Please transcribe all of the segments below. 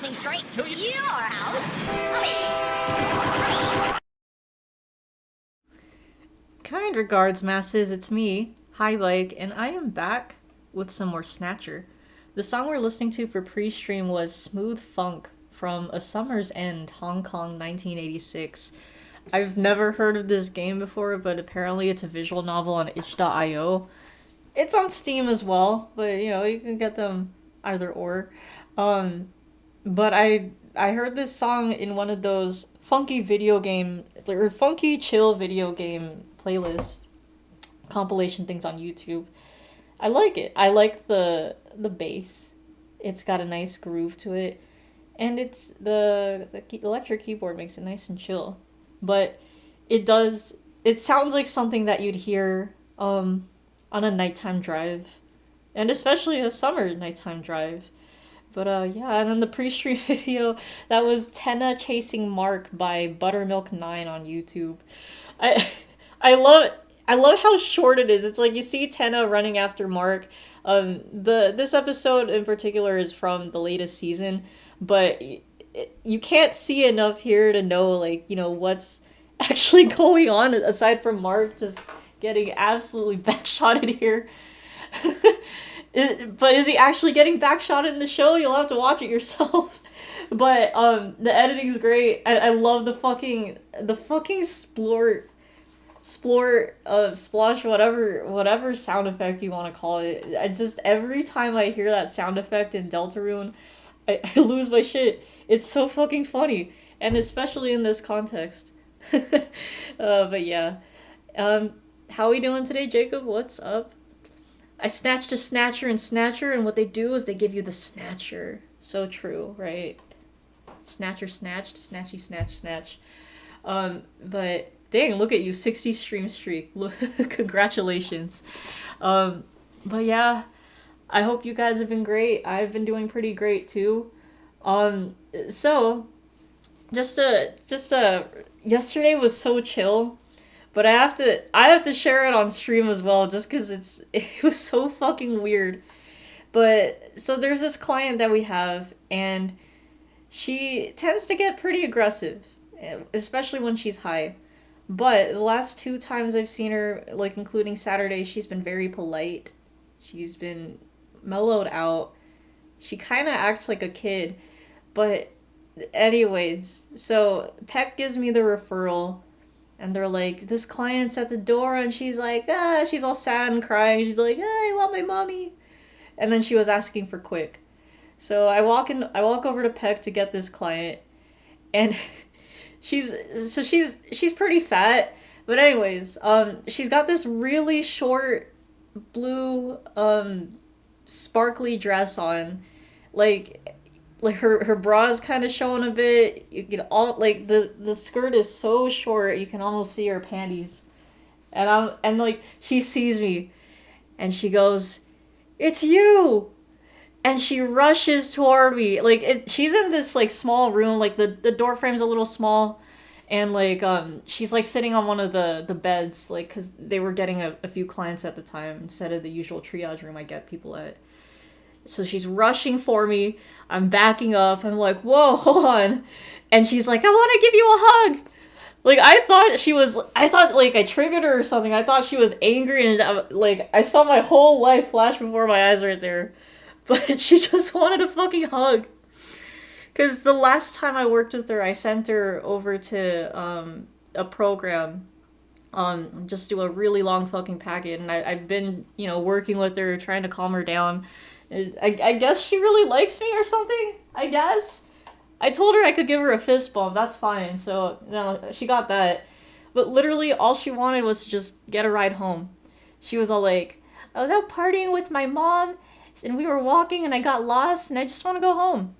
coming straight to your house. Kind regards, masses, it's me, Hi Bike, and I am back with some more Snatcher. The song we're listening to for pre-stream was Smooth Funk from A Summer's End, Hong Kong, 1986. I've never heard of this game before, but apparently it's a visual novel on itch.io. It's on Steam as well, but you can get them either or. Um, but I heard this song in one of those funky video game or funky chill video game playlist compilation things on YouTube. I like it. I like the bass. It's got a nice groove to it, and it's the electric keyboard makes it nice and chill. But it does. It sounds like something that you'd hear on a nighttime drive, and especially a summer nighttime drive. But yeah, and then the pre-stream video that was Tenna chasing Mark by Buttermilk9 on YouTube. I I love I love how short it is. It's like you see Tenna running after Mark. This episode in particular is from the latest season, but you can't see enough here to know what's actually going on aside from Mark just getting absolutely backshotted here. But is he actually getting backshotted in the show? You'll have to watch it yourself. But the editing's great. I love the fucking splort splosh, whatever sound effect you want to call it. I just every time I hear that sound effect in Deltarune, I lose my shit. It's so fucking funny, and especially in this context. But yeah, how we doing today, Jacob? What's up? I snatched a snatcher and snatcher, and what they do is they give you the snatcher. So true, right? Snatcher snatched, snatchy snatch snatch. But dang, look at you, 60 stream streak. Congratulations. But yeah, I hope you guys have been great. I've been doing pretty great too. So just yesterday was so chill, but I have to share it on stream as well just cuz it was so fucking weird. But so there's this client that we have, and she tends to get pretty aggressive, especially when she's high. But the last two times I've seen her, like including Saturday, she's been very polite. She's been mellowed out. She kind of acts like a kid. But anyways, so Peck gives me the referral, and they're like, this client's at the door, and she's like, she's all sad and crying. She's like, I want my mommy. And then she was asking for Quick. So I walk over to Peck to get this client, and she's pretty fat, but anyways, she's got this really short blue sparkly dress on, like her bra's kind of showing a bit. You can all like the skirt is so short you can almost see her panties, and like she sees me, and she goes, "It's you." And she rushes toward me. She's in this like small room, like the door frame's a little small, and she's like sitting on one of the beds, like because they were getting a few clients at the time instead of the usual triage room I get people at. So she's rushing for me. I'm backing up. I'm like, whoa, hold on. And she's like, I want to give you a hug. Like I thought like I triggered her or something. I thought she was angry, and I saw my whole life flash before my eyes right there. But she just wanted a fucking hug. Because the last time I worked with her, I sent her over to a program, just do a really long fucking packet. And I've been, working with her, trying to calm her down. I guess she really likes me or something, I guess. I told her I could give her a fist bump, that's fine. So, she got that. But literally all she wanted was to just get a ride home. She was all like, I was out partying with my mom, and we were walking and I got lost and I just want to go home.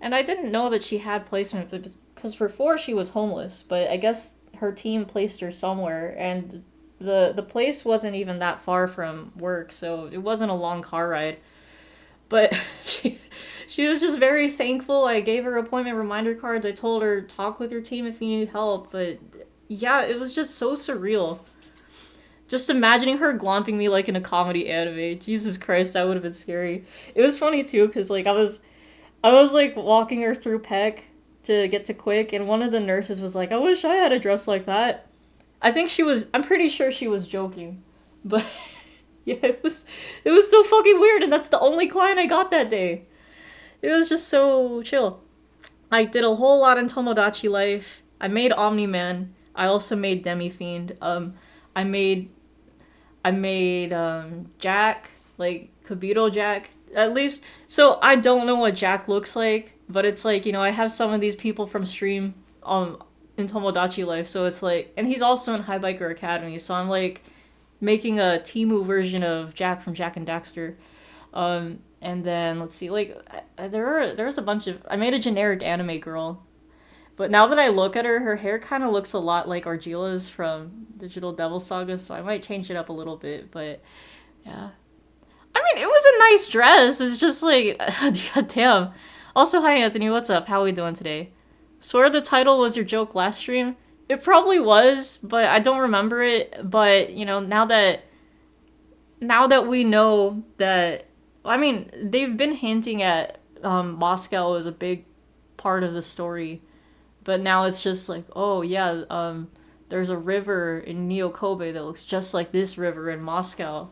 And I didn't know that she had placement because before she was homeless, but I guess her team placed her somewhere, and the place wasn't even that far from work, so it wasn't a long car ride. But she was just very thankful. I gave her appointment reminder cards. I told her talk with your team if you need help, but yeah, it was just so surreal. Just imagining her glomping me like in a comedy anime. Jesus Christ, that would have been scary. It was funny too, because I was like walking her through Peck to get to Quick, and one of the nurses was like, "I wish I had a dress like that." I'm pretty sure she was joking, but yeah, it was so fucking weird, and that's the only client I got that day. It was just so chill. I did a whole lot in Tomodachi Life. I made Omni-Man. I also made Demi-Fiend. I made Jack, like Kabuto Jack. At least, so I don't know what Jack looks like, but it's like, I have some of these people from stream in Tomodachi Life, so it's like, and he's also in High Biker Academy, so I'm like making a Timu version of Jack from Jack and Daxter. And then let's see, like there's a bunch of, I made a generic anime girl, but now that I look at her hair kind of looks a lot like Argila's from Digital Devil Saga, so I might change it up a little bit, but yeah. I mean, it was a nice dress. It's just like, god damn. Also, hi Anthony, what's up? How are we doing today? Swear the title was your joke last stream? It probably was, but I don't remember it. But, now that we know that, I mean, they've been hinting at Moscow as a big part of the story, but now it's just like, oh yeah, there's a river in Neo Kobe that looks just like this river in Moscow.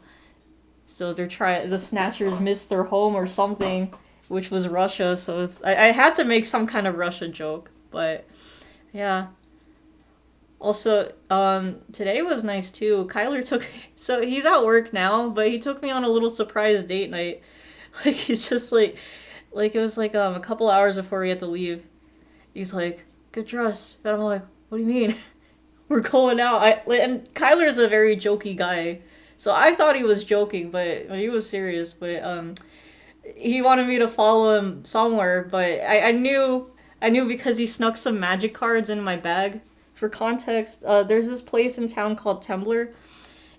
So the Snatchers missed their home or something, which was Russia. So I had to make some kind of Russia joke, but yeah. Also, today was nice too. So he's at work now, but he took me on a little surprise date night. Like, he's just like it was like, a couple hours before we had to leave. He's like, "Get dressed." And I'm like, "What do you mean?" We're going out. And Kyler's a very jokey guy. So I thought he was joking, but he was serious. But he wanted me to follow him somewhere, but I knew because he snuck some magic cards in my bag. For context, there's this place in town called Tembler,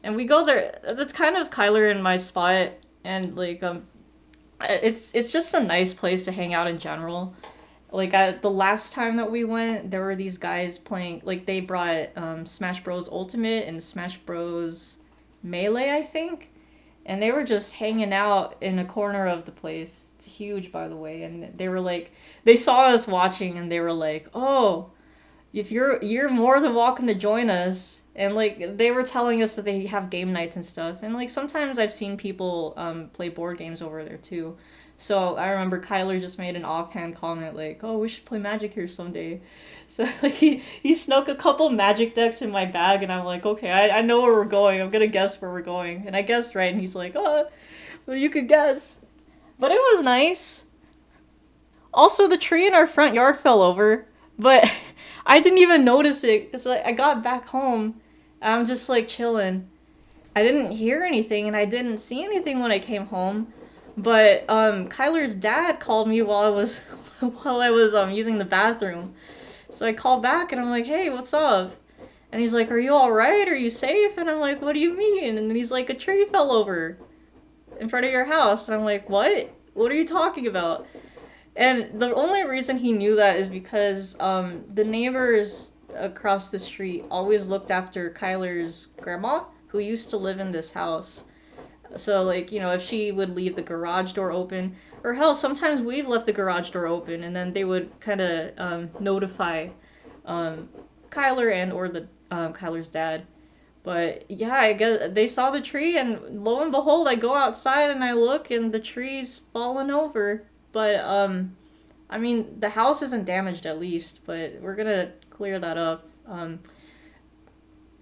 and we go there. That's kind of Kyler and my spot, and like it's just a nice place to hang out in general. Like, the last time that we went, there were these guys playing, like, they brought Smash Bros. Ultimate and Smash Bros. Melee, I think. And they were just hanging out in a corner of the place. It's huge, by the way. And they were like, they saw us watching and they were like, "Oh, if you're more than welcome to join us." And like, they were telling us that they have game nights and stuff. And like, sometimes I've seen people play board games over there too. So I remember Kyler just made an offhand comment like, "Oh, we should play Magic here someday." So like, he snuck a couple Magic decks in my bag, and I'm like, "Okay, I know where we're going. I'm gonna guess where we're going." And I guessed right, and he's like, "Oh, well, you could guess." But it was nice. Also, the tree in our front yard fell over, but I didn't even notice it because I got back home, and I'm just like chilling. I didn't hear anything, and I didn't see anything when I came home. But Kyler's dad called me while I was using the bathroom. So I called back and I'm like, "Hey, what's up?" And he's like, "Are you all right? Are you safe?" And I'm like, "What do you mean?" And then he's like, "A tree fell over in front of your house." And I'm like, "What? What are you talking about?" And the only reason he knew that is because the neighbors across the street always looked after Kyler's grandma, who used to live in this house. So, like, if she would leave the garage door open, or hell, sometimes we've left the garage door open, and then they would kind of notify Kyler and or the Kyler's dad. But yeah, I guess they saw the tree, and lo and behold, I go outside and I look, and the tree's fallen over. But I mean, the house isn't damaged at least, but we're gonna clear that up.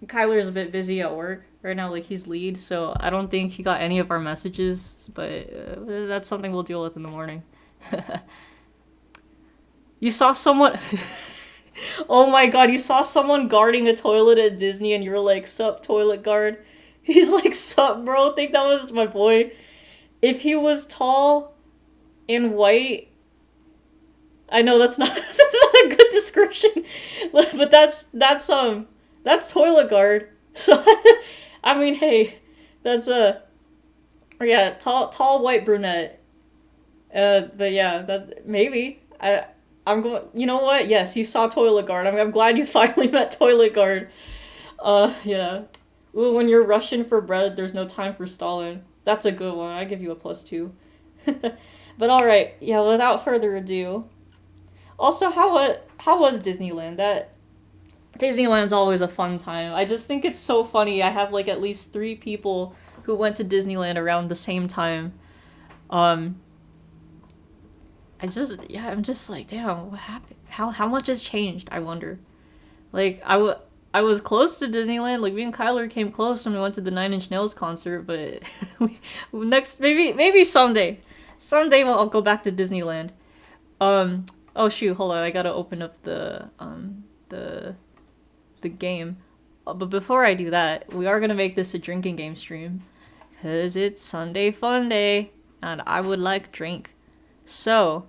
Kyler's a bit busy at work right now, like he's lead, so I don't think he got any of our messages, but that's something we'll deal with in the morning. You saw someone... Oh my god, you saw someone guarding a toilet at Disney and you're like, "Sup, toilet guard?" He's like, "Sup, bro?" I think that was my boy. If he was tall and white... I know that's not a good description, but that's toilet guard. So, I mean, hey, that's yeah, tall white brunette. But yeah, that maybe I'm going. You know what? Yes, you saw toilet guard. I'm glad you finally met toilet guard. Yeah. Ooh, when you're rushing for bread, there's no time for stalling. That's a good one. I give you a +2. But all right, yeah. Without further ado, also how was Disneyland? That Disneyland's always a fun time. I just think it's so funny. I have like at least 3 people who went to Disneyland around the same time. Um, I'm just like, damn, what happened? How much has changed? I wonder. Like I was close to Disneyland. Like me and Kyler came close when we went to the Nine Inch Nails concert, but next maybe someday, I'll go back to Disneyland. Oh shoot, hold on. I gotta open up the the game. But before I do that, we are gonna make this a drinking game stream, cause it's Sunday Fun Day, and I would like drink. So,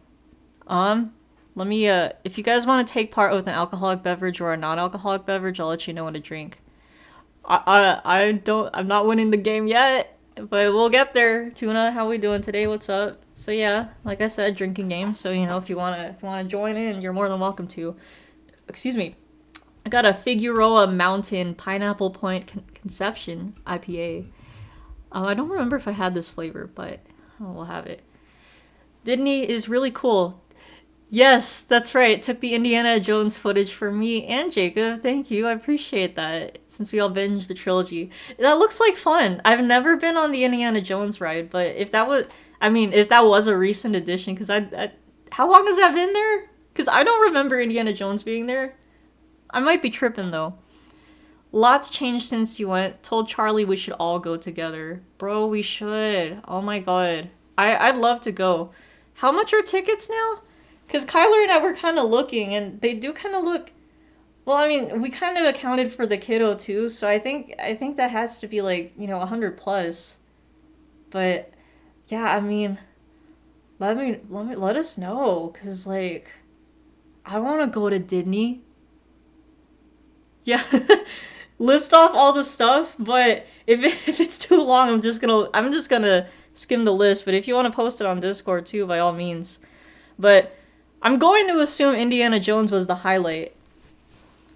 let me, if you guys want to take part with an alcoholic beverage or a non-alcoholic beverage, I'll let you know what to drink. I'm not winning the game yet, but we'll get there. Tuna, how we doing today? What's up? So yeah, like I said, drinking game. So, you know, if you wanna join in, you're more than welcome to. Excuse me. I got a Figueroa Mountain Pineapple Point Conception IPA. I don't remember if I had this flavor, but we'll have it. Disney is really cool. Yes, that's right. Took the Indiana Jones footage for me and Jacob. Thank you. I appreciate that. Since we all binged the trilogy. That looks like fun. I've never been on the Indiana Jones ride, but if that was a recent addition, because how long has that been there? Because I don't remember Indiana Jones being there. I might be tripping, though. Lots changed since you went. Told Charlie we should all go together. Bro, we should. Oh my god. I'd love to go. How much are tickets now? Because Kyler and I were kind of looking, and they do kind of look... Well, I mean, we kind of accounted for the kiddo, too, so I think that has to be, like, you know, 100 plus. But, yeah, I mean, let us know, because, like, I want to go to Disney. Yeah, list off all the stuff, but if it's too long, I'm just gonna skim the list. But if you want to post it on Discord, too, by all means. But... I'm going to assume Indiana Jones was the highlight,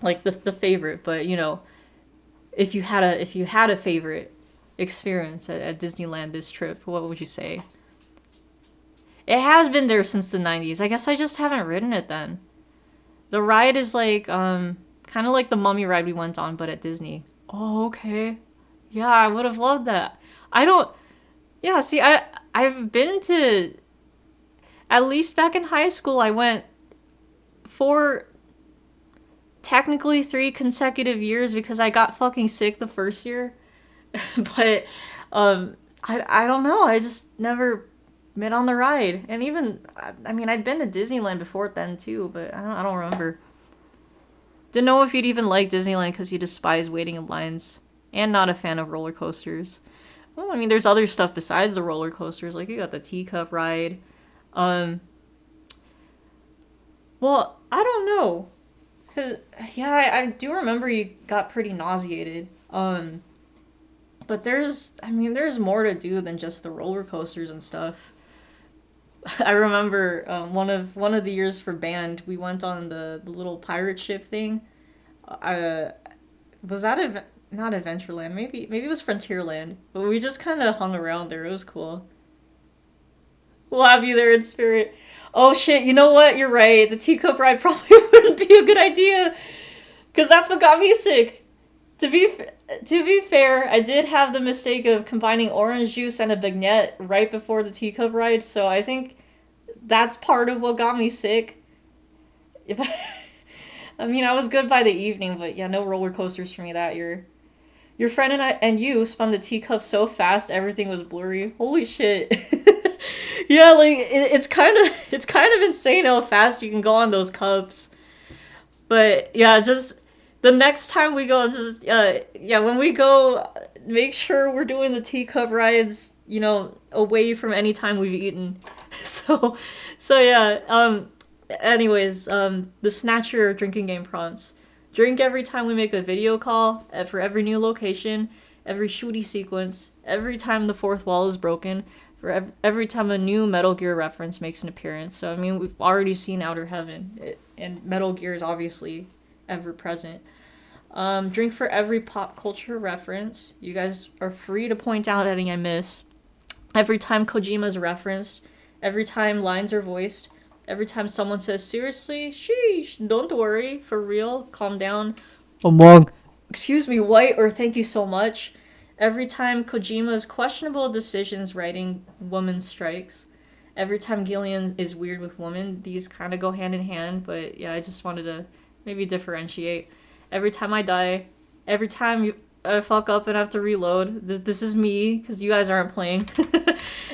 like the favorite. But you know, if you had a favorite experience at Disneyland this trip, what would you say? It has been there since the 90s. I guess I just haven't ridden it then. The ride is like kind of like the Mummy ride we went on, but at Disney. Oh, okay. Yeah, I would have loved that. I don't. Yeah, see, I've been to. At least back in high school, I went for technically 3 consecutive years because I got fucking sick the first year. But I don't know. I just never been on the ride. And even, I mean, I'd been to Disneyland before then too, but I don't remember. Didn't know if you'd even like Disneyland because you despise waiting in lines and not a fan of roller coasters. Well, I mean, there's other stuff besides the roller coasters. Like, you got the teacup ride. Well, I don't know. Cause, yeah, I do remember you got pretty nauseated. But there's more to do than just the roller coasters and stuff. I remember, one of the years for band, we went on the little pirate ship thing. Was that not Adventureland? Maybe it was Frontierland. But we just kind of hung around there. It was cool. We'll have you there in spirit. Oh shit, you know what? You're right. The teacup ride probably wouldn't be a good idea. Because that's what got me sick. To be fair, I did have the mistake of combining orange juice and a baguette right before the teacup ride, so I think that's part of what got me sick. I mean, I was good by the evening, but yeah, no roller coasters for me that year. Your friend and you spun the teacup so fast everything was blurry. Holy shit. Yeah, like it's kind of insane how fast you can go on those cups. But yeah, just the next time we go, just when we go, make sure we're doing the teacup rides, you know, away from any time we've eaten. So yeah. Anyways, the Snatcher drinking game prompts. Drink every time we make a video call, for every new location, every shooty sequence, every time the fourth wall is broken, for every time a new Metal Gear reference makes an appearance. So, I mean, we've already seen Outer Heaven, and Metal Gear is obviously ever present. Drink for every pop culture reference. You guys are free to point out any I miss. Every time Kojima's referenced, Every time lines are voiced. Every time someone says, seriously? Sheesh. Don't worry. For real. Calm down. Among. Excuse me, white, or thank you so much. Every time Kojima's questionable decisions writing woman strikes. Every time Gillian is weird with women. These kind of go hand in hand, but yeah, I just wanted to maybe differentiate. Every time I die. Every time I fuck up and have to reload. This is me, because you guys aren't playing.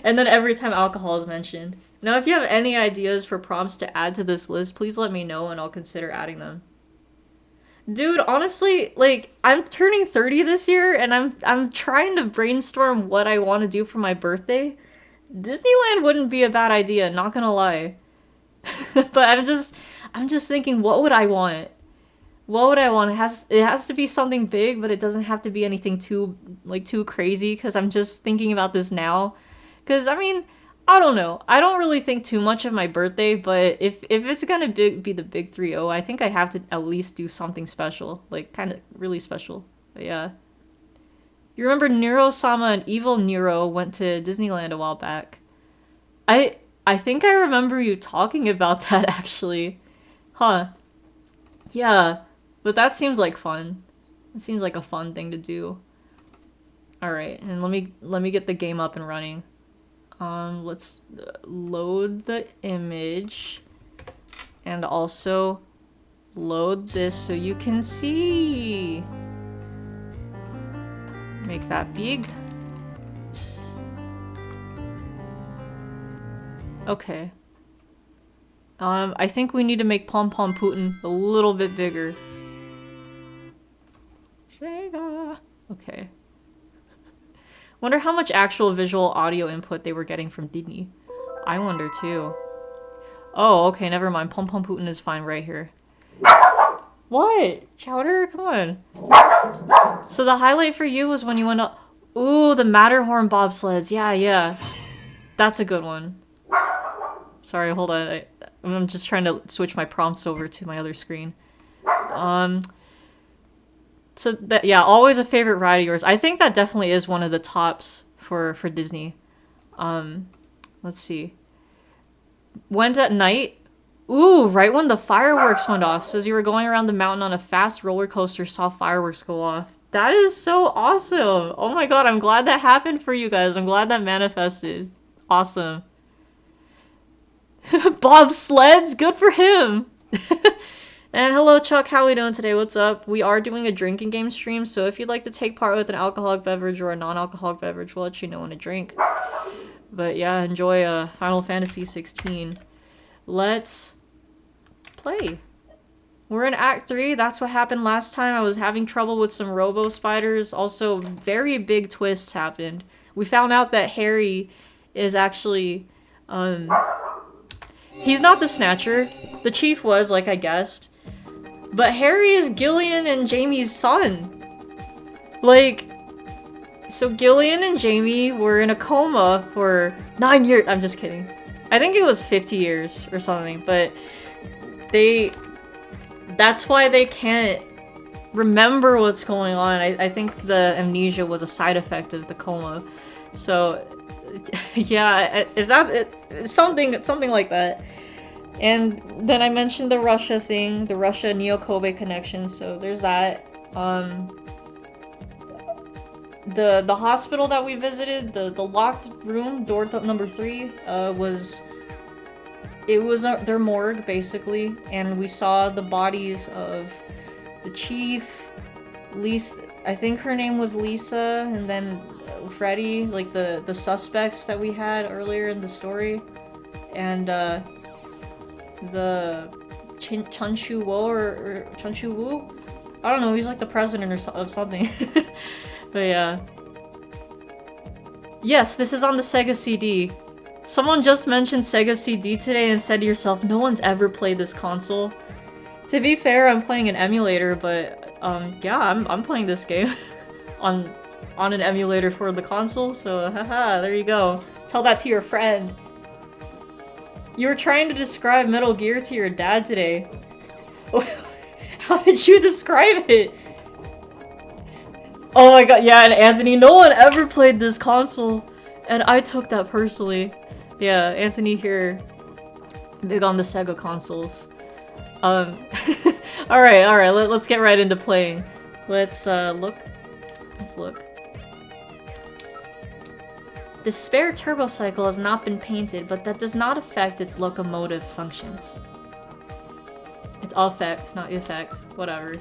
And then every time alcohol is mentioned. Now, if you have any ideas for prompts to add to this list, please let me know and I'll consider adding them. Dude, honestly, like, I'm turning 30 this year, and I'm trying to brainstorm what I want to do for my birthday. Disneyland wouldn't be a bad idea, not gonna lie. But I'm just thinking, what would I want? What would I want? It has to be something big, but it doesn't have to be anything too crazy, because I'm just thinking about this now. Because, I mean, I don't know. I don't really think too much of my birthday, but if it's gonna be the big 3-0, I think I have to at least do something special. Like, kind of really special. But yeah. You remember Nero-sama and Evil Nero went to Disneyland a while back. I think I remember you talking about that, actually. Huh. Yeah. But that seems like fun. It seems like a fun thing to do. Alright, and let me get the game up and running. Let's load the image and also load this so you can see. Make that big. Okay. I think we need to make Pom Pom Putin a little bit bigger. Sega. Okay. Wonder how much actual visual audio input they were getting from Disney. I wonder too. Oh, okay, never mind. Pom Pom Putin is fine right here. What? Chowder? Come on. So the highlight for you was when you went up. Ooh, the Matterhorn bobsleds. Yeah. That's a good one. Sorry, hold on. I'm just trying to switch my prompts over to my other screen. So that, yeah, always a favorite ride of yours. I think that definitely is one of the tops for Disney. Let's see. Went at night. Ooh, right when the fireworks went off. So as you were going around the mountain on a fast roller coaster, saw fireworks go off. That is so awesome. Oh my god, I'm glad that happened for you guys. I'm glad that manifested. Awesome. Bob Sleds, good for him. And hello Chuck, how we doing today? What's up? We are doing a drinking game stream, so if you'd like to take part with an alcoholic beverage or a non-alcoholic beverage, we'll let you know when to drink. But yeah, enjoy Final Fantasy 16. Let's play. We're in Act 3. That's what happened last time. I was having trouble with some robo spiders. Also, very big twists happened. We found out that Harry is actually, he's not the Snatcher. The chief was, like I guessed. But Harry is Gillian and Jamie's son. Like, so Gillian and Jamie were in a coma for 9 years. I'm just kidding. I think it was 50 years or something, but that's why they can't remember what's going on. I think the amnesia was a side effect of the coma. So, yeah, something like that. And then I mentioned the Russia thing, the Russia Neo-Kobe connection, so there's that. The hospital that we visited, the locked room, door number 3, was their morgue, basically, and we saw the bodies of the chief, Lisa, I think her name was Lisa, and then Freddy, like the suspects that we had earlier in the story, and the Chunshu Wo or Chunshu Wu? I don't know, he's like the president of something. But yeah. Yes, this is on the Sega CD. Someone just mentioned Sega CD today and said to yourself, no one's ever played this console. To be fair, I'm playing an emulator, but yeah, I'm playing this game on an emulator for the console, so haha, there you go. Tell that to your friend. You were trying to describe Metal Gear to your dad today. How did you describe it? Oh my god, yeah, and Anthony, no one ever played this console. And I took that personally. Yeah, Anthony here, big on the Sega consoles. Alright, let's get right into playing. Let's look. The spare turbo cycle has not been painted, but that does not affect its locomotive functions. It's affect, not effect. Whatever.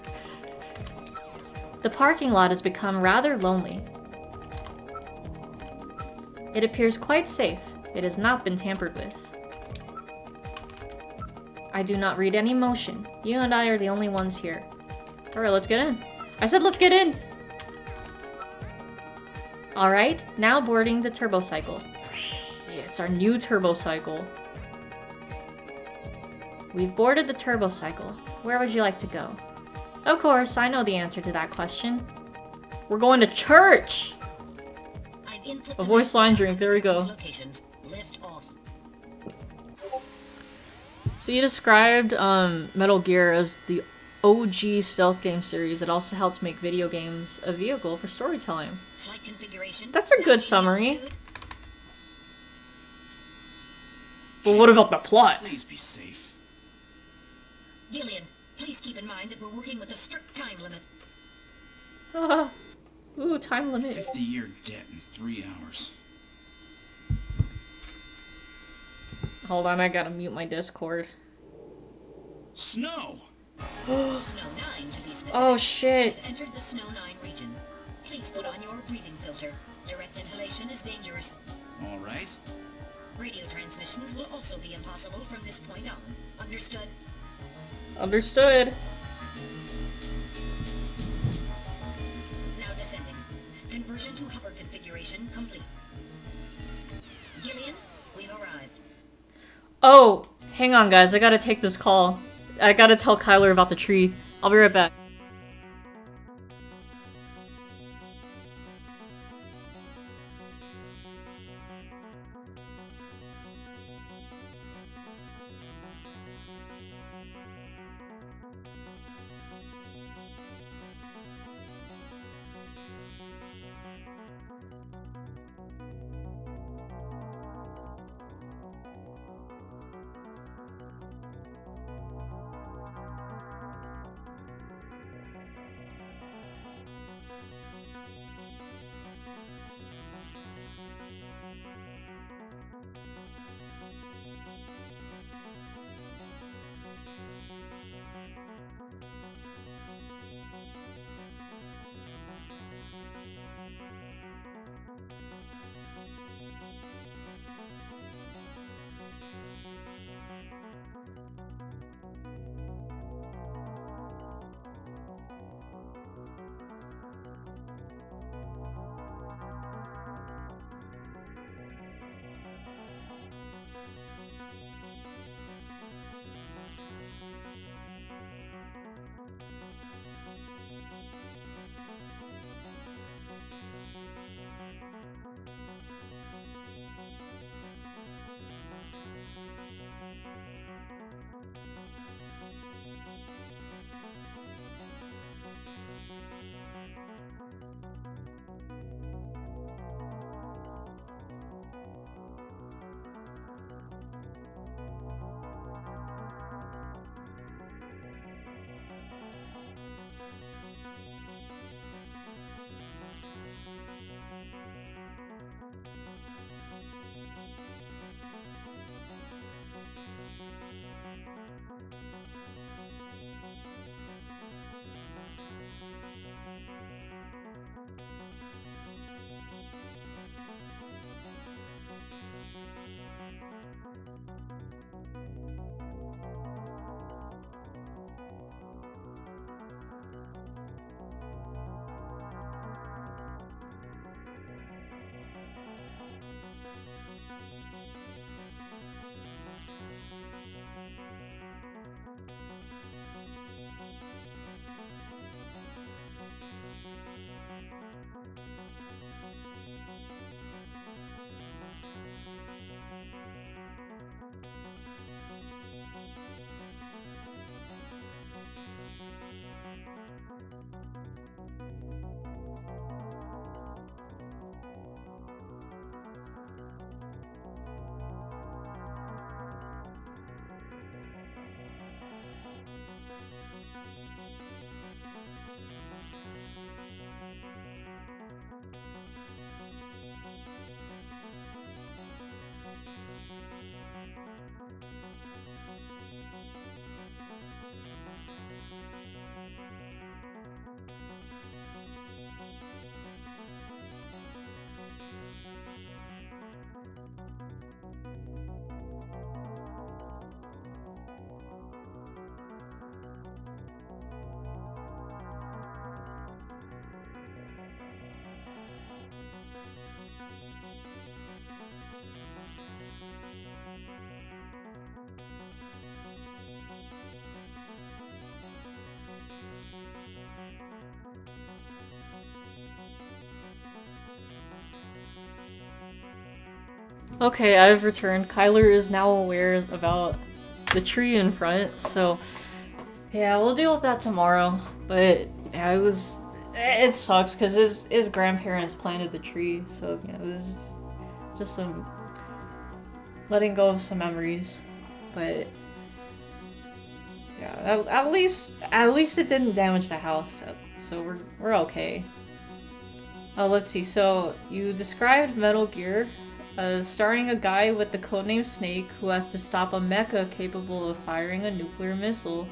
The parking lot has become rather lonely. It appears quite safe. It has not been tampered with. I do not read any motion. You and I are the only ones here. Alright, let's get in. I said let's get in! Alright, now boarding the turbo cycle. Yeah, it's our new turbo cycle. We've boarded the turbo cycle. Where would you like to go? Of course, I know the answer to that question. We're going to church! A voice line drink, there we go. So you described Metal Gear as the OG stealth game series. It also helped make video games a vehicle for storytelling. That's a good summary. But what about the plot? Please be safe. Gillian, please keep in mind that we're working with a strict time limit. Ooh, time limit. 50-year debt in 3 hours. Hold on, I gotta mute my Discord. Snow! Snow 9 to be specific. Oh shit. You've entered the Snow 9 region. Please put on your breathing filter. Direct inhalation is dangerous. All right. Radio transmissions will also be impossible from this point on. Understood? Understood. Now descending. Conversion to hover configuration complete. Gillian, we've arrived. Oh, hang on guys, I gotta take this call. I gotta tell Kyler about the tree. I'll be right back. Okay, I've returned. Kyler is now aware about the tree in front, so yeah, we'll deal with that tomorrow. But yeah, it sucks because his grandparents planted the tree, so you know, it was just some letting go of some memories. But yeah, at least it didn't damage the house, so we're okay. Oh, let's see. So you described Metal Gear, starring a guy with the codename Snake who has to stop a mecha capable of firing a nuclear missile.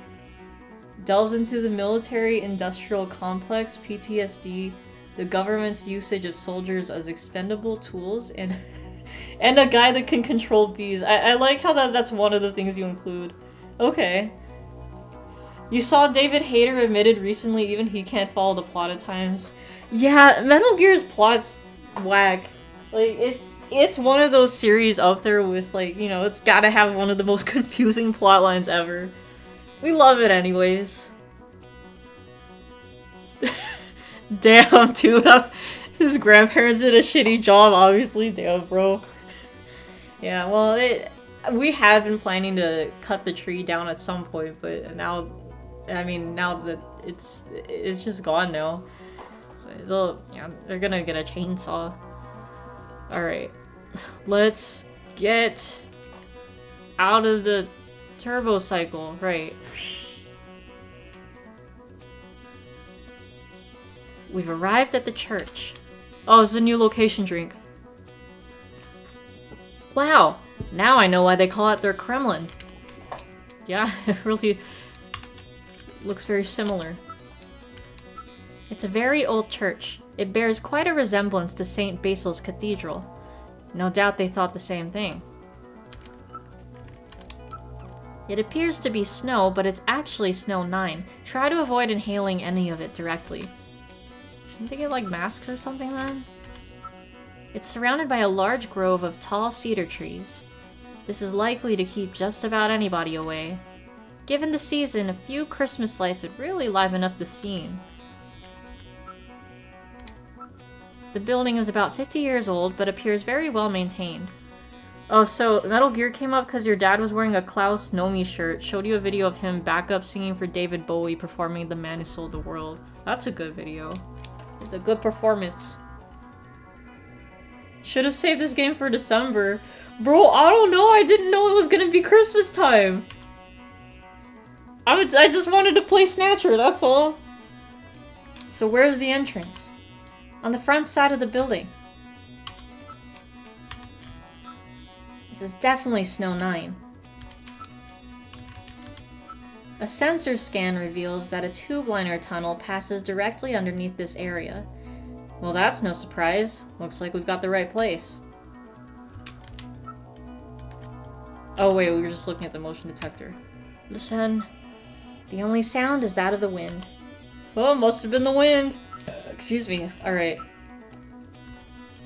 Delves into the military-industrial complex, PTSD, the government's usage of soldiers as expendable tools, and and a guy that can control bees. I like how that's one of the things you include. Okay. You saw David Hayter admitted recently even he can't follow the plot at times. Yeah, Metal Gear's plot's whack. Like, it's one of those series out there with, like, you know, it's gotta have one of the most confusing plot lines ever. We love it anyways. Damn, dude. His grandparents did a shitty job, obviously. Damn, bro. Yeah, well, we had been planning to cut the tree down at some point, but now, I mean, now that it's just gone now. They're gonna get a chainsaw. Alright. Let's get out of the turbo cycle, right. We've arrived at the church. Oh, it's a new location drink. Wow, now I know why they call it their Kremlin. Yeah, it really looks very similar. It's a very old church. It bears quite a resemblance to St. Basil's Cathedral. No doubt they thought the same thing. It appears to be snow, but it's actually Snow 9. Try to avoid inhaling any of it directly. Shouldn't they get, like, masks or something then? It's surrounded by a large grove of tall cedar trees. This is likely to keep just about anybody away. Given the season, a few Christmas lights would really liven up the scene. The building is about 50 years old, but appears very well maintained. Oh, so Metal Gear came up because your dad was wearing a Klaus Nomi shirt, showed you a video of him back up singing for David Bowie performing The Man Who Sold the World. That's a good video. It's a good performance. Should have saved this game for December. Bro, I don't know, I didn't know it was gonna be Christmas time. I just wanted to play Snatcher, that's all. So where's the entrance? On the front side of the building. This is definitely Snow 9. A sensor scan reveals that a tube liner tunnel passes directly underneath this area. Well, that's no surprise. Looks like we've got the right place. Oh wait, we were just looking at the motion detector. Listen. The only sound is that of the wind. Oh, must have been the wind. Excuse me. Alright.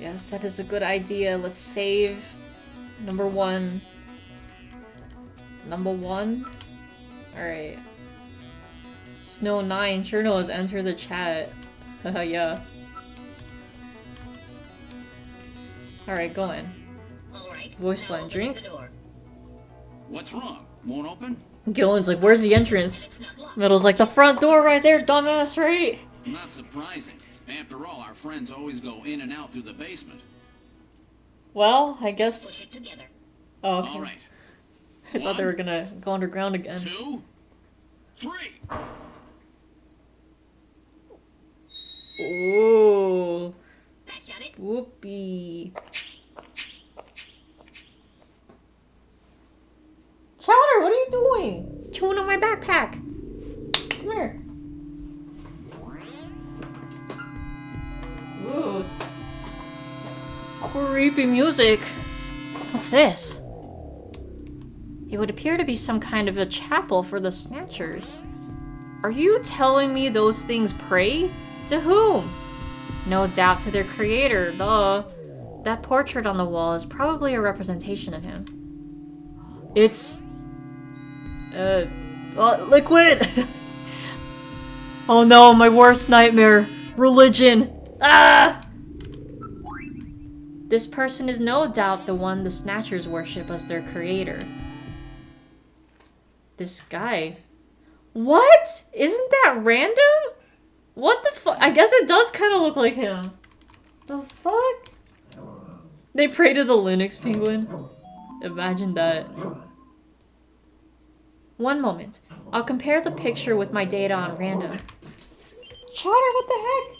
Yes, that is a good idea. Let's save number 1. Number 1? Alright. Snow 9 sure knows enter the chat. Haha, yeah. Alright, go in. Alright. Voice line, drink. What's wrong? Won't open? Gillian's like, where's the entrance? Metal's like, the front door right there, dumbass, right? Not surprising. After all, our friends always go in and out through the basement. Well, I guess... Push it together. Oh, okay. All right. I thought they were gonna go underground again. 2, 3. Ooh. That done it. Whoopee. Chowder, what are you doing? It's chewing on my backpack. Come here. Ooh. Creepy music. What's this? It would appear to be some kind of a chapel for the Snatchers. Are you telling me those things pray? To whom? No doubt to their creator, duh. That portrait on the wall is probably a representation of him. It's... liquid! Oh no, my worst nightmare. Religion. Ah! This person is no doubt the one the Snatchers worship as their creator. This guy. What? Isn't that random? What the fuck? I guess it does kind of look like him. The fuck? They pray to the Linux penguin. Imagine that. One moment. I'll compare the picture with my data on random. Chowder, what the heck?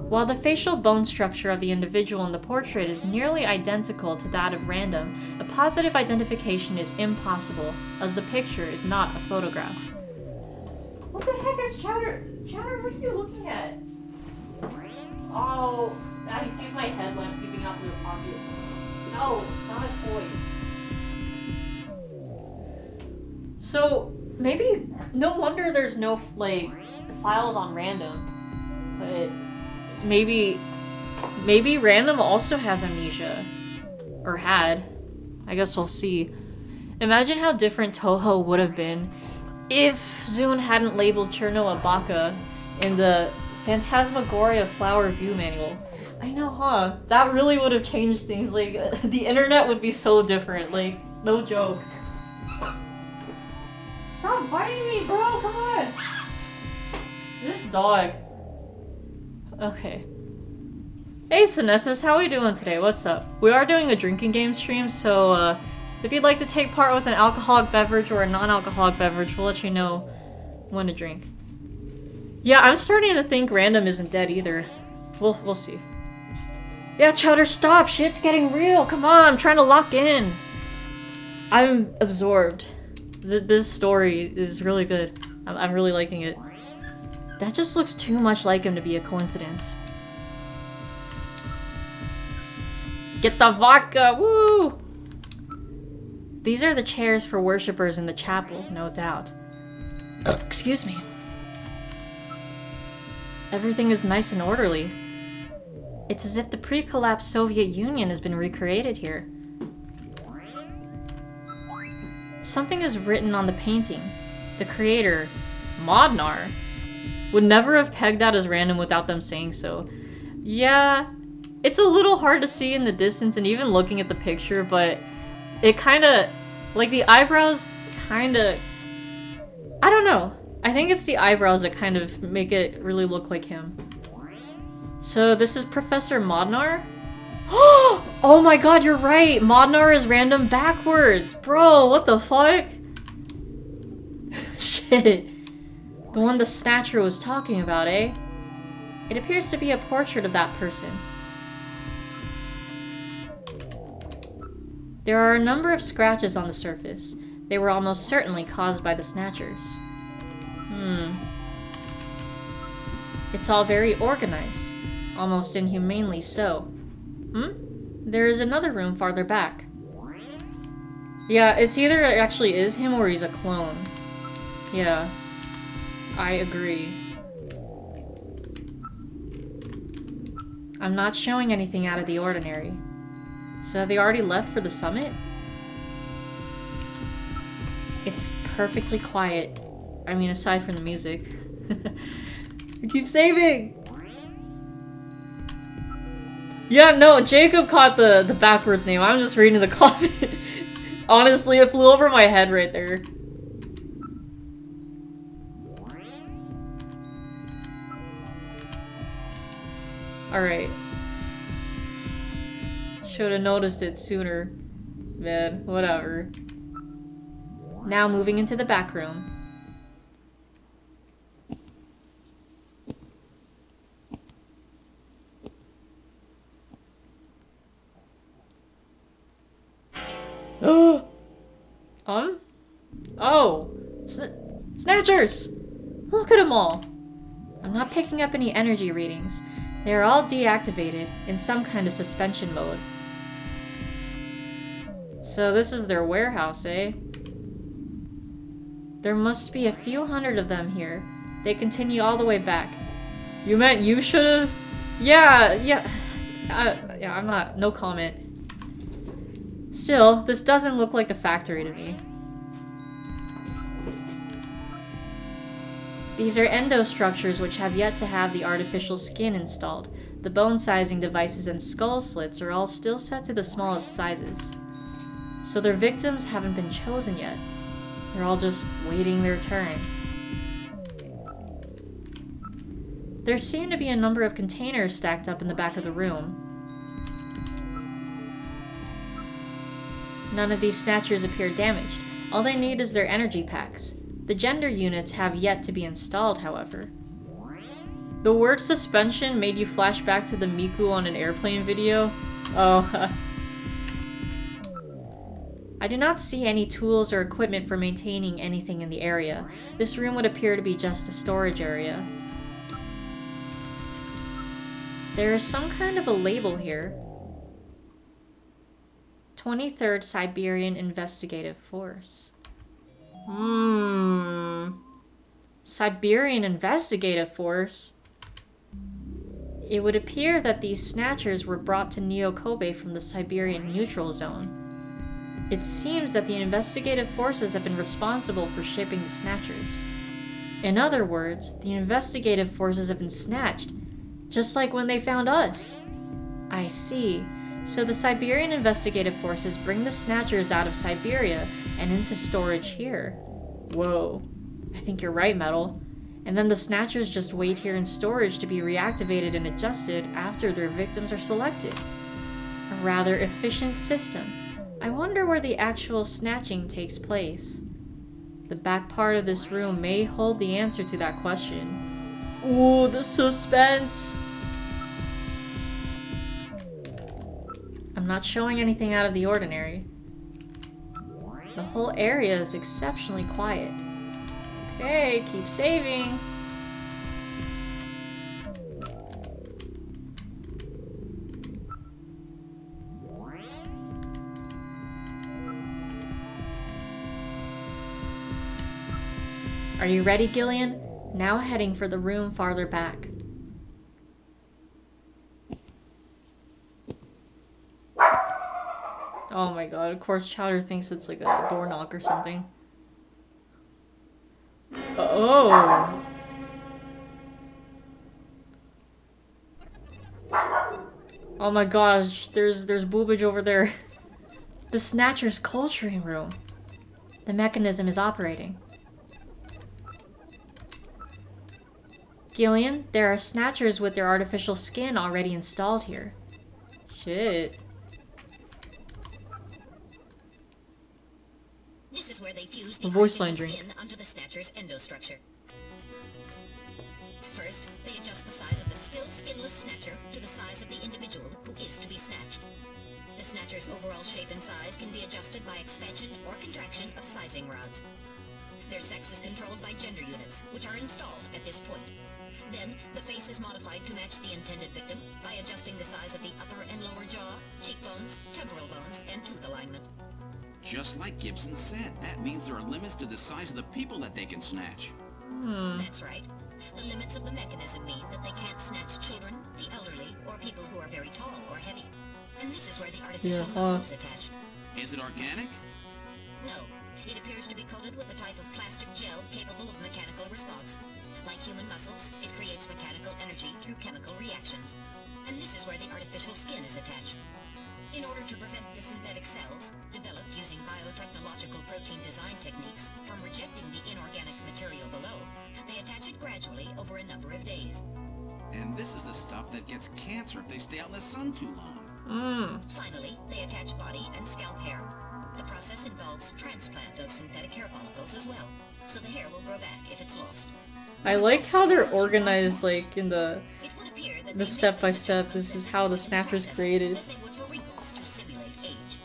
While the facial bone structure of the individual in the portrait is nearly identical to that of random, a positive identification is impossible, as the picture is not a photograph. What the heck is Chowder? Chowder, what are you looking at? Oh, now he sees my headlamp peeping out through the pocket. No, it's not a toy. So, maybe, no wonder there's no, like, files on random. But maybe random also has amnesia. Or had. I guess we'll see. Imagine how different Toho would have been if Zune hadn't labeled Cherno Abaka in the Phantasmagoria Flower View manual. I know, huh? That really would have changed things. Like, the internet would be so different. Like, no joke. Stop biting me, bro! Come on! This dog. Okay. Hey, Sinessus, how are we doing today? What's up? We are doing a drinking game stream, so, if you'd like to take part with an alcoholic beverage or a non-alcoholic beverage, we'll let you know when to drink. Yeah, I'm starting to think random isn't dead either. We'll see. Yeah, Chowder, stop! Shit's getting real! Come on, I'm trying to lock in! I'm absorbed. This story is really good. I'm really liking it. That just looks too much like him to be a coincidence. Get the vodka! Woo! These are the chairs for worshippers in the chapel, no doubt. Excuse me. Everything is nice and orderly. It's as if the pre-collapsed Soviet Union has been recreated here. Something is written on the painting. The creator, Modnar, would never have pegged that as random without them saying so. Yeah, it's a little hard to see in the distance and even looking at the picture, but it kinda, like the eyebrows kinda, I don't know. I think it's the eyebrows that kind of make it really look like him. So this is Professor Modnar? Oh my god, you're right! Modnar is random backwards! Bro, what the fuck? Shit. The one the Snatcher was talking about, eh? It appears to be a portrait of that person. There are a number of scratches on the surface. They were almost certainly caused by the Snatchers. It's all very organized. Almost inhumanely so. There is another room farther back. Yeah, it's either it actually is him or he's a clone. Yeah. I agree. I'm not showing anything out of the ordinary. So have they already left for the summit? It's perfectly quiet. I mean, aside from the music. I keep saving! Yeah, no, Jacob caught the backwards name. I'm just reading the comment. Honestly, it flew over my head right there. Alright. Should've noticed it sooner. Man, whatever. Now moving into the back room. Oh! Snatchers! Look at them all! I'm not picking up any energy readings. They are all deactivated, in some kind of suspension mode. So this is their warehouse, eh? There must be a few hundred of them here. They continue all the way back. You meant you should've? Yeah, I'm not, no comment. Still, this doesn't look like a factory to me. These are endostructures which have yet to have the artificial skin installed. The bone sizing devices and skull slits are all still set to the smallest sizes. So their victims haven't been chosen yet. They're all just waiting their turn. There seem to be a number of containers stacked up in the back of the room. None of these snatchers appear damaged. All they need is their energy packs. The gender units have yet to be installed, however. The word suspension made you flash back to the Miku on an airplane video? Oh, I do not see any tools or equipment for maintaining anything in the area. This room would appear to be just a storage area. There is some kind of a label here. 23rd Siberian Investigative Force. Siberian Investigative Force? It would appear that these snatchers were brought to Neo Kobe from the Siberian Neutral Zone. It seems that the investigative forces have been responsible for shaping the snatchers. In other words, the investigative forces have been snatched, just like when they found us. I see. So the Siberian investigative forces bring the snatchers out of Siberia and into storage here. Whoa. I think you're right, Metal. And then the snatchers just wait here in storage to be reactivated and adjusted after their victims are selected. A rather efficient system. I wonder where the actual snatching takes place. The back part of this room may hold the answer to that question. Ooh, the suspense! I'm not showing anything out of the ordinary. The whole area is exceptionally quiet. Okay, keep saving. Are you ready, Gillian? Now heading for the room farther back. Oh my god, of course Chowder thinks it's like a door knock or something. Oh! Oh my gosh, there's boobage over there. The Snatcher's culturing room. The mechanism is operating. Gillian, there are Snatchers with their artificial skin already installed here. Shit. This is where they fuse the voice line artificial drink. skin onto the Snatcher's endostructure. First, they adjust the size of the still skinless Snatcher to the size of the individual who is to be snatched. The Snatcher's overall shape and size can be adjusted by expansion or contraction of sizing rods. Their sex is controlled by gender units, which are installed at this point. Then, the face is modified to match the intended victim by adjusting the size of the upper and lower jaw, cheekbones, temporal bones, and tooth alignment. Just like Gibson said, that means there are limits to the size of the people that they can snatch. That's right. The limits of the mechanism mean that they can't snatch children, the elderly, or people who are very tall or heavy. And this is where the artificial muscle is attached. Is it organic? No. It appears to be coated with a type of plastic gel capable of mechanical response. Like human muscles, it creates mechanical energy through chemical reactions. And this is where the artificial skin is attached. In order to prevent the synthetic cells, developed using biotechnological protein design techniques, from rejecting the inorganic material below, they attach it gradually over a number of days. And this is the stuff that gets cancer if they stay out in the sun too long. Finally, they attach body and scalp hair. The process involves transplant of synthetic hair follicles as well, so the hair will grow back if it's lost. I like how they're organized, like, in the It would appear that the step-by-step. This is how the Snatcher's created. as they would for wrinkles to simulate age.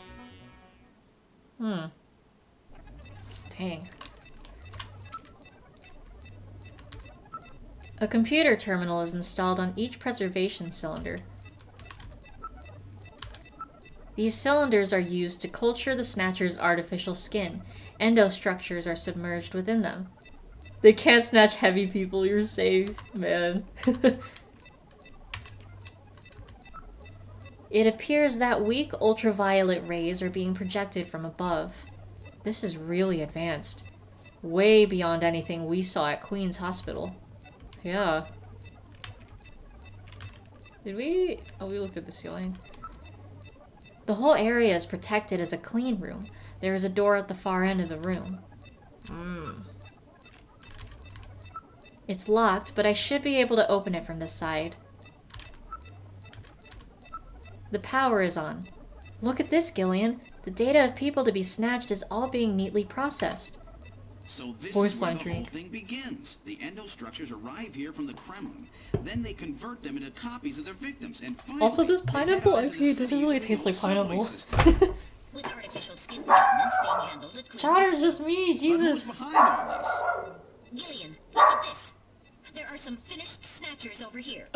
Dang. A computer terminal is installed on each preservation cylinder. These cylinders are used to culture the Snatcher's artificial skin. Endostructures are submerged within them. They can't snatch heavy people, you're safe, man. It appears that weak ultraviolet rays are being projected from above. This is really advanced. Way beyond anything we saw at Queen's Hospital. Yeah. Did we... Oh, we looked at the ceiling. The whole area is protected as a clean room. There is a door at the far end of the room. It's locked, but I should be able to open it from this side. The power is on. Look at this, Gillian. The data of people to be snatched is all being neatly processed. So this Voice is where line the tree. whole thing begins. The endostructures arrive here from the Kremlin. Then they convert them into copies of their victims. And finally, Also, this they head pineapple out into IPA the doesn't city really using taste the like subway pineapple. system. With artificial skin treatments being handled at Queen's Chowder's Hospital. just me, But who's Jesus. behind all this? Gillian, look at this. There are some finished snatchers over here.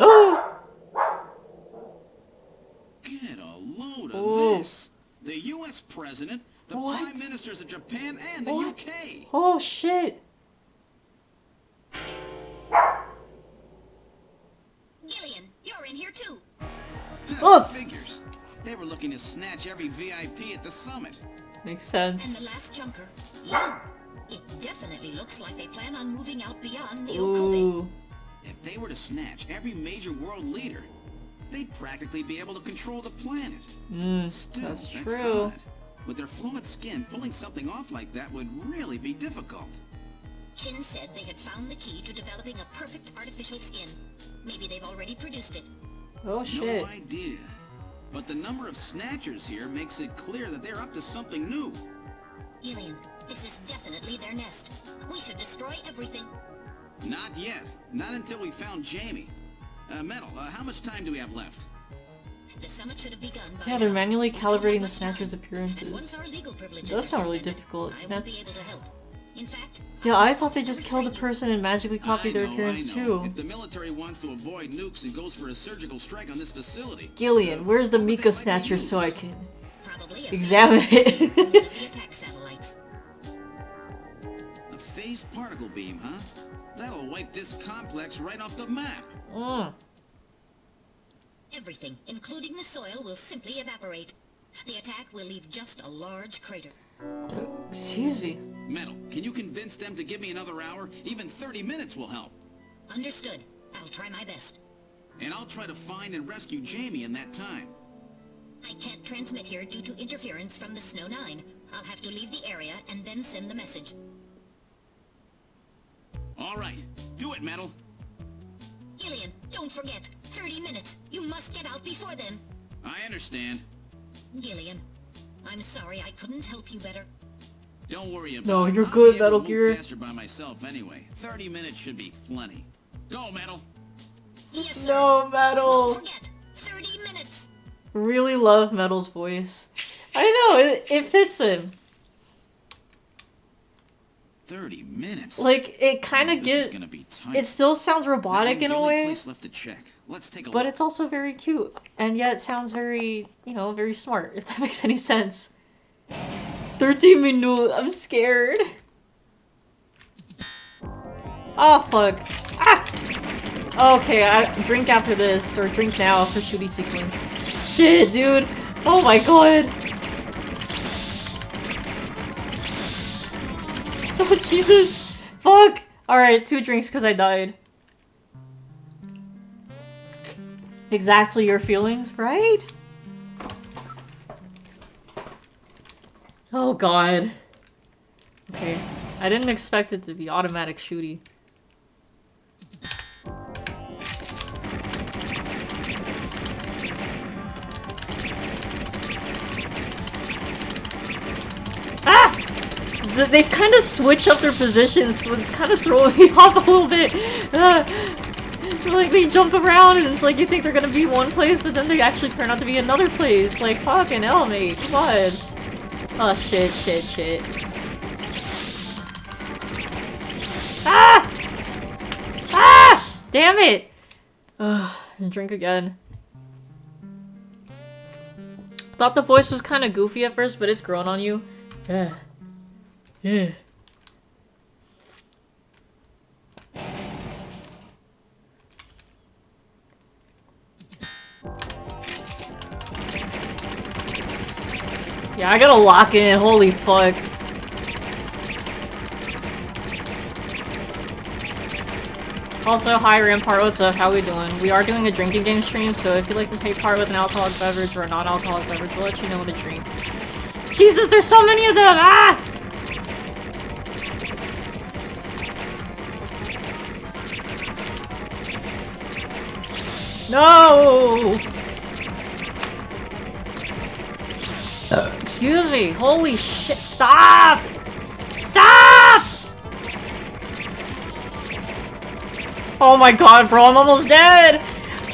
Get a load of Ooh. this. The U.S. President, the What? Prime Ministers of Japan, and the What? U.K. Oh, shit. Gillian, you're in here too. Oh. Figures. They were looking to snatch every VIP at the summit. Makes And sense. the last junker, you. It definitely looks like they plan on moving out beyond Neo-Kobe. Ooh. If they were to snatch every major world leader, they'd practically be able to control the planet. Still, That's true. odd. With their flawed skin, pulling something off like that would really be difficult. Chin said they had found the key to developing a perfect artificial skin. Maybe they've already produced it. Oh, shit. No idea. But the number of snatchers here makes it clear that they're up to something new. Gillian, this is definitely their nest. We should destroy everything. Not yet. Not until we found Jamie. Metal, how much time do we have left? The summit should have begun by Yeah, they're now. manually We don't have calibrating the much Snatchers' time. appearances. And once our legal privileges It does sound are really suspended, difficult. I won't be able to help. In fact, Yeah, I'll I be thought they forced to just killed the restrain you. person and magically copied their appearance I know. too. If the military wants to avoid nukes and goes for a surgical strike on this facility. Gillian, where's the what would they Mika like to Snatcher use? so I can Probably a examine phased it? one of the attack satellites. A phased particle beam, huh? That'll wipe this complex right off the map. Everything, including the soil, will simply evaporate. The attack will leave just a large crater. Excuse me. Metal, can you convince them to give me another hour? Even 30 minutes will help. Understood. I'll try my best. And I'll try to find and rescue Jamie in that time. I can't transmit here due to interference from the Snow 9. I'll have to leave the area and then send the message. All right, do it, Metal. Gillian, don't forget. 30 minutes. You must get out before then. I understand. Gillian, I'm sorry I couldn't help you better. Don't worry about No, it. you're I'll good, be able Metal to Gear. move faster by myself anyway. 30 minutes should be plenty. Go, Metal. Yes, sir. No, Don't Metal. forget. 30 minutes. Really love Metal's voice. I know, it fits him. 30 minutes. Like, it kind of This is gives... gonna be tight. It still sounds That robotic means in the a only way, place left to check. Let's take a but look. it's also very cute. And yet it sounds very, you know, very smart, if that makes any sense. 30 minutes, I'm scared. Oh, fuck. Ah! Okay, I drink after this, or drink now for shooty sequence. Shit, dude. Oh my god. Oh, Jesus. Fuck. Alright, 2 drinks because I died. Exactly your feelings, right? Oh god. Okay. I didn't expect it to be automatic shooty. Ah! They've kind of switched up their positions, so it's kind of throwing me off a little bit. Like, they jump around, and it's like you think they're gonna be one place, but then they actually turn out to be another place. Like, fucking LMAO, come on. Oh, shit. Ah! Ah! Damn it! Ugh, drink again. Thought the voice was kind of goofy at first, but it's grown on you. Yeah. Yeah. Yeah, I gotta lock in. Holy fuck. Also, hi Rampart, what's up? How we doing? We are doing a drinking game stream, so if you like to take part with an alcoholic beverage or a non-alcoholic beverage, we'll let you know what to drink. Jesus, there's so many of them! Ah! No! Excuse me. Holy shit. Stop! Stop! Oh my god, bro. I'm almost dead.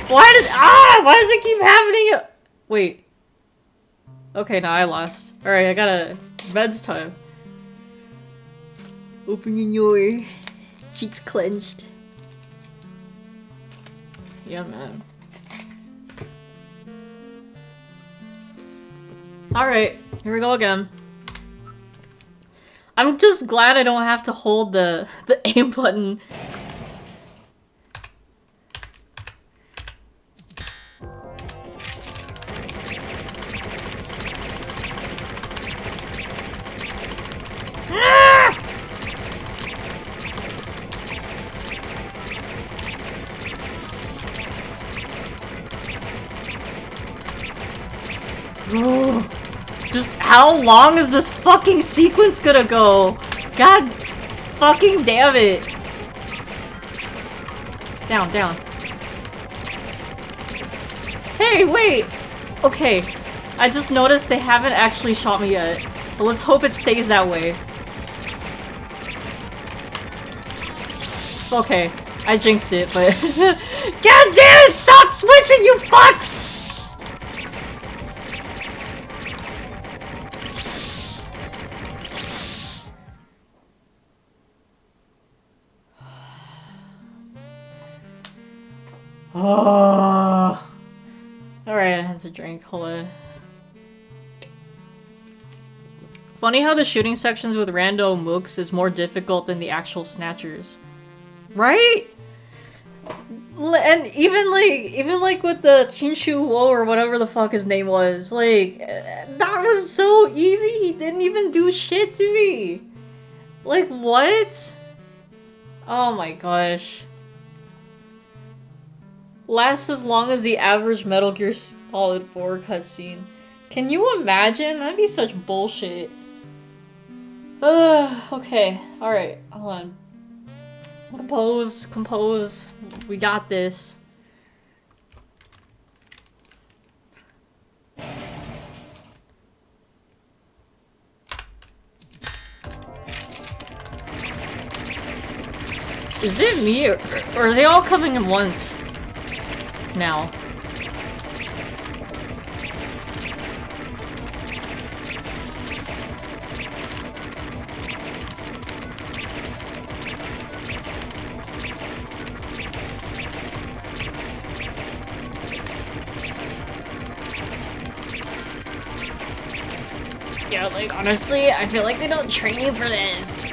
Why does it keep happening? Wait. Okay, now I lost. Alright, I got a meds time. Opening your cheeks clenched. Yeah, man. Alright, here we go again. I'm just glad I don't have to hold the aim button. Just how long is this fucking sequence gonna go? God fucking damn it. Down, down. Hey, wait! Okay, I just noticed they haven't actually shot me yet. But let's hope it stays that way. Okay, I jinxed it, but... God damn it! Stop switching, you fucks! Oh. Alright, I had to drink. Hold on. Funny how the shooting sections with rando mooks is more difficult than the actual snatchers. Right? And even like with the Chinshu Wo or whatever the fuck his name was, like, that was so easy, he didn't even do shit to me. Like, what? Oh my gosh. Lasts as long as the average Metal Gear Solid 4 cutscene. Can you imagine? That'd be such bullshit. Okay. Alright, hold on. Compose. We got this. Is it me, or are they all coming in once? Now. Yeah, like, honestly, I feel like they don't train you for this.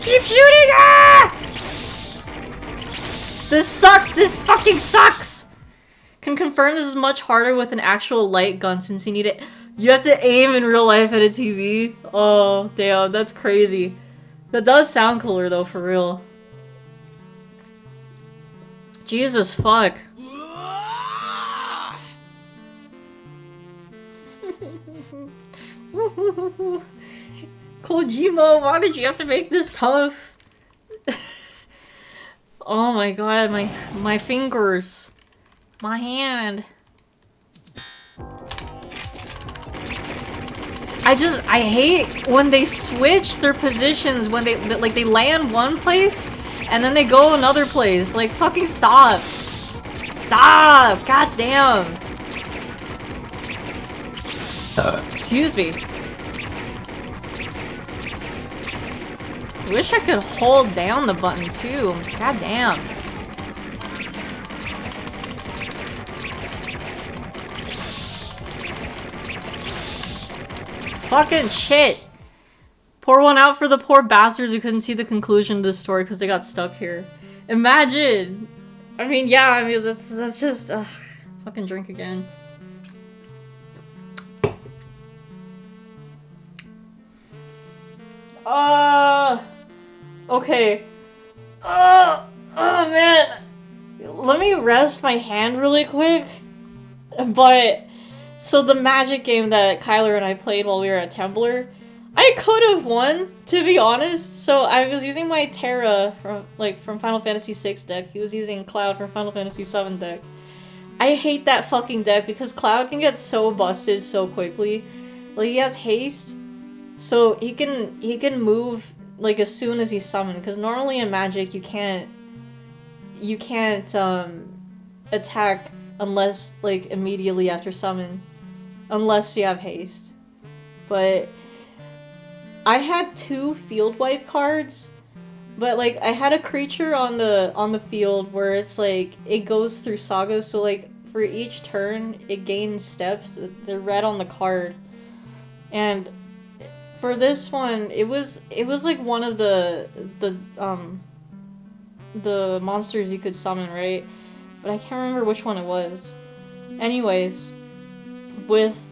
Keep shooting! Ah! This sucks! This fucking sucks! Can confirm this is much harder with an actual light gun since you need it. You have to aim in real life at a TV. Oh, damn, that's crazy. That does sound cooler though, for real. Jesus fuck. Kojima, why did you have to make this tough? Oh my god, my fingers. My hand. I hate when they switch their positions when they land one place and then they go another place. Like, fucking stop. Stop! God damn. Excuse me. Wish I could hold down the button too. God damn. Fucking shit. Pour one out for the poor bastards who couldn't see the conclusion of this story because they got stuck here. Imagine. I mean, yeah, I mean, that's just, fucking drink again. Okay. Oh man. Let me rest my hand really quick. But, so the Magic game that Kyler and I played while we were at Tumblr, I could have won, to be honest. So I was using my Terra from Final Fantasy VI deck. He was using Cloud from Final Fantasy VII deck. I hate that fucking deck because Cloud can get so busted so quickly. Like, he has haste, so he can move like as soon as he's summoned. Because normally in Magic you can't attack unless like immediately after summon, unless you have haste. But I had 2 field wipe cards, but like I had a creature on the field where it's like it goes through sagas, so like for each turn it gains steps. They're red on the card, and for this one it was like one of the monsters you could summon, right? But I can't remember which one it was. Anyways, with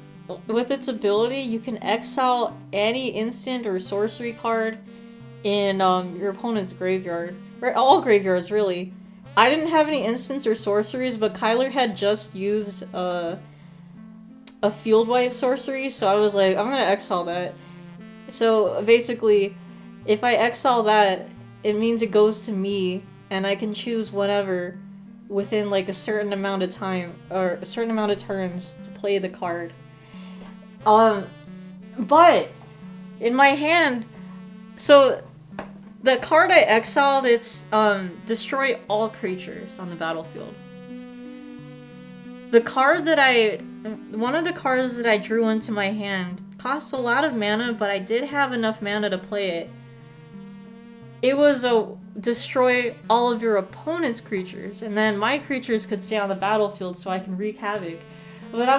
its ability, you can exile any instant or sorcery card in your opponent's graveyard. Right, all graveyards, really. I didn't have any instants or sorceries, but Kyler had just used a field wipe sorcery, so I was like, I'm gonna exile that. So basically, if I exile that, it means it goes to me, and I can choose whenever within like a certain amount of time or a certain amount of turns to play the card. But in my hand, so the card I exiled, it's destroy all creatures on the battlefield. One of the cards that I drew into my hand costs a lot of mana, but I did have enough mana to play it. It was a destroy all of your opponent's creatures, and then my creatures could stay on the battlefield so I can wreak havoc. But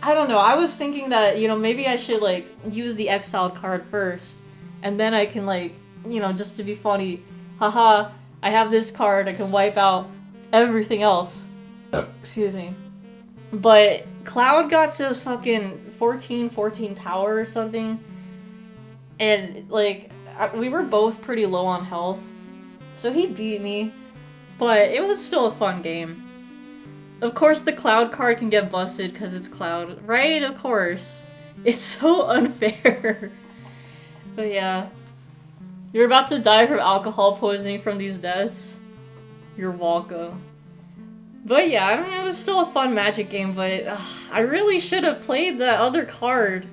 I don't know, I was thinking that, you know, maybe I should, like, use the exiled card first, and then I can, like, you know, just to be funny, haha, I have this card, I can wipe out everything else. Excuse me. But Cloud got to fucking 14 power or something, and, like, we were both pretty low on health, so he beat me, but it was still a fun game. Of course the Cloud card can get busted because it's Cloud, right? Of course. It's so unfair. But yeah. You're about to die from alcohol poisoning from these deaths. You're welcome. But yeah, I mean, it was still a fun Magic game, but I really should have played that other card.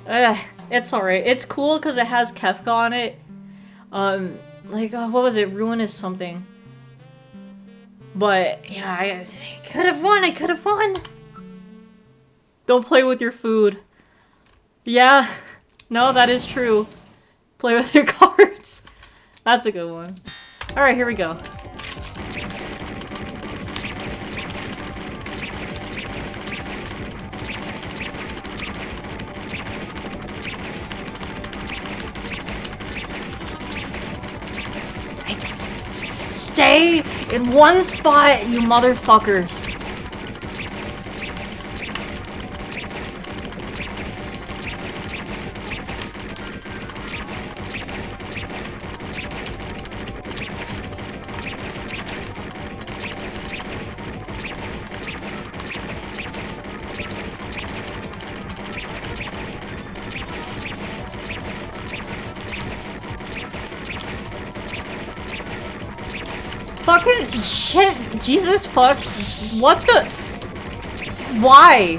It's alright. It's cool because it has Kefka on it. What was it? Ruinous something. But, yeah, I could have won. I could have won. Don't play with your food. Yeah. No, that is true. Play with your cards. That's a good one. Alright, here we go. Stay in one spot, you motherfuckers. Fucking shit, Jesus fuck, what the, why?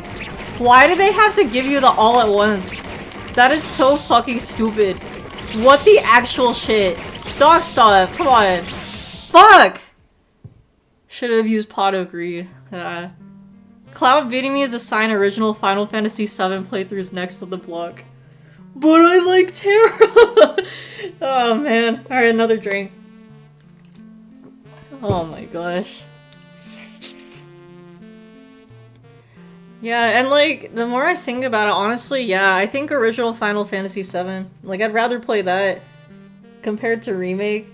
Why do they have to give you the all at once? That is so fucking stupid. What the actual shit? Dog stop, come on. Fuck! Should have used Pot of Greed. Cloud beating me is a sign original Final Fantasy VII playthroughs next to the block. But I like Terra! Oh man, alright, another drink. Oh my gosh. Yeah, and like, the more I think about it, honestly, yeah, I think original Final Fantasy VII, like, I'd rather play that compared to Remake.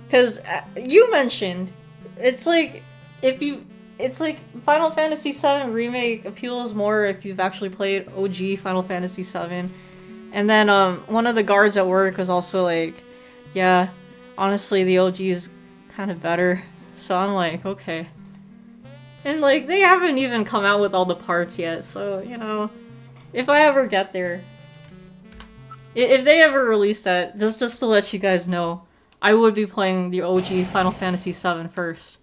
Because you mentioned, it's like, it's like Final Fantasy VII Remake appeals more if you've actually played OG Final Fantasy VII. And then, one of the guards at work was also like, Yeah, honestly, the OG is kind of better. So I'm like, okay. And like, they haven't even come out with all the parts yet, so, you know, if I ever get there, if they ever release that, just to let you guys know, I would be playing the OG Final Fantasy VII first.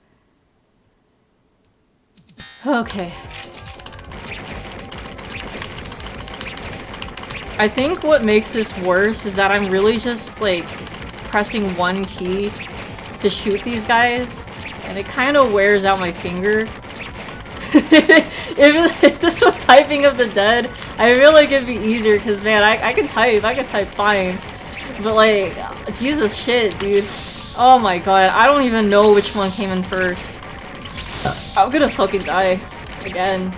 Okay. I think what makes this worse is that I'm really just, like, pressing one key to shoot these guys, and it kind of wears out my finger. If this was Typing of the Dead, I feel like it'd be easier, because, man, I can type fine. But, like, Jesus shit, dude. Oh my god, I don't even know which one came in first. I'm gonna fucking die. Again.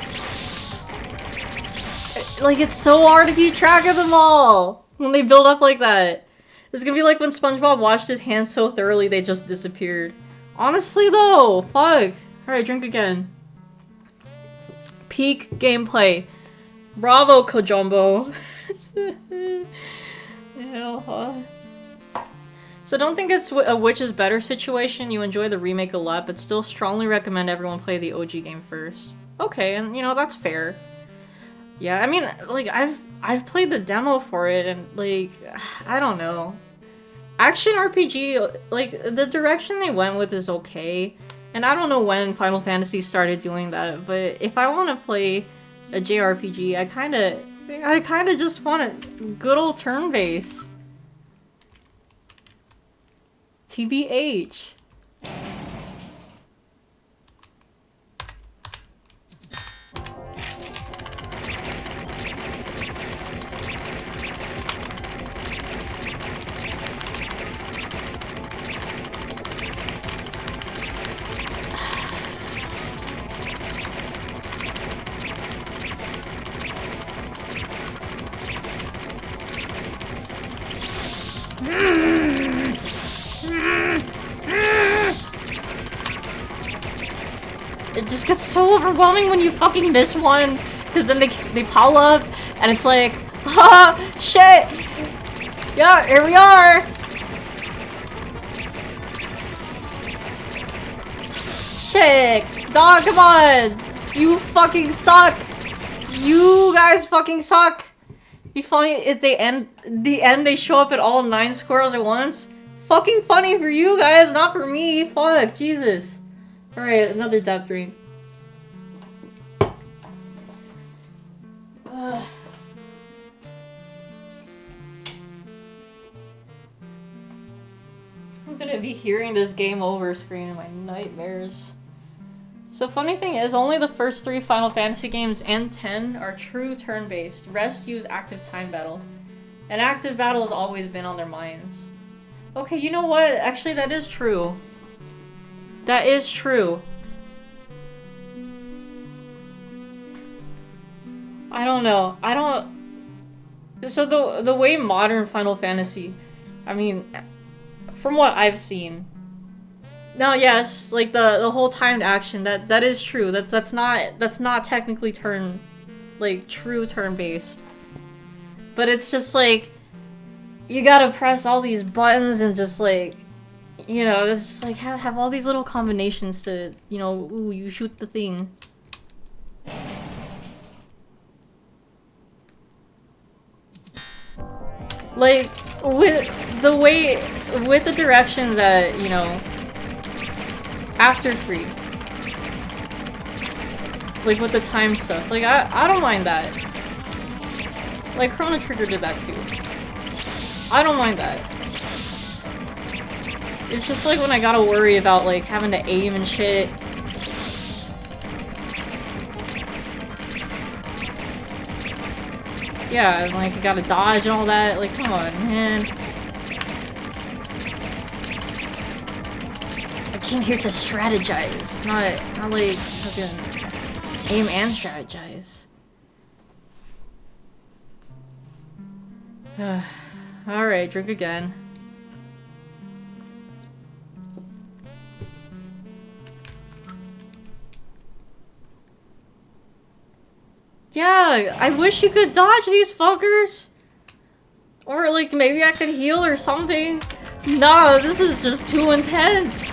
Like, it's so hard to keep track of them all when they build up like that. It's gonna be like when SpongeBob washed his hands so thoroughly they just disappeared. Honestly, though, fuck. Alright, drink again. Peak gameplay. Bravo, Kojumbo. Yeah. So don't think it's a which is better situation. You enjoy the remake a lot, but still strongly recommend everyone play the OG game first. Okay, and you know, that's fair. Yeah, I mean, like, I've played the demo for it, and, like, I don't know. Action RPG, like, the direction they went with is okay. And I don't know when Final Fantasy started doing that, but if I want to play a JRPG, I kinda just want a good old turn-based. TBH. It just gets so overwhelming when you fucking miss one, because then they pile up, and it's like, ah, shit! Yeah, here we are! Shit! Dog, come on! You fucking suck! You guys fucking suck! Be funny if they they show up at all 9 squirrels at once. Fucking funny for you guys, not for me. Fuck, Jesus. Alright, another depth drink. I'm gonna be hearing this game over screen in my nightmares. So funny thing is, only the first 3 Final Fantasy games and 10 are true turn-based. Rest use active time battle. And active battle has always been on their minds. Okay, you know what? Actually, that is true. That is true. I don't know. So the way modern Final Fantasy, I mean, from what I've seen. Now, yes, like the whole timed action, that is true. That's not technically true turn-based. But it's just like, you gotta press all these buttons and just like, you know, it's just like have all these little combinations to, you know, ooh, you shoot the thing. Like, with the direction that, you know, after 3. Like, with the time stuff. Like, I don't mind that. Like, Chrono Trigger did that too. I don't mind that. It's just like when I gotta worry about, like, having to aim and shit. Yeah, and, like, you gotta dodge and all that. Like, come on, man. I came here to strategize, not like, fucking aim and strategize. Alright, drink again. Yeah, I wish you could dodge these fuckers. Or, like, maybe I could heal or something. No, this is just too intense.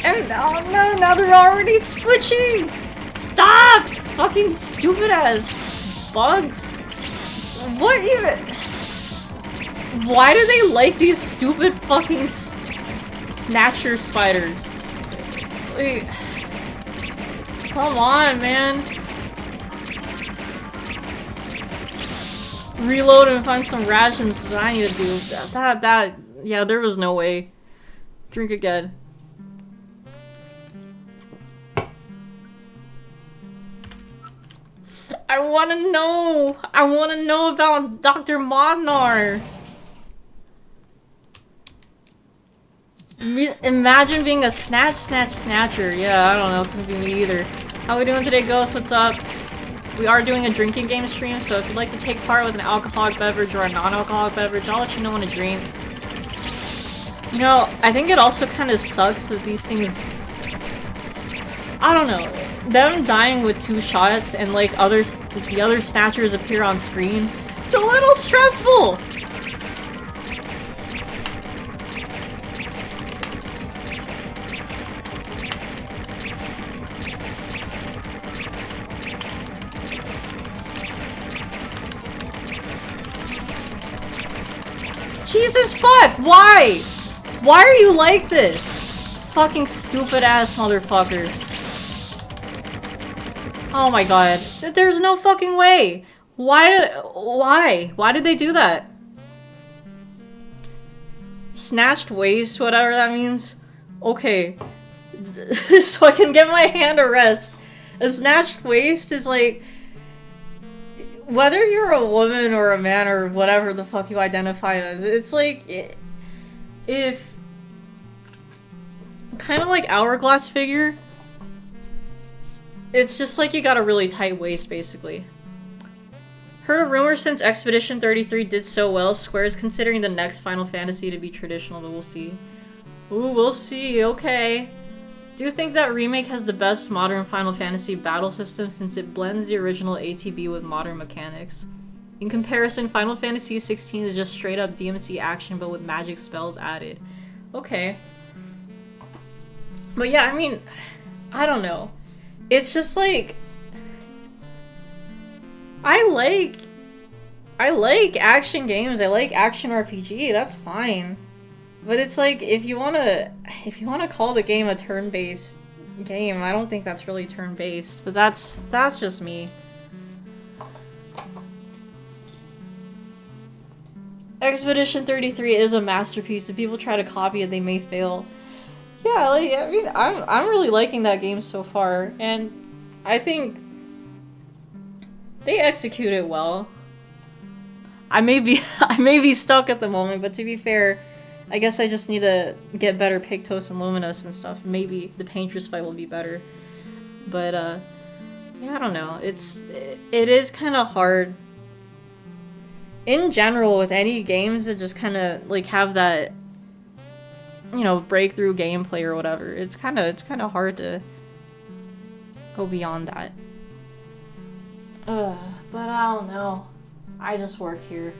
And oh no, now they're already switching. Stop! Fucking stupid ass bugs. What even? Why do they like these stupid fucking Snatcher spiders? Wait. Come on, man. Reload and find some rations is what I need to do. Yeah, there was no way. Drink again. I wanna know! I wanna know about Dr. Modnar! Imagine being a Snatcher. Yeah, I don't know, couldn't be me either. How we doing today, Ghost? What's up? We are doing a drinking game stream, so if you'd like to take part with an alcoholic beverage or a non-alcoholic beverage, I'll let you know when to drink. You know, I think it also kind of sucks that these things... I don't know. Them dying with 2 shots and like the other Snatchers appear on screen, it's a little stressful! Jesus fuck! Why? Why are you like this? Fucking stupid ass motherfuckers. Oh my god. There's no fucking way! Why did they do that? Snatched waist, whatever that means? Okay. So I can get my hand a rest. A snatched waist is like... Whether you're a woman or a man or whatever the fuck you identify as, it's like... If... Kind of like hourglass figure. It's just like you got a really tight waist, basically. Heard a rumor since Expedition 33 did so well, Square is considering the next Final Fantasy to be traditional, but we'll see. Ooh, we'll see, okay. Do you think that remake has the best modern Final Fantasy battle system since it blends the original ATB with modern mechanics? In comparison, Final Fantasy 16 is just straight up DMC action but with magic spells added. Okay. But yeah, I mean, I don't know. It's just like... I like action games, I like action RPG, that's fine. But it's like, if you wanna call the game a turn-based game, I don't think that's really turn-based. But that's just me. Expedition 33 is a masterpiece. If people try to copy it, they may fail. Yeah, like, I mean, I'm really liking that game so far, and I think they execute it well. I may be stuck at the moment, but to be fair, I guess I just need to get better Pictos and Luminous and stuff. Maybe the Painter's fight will be better. But yeah, I don't know. It is kind of hard in general with any games that just kind of like have that, you know, breakthrough gameplay or whatever. It's kind of hard to go beyond that. But I don't know. I just work here.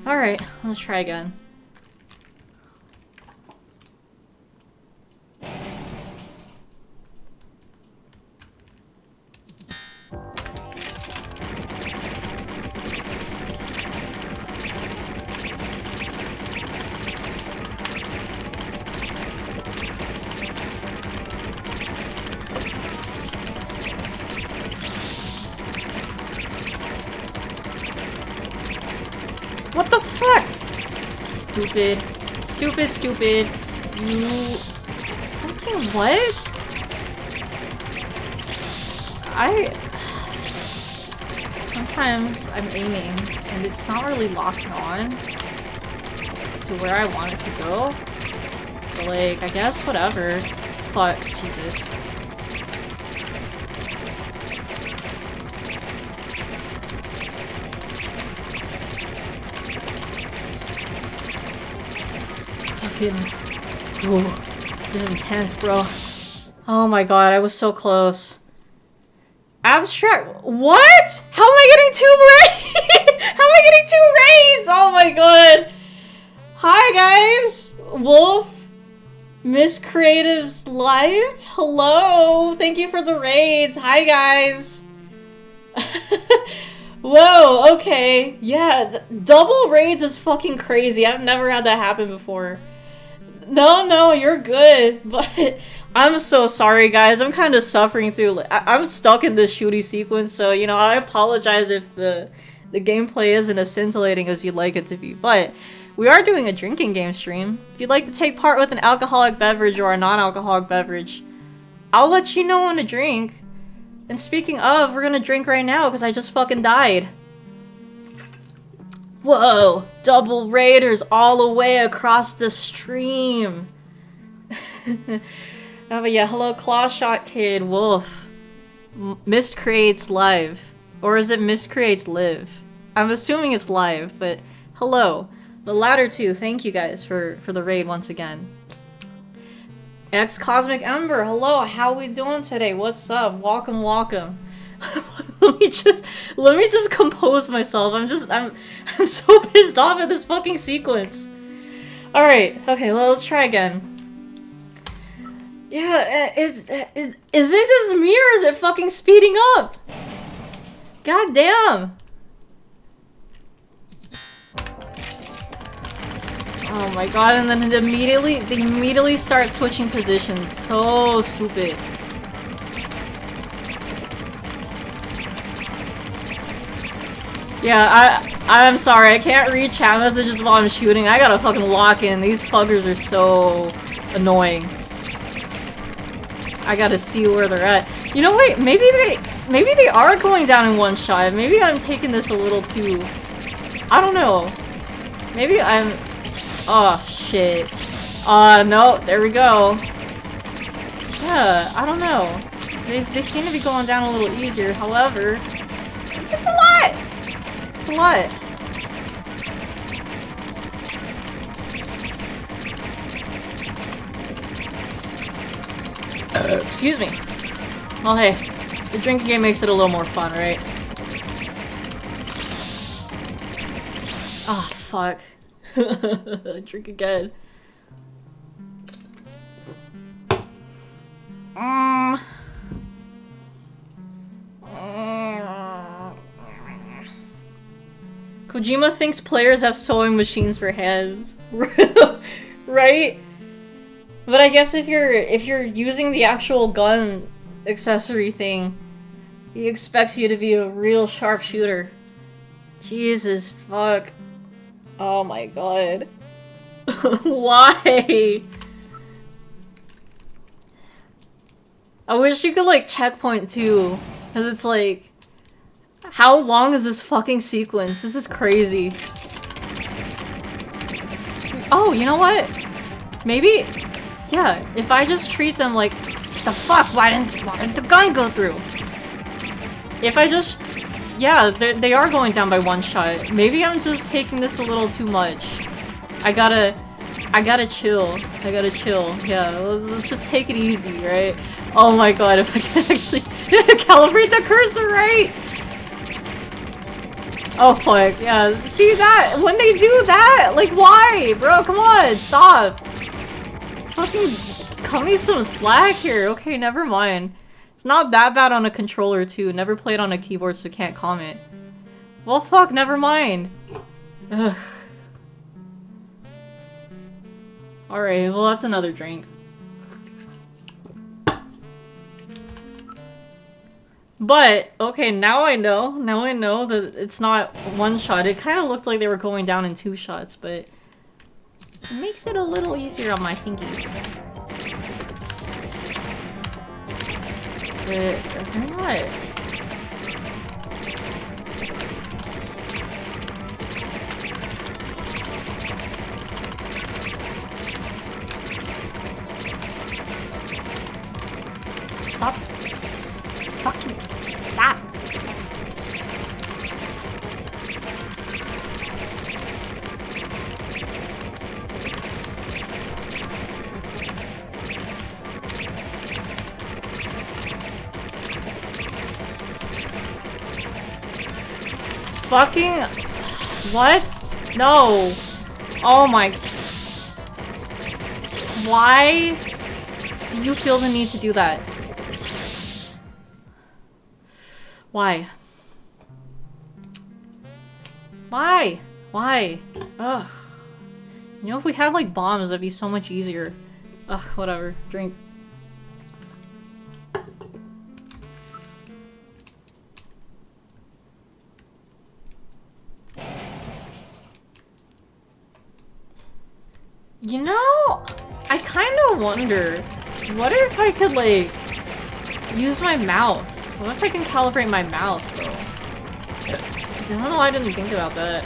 Alright, let's try again. What the fuck? Stupid. Stupid. You... Fucking what? Sometimes I'm aiming, and it's not really locking on to where I want it to go. But like, I guess whatever. Fuck, Jesus. Ooh, this is intense, bro. Oh my god, I was so close. Abstract. What? How am I getting 2 raids? How am I getting 2 raids? Oh my my god. Hi guys. Wolf. Miss Creatives Live. Hello. Thank you for the raids. Hi guys. Whoa, okay. Yeah, double raids is fucking crazy. I've never had that happen before. No, you're good. But I'm so sorry, guys. I'm kind of suffering through... I'm stuck in this shooty sequence, so, you know, I apologize if the gameplay isn't as scintillating as you'd like it to be. But we are doing a drinking game stream. If you'd like to take part with an alcoholic beverage or a non-alcoholic beverage, I'll let you know when to drink. And speaking of, we're gonna drink right now because I just fucking died. Whoa! Double raiders all the way across the stream. Oh, but yeah, hello Clawshot Kid, Wolf. Miscreates Live. Or is it Miscreates Live? I'm assuming it's live, but hello. The latter two, thank you guys for the raid once again. X Cosmic Ember, hello, how we doing today? What's up? Welcome. let me just compose myself. I'm so pissed off at this fucking sequence. Alright, okay, well, let's try again. Yeah, is it just me or is it fucking speeding up? God damn. Oh my god, and then they immediately start switching positions. So stupid. Yeah, I'm sorry, I can't read chat messages while I'm shooting. I gotta fucking lock in. These fuckers are so annoying. I gotta see where they're at. You know, wait, maybe they are going down in one shot. Maybe I'm taking this a little too... I don't know. Maybe I'm... Oh, shit. No, there we go. Yeah, I don't know. They seem to be going down a little easier, however... It's a lot! It's a lot. Excuse me. Well, hey, the drinking game makes it a little more fun, right? Ah, fuck. Drink again. Kojima thinks players have sewing machines for hands. Right? But I guess if you're using the actual gun accessory thing, he expects you to be a real sharpshooter. Jesus fuck. Oh my god. Why? I wish you could like checkpoint too, because it's like, how long is this fucking sequence? This is crazy. Oh, you know what? Maybe, yeah, if I just treat them like, the fuck, why didn't the gun go through? If I just, yeah, they are going down by one shot. Maybe I'm just taking this a little too much. I gotta chill. Yeah, let's just take it easy, right? Oh my god, if I can actually calibrate the cursor right! Oh fuck, yeah, see that? When they do that, like why? Bro, come on, stop! Fucking cut me some slack here. Okay, never mind. It's not that bad on a controller too. Never played on a keyboard, so can't comment. Well fuck, never mind. Ugh. Alright, well that's another drink. But, okay, now I know that it's not one shot. It kind of looked like they were going down in two shots, but it makes it a little easier on my fingies. But, they're not. Stop. Just fucking stop. Fucking what? No! Oh my... Why do you feel the need to do that? Why? Why? Why? Ugh. You know, if we had like bombs, that'd be so much easier. Ugh, whatever. Drink. You know, I kind of wonder, what if I could like use my mouse? What if I can calibrate my mouse though? I don't know why I didn't think about that.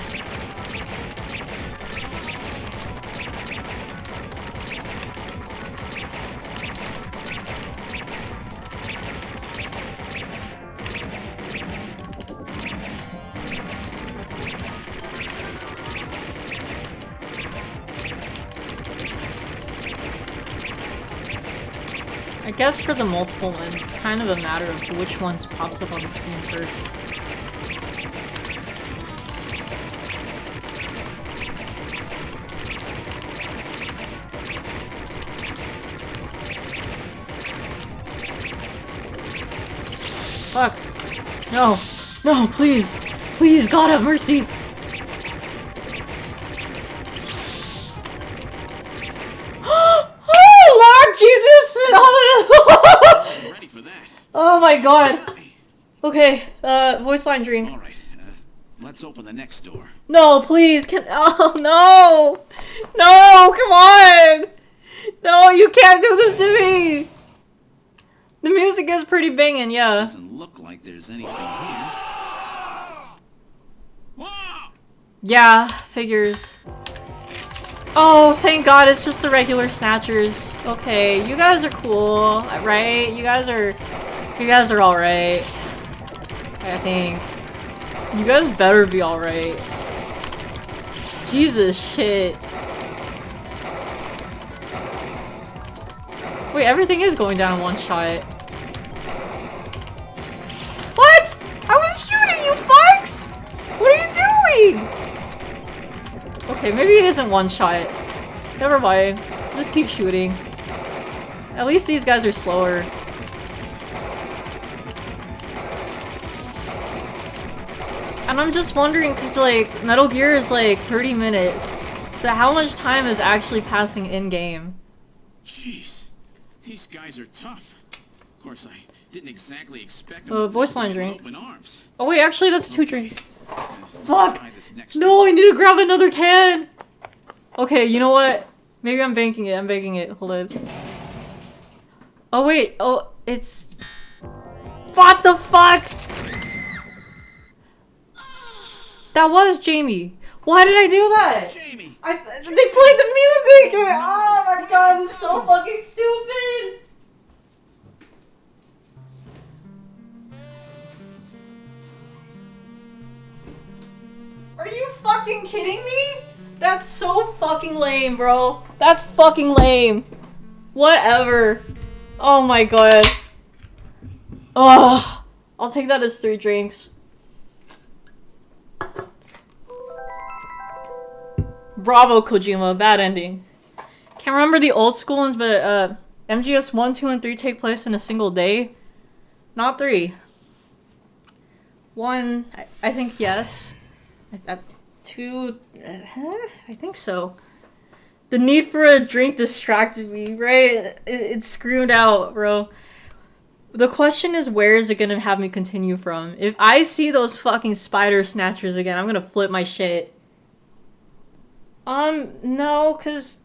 I guess for the multiple ones, it's kind of a matter of which ones pops up on the screen first. Fuck. No. No, please. Please, God have mercy. Ready for that. Oh my god. Okay, voice line drink. Alright, let's open the next door. No, please, oh no! No, come on! No, you can't do this to me! The music is pretty banging, yeah. Doesn't look like there's anything here. Whoa! Yeah, figures. Oh, thank God, it's just the regular Snatchers. Okay, you guys are cool, right? You guys are alright. I think. You guys better be alright. Jesus shit. Wait, everything is going down in one shot. What? I was shooting, you fucks! What are you doing? Okay, maybe it isn't one shot. Never mind. Just keep shooting. At least these guys are slower. And I'm just wondering, cause like, Metal Gear is like 30 minutes. So how much time is actually passing in-game? Jeez, these guys are tough. Of course, I didn't exactly expect them voice to line with drink. open arms. Oh wait, actually that's 2 drinks. Let's Fuck! try this next No, I need to grab another can! Okay, you know what? Maybe I'm banking it, hold on. Oh wait, oh, it's... What the fuck?! That was Jamie! Why did I do that?! Jamie! They played the music! Oh my god, it's so fucking stupid! Are you fucking kidding me? That's so fucking lame, bro. That's fucking lame. Whatever. Oh my god. Ugh. I'll take that as 3 drinks. Bravo, Kojima. Bad ending. Can't remember the old school ones, but MGS 1, 2, and 3 take place in a single day. Not 3. 1, I think yes. 2, I think so. The need for a drink distracted me, right? It screwed out, bro. The question is, where is it gonna have me continue from? If I see those fucking spider snatchers again, I'm gonna flip my shit. No, cause...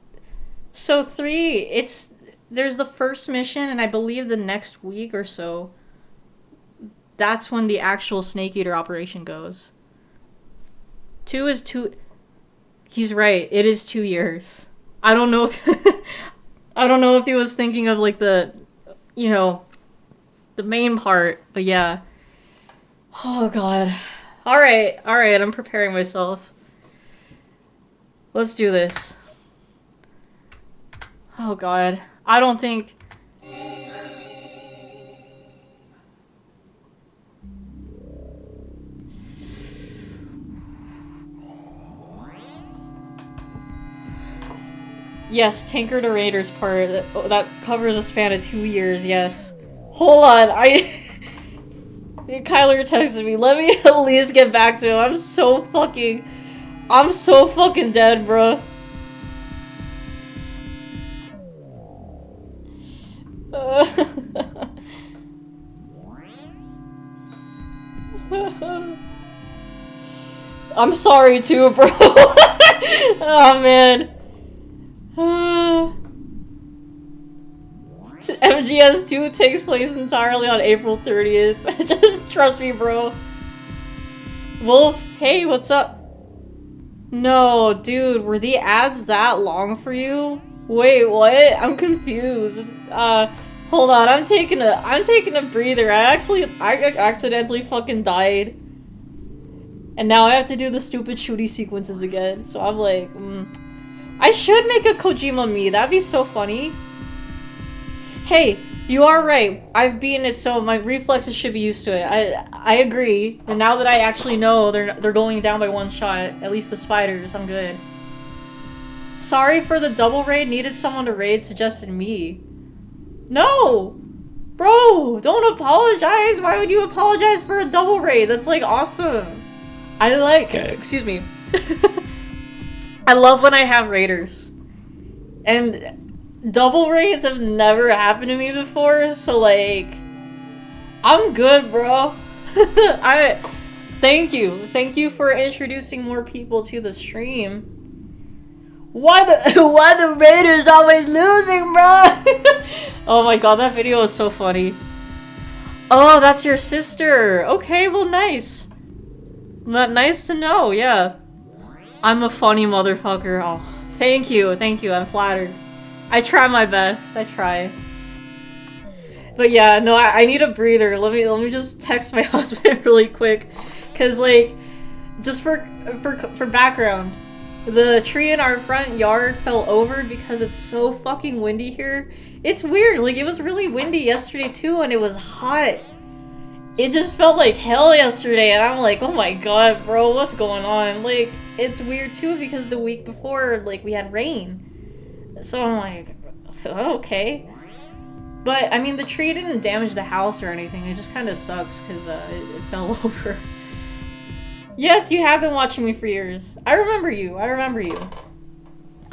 So 3, there's the first mission, and I believe the next week or so, that's when the actual Snake Eater operation goes. 2 is 2... He's right, it is 2 years. I don't know if... I don't know if he was thinking of, like, the... You know... The main part, but yeah. Oh, God. Alright, I'm preparing myself. Let's do this. Oh, God. I don't think... Yes, Tinker the Raiders part. That covers a span of 2 years, yes. Hold on, Kyler texted me. Let me at least get back to him. I'm so fucking dead, bro. I'm sorry too, bro. Oh man. MGS2 takes place entirely on April 30th. Just trust me, bro. Wolf, hey, what's up? No, dude, were the ads that long for you? Wait, what? I'm confused. Hold on, I'm taking a breather. I accidentally fucking died. And now I have to do the stupid shooty sequences again. So I'm like, I should make a Kojima me. That'd be so funny. Hey, you are right. I've beaten it, so my reflexes should be used to it. I agree. And now that I actually know they're going down by one shot, at least the spiders, I'm good. Sorry for the double raid. Needed someone to raid. Suggested me. No! Bro, don't apologize. Why would you apologize for a double raid? That's like awesome. I like, excuse me. I love when I have raiders. And double raids have never happened to me before, so like, I'm good, bro. Thank you for introducing more people to the stream. Why the raiders always losing, bro? Oh my god, that video is so funny. Oh, that's your sister. Okay, well, nice. Nice to know, yeah. I'm a funny motherfucker. Oh, thank you, I'm flattered. I try my best, I try. But yeah, no, I need a breather. Let me just text my husband really quick. Cause like, just for background, the tree in our front yard fell over because it's so fucking windy here. It's weird, like it was really windy yesterday too and it was hot. It just felt like hell yesterday and I'm like, oh my god, bro, what's going on? Like, it's weird too because the week before, like, we had rain. So I'm like, okay. But, I mean, the tree didn't damage the house or anything. It just kind of sucks because it fell over. Yes, you have been watching me for years. I remember you. I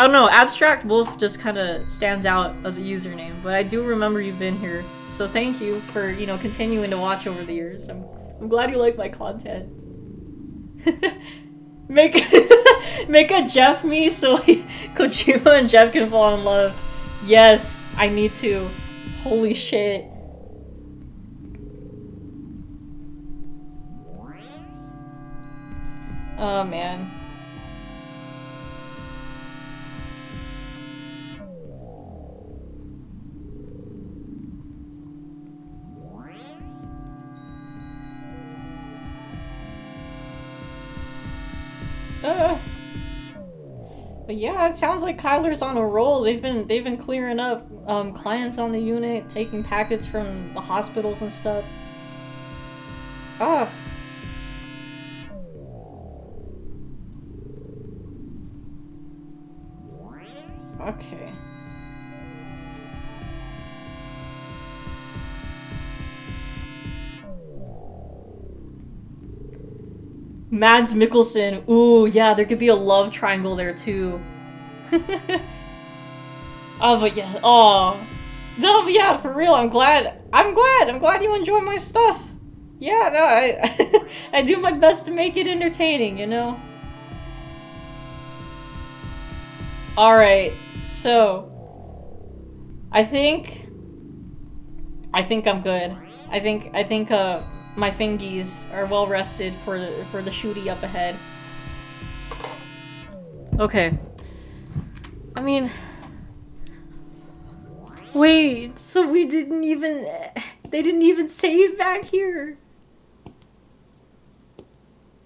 don't know, Abstract Wolf just kind of stands out as a username, but I do remember you've been here. So thank you for, you know, continuing to watch over the years. I'm glad you like my content. Make a Jeff me so Kojima and Jeff can fall in love. Yes, I need to. Holy shit. Oh man. But yeah, it sounds like Kyler's on a roll. They've been clearing up clients on the unit, taking packets from the hospitals and stuff. Okay. Mads Mikkelsen. Ooh, yeah, there could be a love triangle there too. Oh, but yeah. Oh. No, but yeah, for real, I'm glad you enjoy my stuff. Yeah, no, I do my best to make it entertaining, you know? Alright, so I think I'm good. I think my fingies are well rested for the shooty up ahead. Okay. I mean, wait, so they didn't even save back here.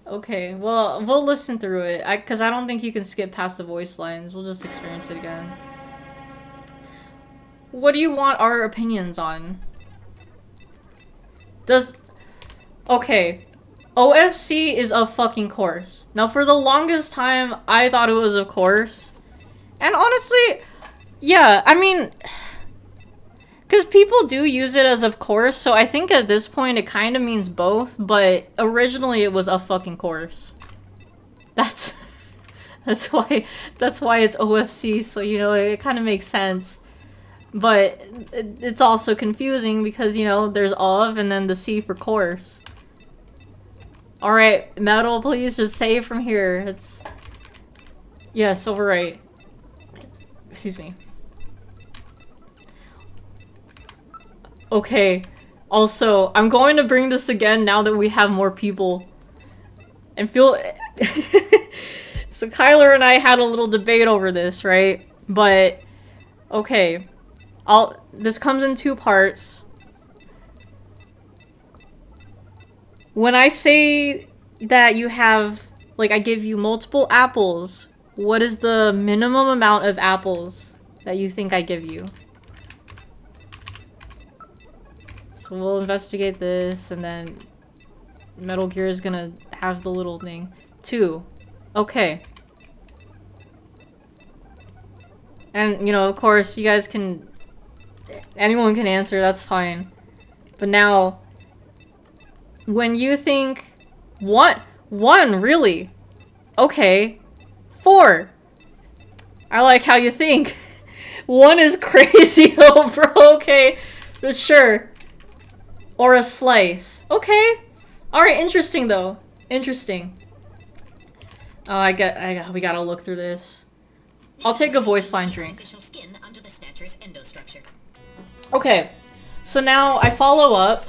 Okay, well, we'll listen through it, because I don't think you can skip past the voice lines. We'll just experience it again. What do you want our opinions on? Okay, OFC is a fucking course. Now, for the longest time, I thought it was a course. And honestly, Yeah, I mean, because people do use it as of course, so I think at this point it kind of means both, but originally it was a fucking course. That's why it's OFC, so you know, it kind of makes sense. But it's also confusing because, you know, there's of and then the C for course. Alright, Metal, please just save from here. It's... Yes, overwrite. Excuse me. Okay. Also, I'm going to bring this again now that we have more people. And feel... So Kyler and I had a little debate over this, right? But... Okay. This comes in two parts. When I say that you have... Like, I give you multiple apples, what is the minimum amount of apples that you think I give you? So we'll investigate this, and then Metal Gear is gonna have the little thing. 2. Okay. And, you know, of course, you guys can... Anyone can answer, that's fine. But now... When you think... One, really? Okay. 4. I like how you think. 1 is crazy, oh bro, okay. But sure. Or a slice. Okay. Alright, interesting though. Interesting. Oh, we gotta look through this. I'll take a voice line drink. Okay. So now I follow up.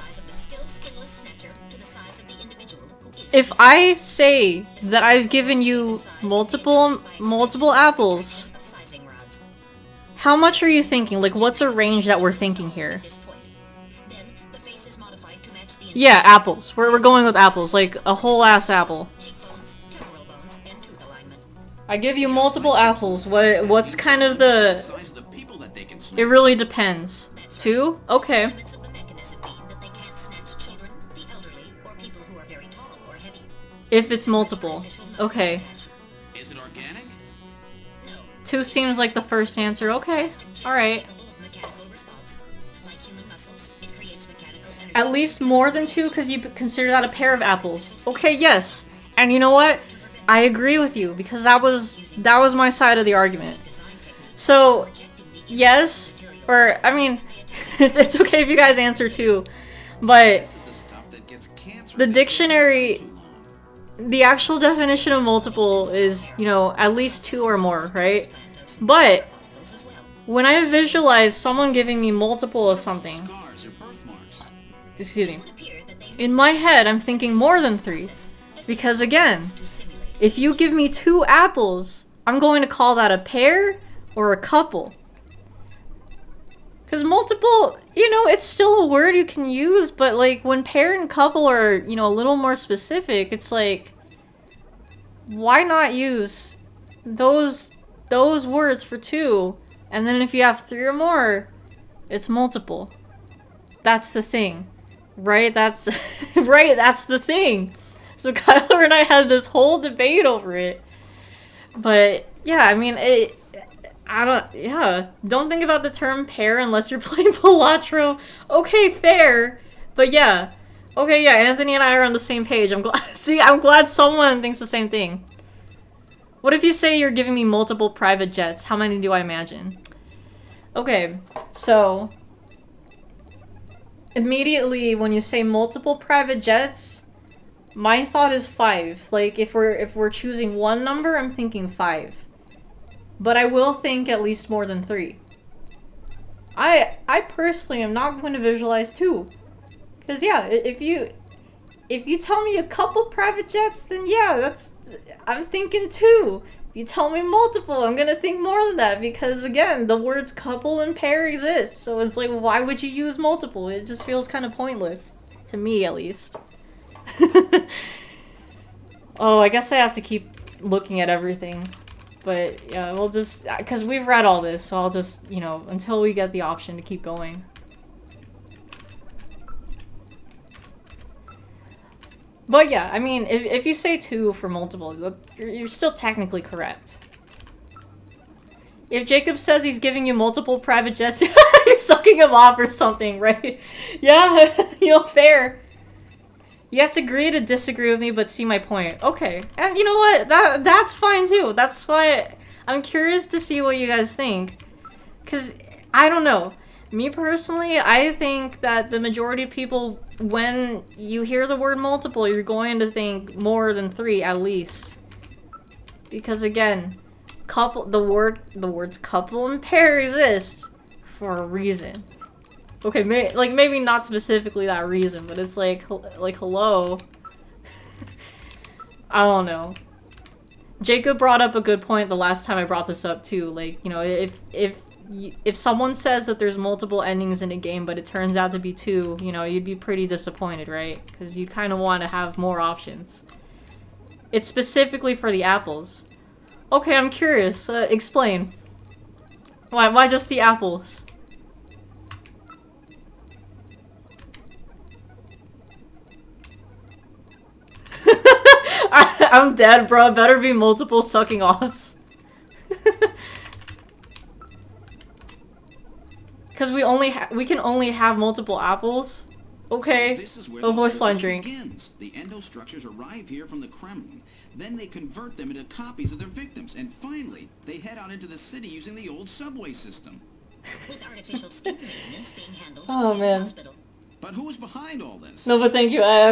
If I say that I've given you multiple apples, how much are you thinking? Like, what's a range that we're thinking here? Yeah, apples. We're going with apples, like a whole ass apple. I give you multiple apples. What's kind of the... It really depends. 2? Okay. If it's multiple. Okay. Is it organic? 2 seems like the first answer. Okay. Alright. At least more than 2 because you consider that a pair of apples. Okay, yes. And you know what? I agree with you because that was my side of the argument. So, yes, or I mean, it's okay if you guys answer 2, but the dictionary, the actual definition of multiple is, you know, at least 2 or more, right? But when I visualize someone giving me multiple of something, excuse me, in my head I'm thinking more than 3, because again, if you give me 2 apples, I'm going to call that a pair or a couple. Because multiple, you know, it's still a word you can use, but like when pair and couple are, you know, a little more specific, it's like, why not use those words for 2? And then if you have 3 or more, it's multiple. That's the thing. Right? That's right, that's the thing. So Kyler and I had this whole debate over it. But yeah, I mean, don't think about the term pair unless you're playing Pilatro. Okay, fair. But yeah. Okay, yeah, Anthony and I are on the same page. I'm glad someone thinks the same thing. What if you say you're giving me multiple private jets? How many do I imagine? Okay, so immediately when you say multiple private jets, my thought is 5. Like, if we're choosing one number, I'm thinking 5. But I will think at least more than 3. I personally am not going to visualize 2. Because yeah, if you tell me a couple private jets, then yeah, I'm thinking 2. If you tell me multiple, I'm gonna think more than that, because again, the words couple and pair exist. So it's like, why would you use multiple? It just feels kind of pointless. To me, at least. Oh, I guess I have to keep looking at everything. But yeah, we'll just... Because we've read all this, so I'll just, you know, until we get the option to keep going. But yeah, I mean, if you say 2 for multiple, you're still technically correct. If Jacob says he's giving you multiple private jets, you're sucking him off or something, right? Yeah, you know, fair. You have to agree to disagree with me, but see my point. Okay. And you know what? That's fine too. That's why I'm curious to see what you guys think. Because, I don't know. Me personally, I think that the majority of people, when you hear the word multiple, you're going to think more than 3 at least. Because again, the words couple and pair exist for a reason. Okay, maybe not specifically that reason, but it's like hello. I don't know. Jacob brought up a good point the last time I brought this up too. Like, you know, if someone says that there's multiple endings in a game, but it turns out to be 2, you know, you'd be pretty disappointed, right? Because you kind of want to have more options. It's specifically for the apples. Okay, I'm curious. Explain. Why just the apples? I'm dead, bro. Better be multiple sucking offs. Because we can only have multiple apples. Okay. So this is where the voice line whole drink. begins. The endostructures arrive here from the Kremlin. Then they convert them into copies of their victims, and finally, they head out into the city using the old subway system. With artificial skin maintenance being handled Oh, at man. hospital. But who's behind all this? No, but thank you. I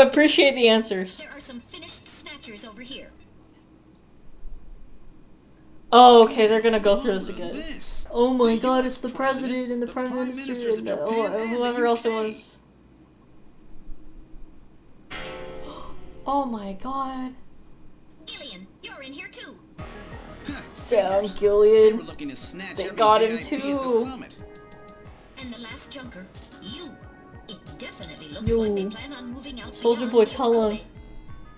appreciate the answers. There are some finished snatchers over here. Oh, okay. They're gonna go through this Look at again. this. Oh my The god, US it's the president and the prime ministers minister of and Japan and the whoever else it UK. was. Oh my god. Gillian, you're in here too. Damn, They were Gillian. looking to snatch They every got him VIP at the too. summit. And the last junker, you. It definitely looks Yo. like they plan on moving out Soldier beyond Boy, tell Kobe. him.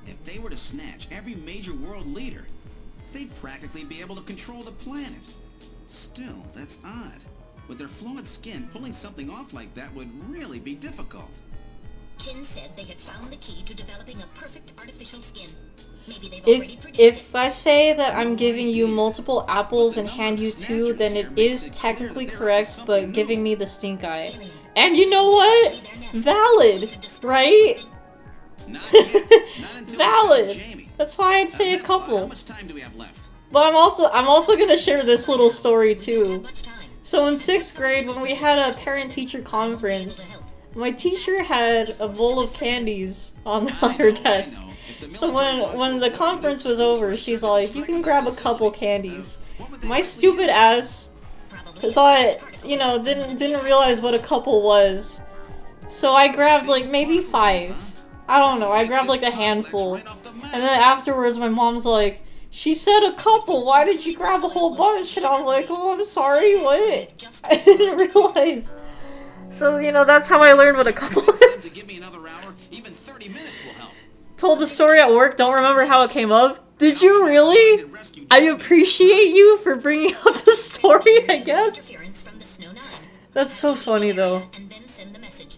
If they were to snatch every major world leader, they'd practically be able to control the planet. Still, that's odd. With their flawed skin, pulling something off like that would really be difficult. Jin said they had found the key to developing a perfect artificial skin. Maybe they've already produced If it. I say that I'm giving you multiple apples and hand you 2, then it is technically correct, but giving me the stink eye. And you know what? Valid, right? Not yet. Not until we find Valid. Jamie. That's why I'd say a How couple. much time do we have left? But I'm also gonna share this little story Don't too. have much time. So in 6th grade, when we had a parent-teacher conference, my teacher had a bowl of candies on her desk. So when the conference was over, she's like, "You can grab a couple candies." My stupid ass Probably thought, you know, didn't realize what a couple was. So I grabbed like maybe 5. I don't know. I grabbed like a handful. And then afterwards, my mom's like, "She said a couple. Why did you grab a whole bunch?" And I'm like, "Oh, I'm sorry. What? I didn't realize." So, you know, that's how I learned what a couple To is. give me another hour, even 30 minutes will help. Told the story at work, don't remember how it came up. Did you really? I appreciate you for bringing up the story, I guess. interference from the Snow 9. That's so funny, though. And then send the message.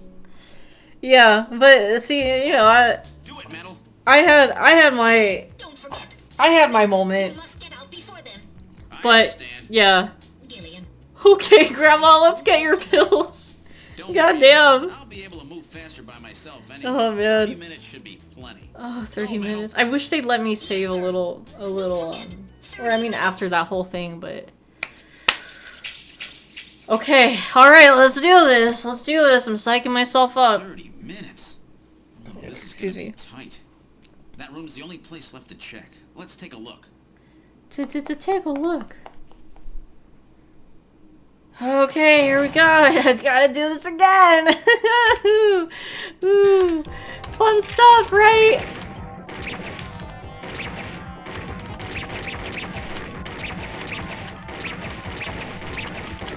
Yeah, but see, you know, Do it, Metal. I had Don't forget. my You moment, must get out before then. I but understand. yeah. Gillian. Okay, Grandma, let's get your pills. Don't Goddamn. worry. I'll be able to move faster by myself anyway. Oh, man. 30 minutes should be plenty. Oh, 30 minutes. I wish they'd let me save a little, or I mean after that whole thing, but... Okay, alright, let's do this. Let's do this. I'm psyching myself up. 30 minutes. Oh, this is Excuse gonna be me. tight. That room's the only place left to check. Let's take a look. To take a look. Okay, here we go. I gotta do this again. Ooh, fun stuff, right?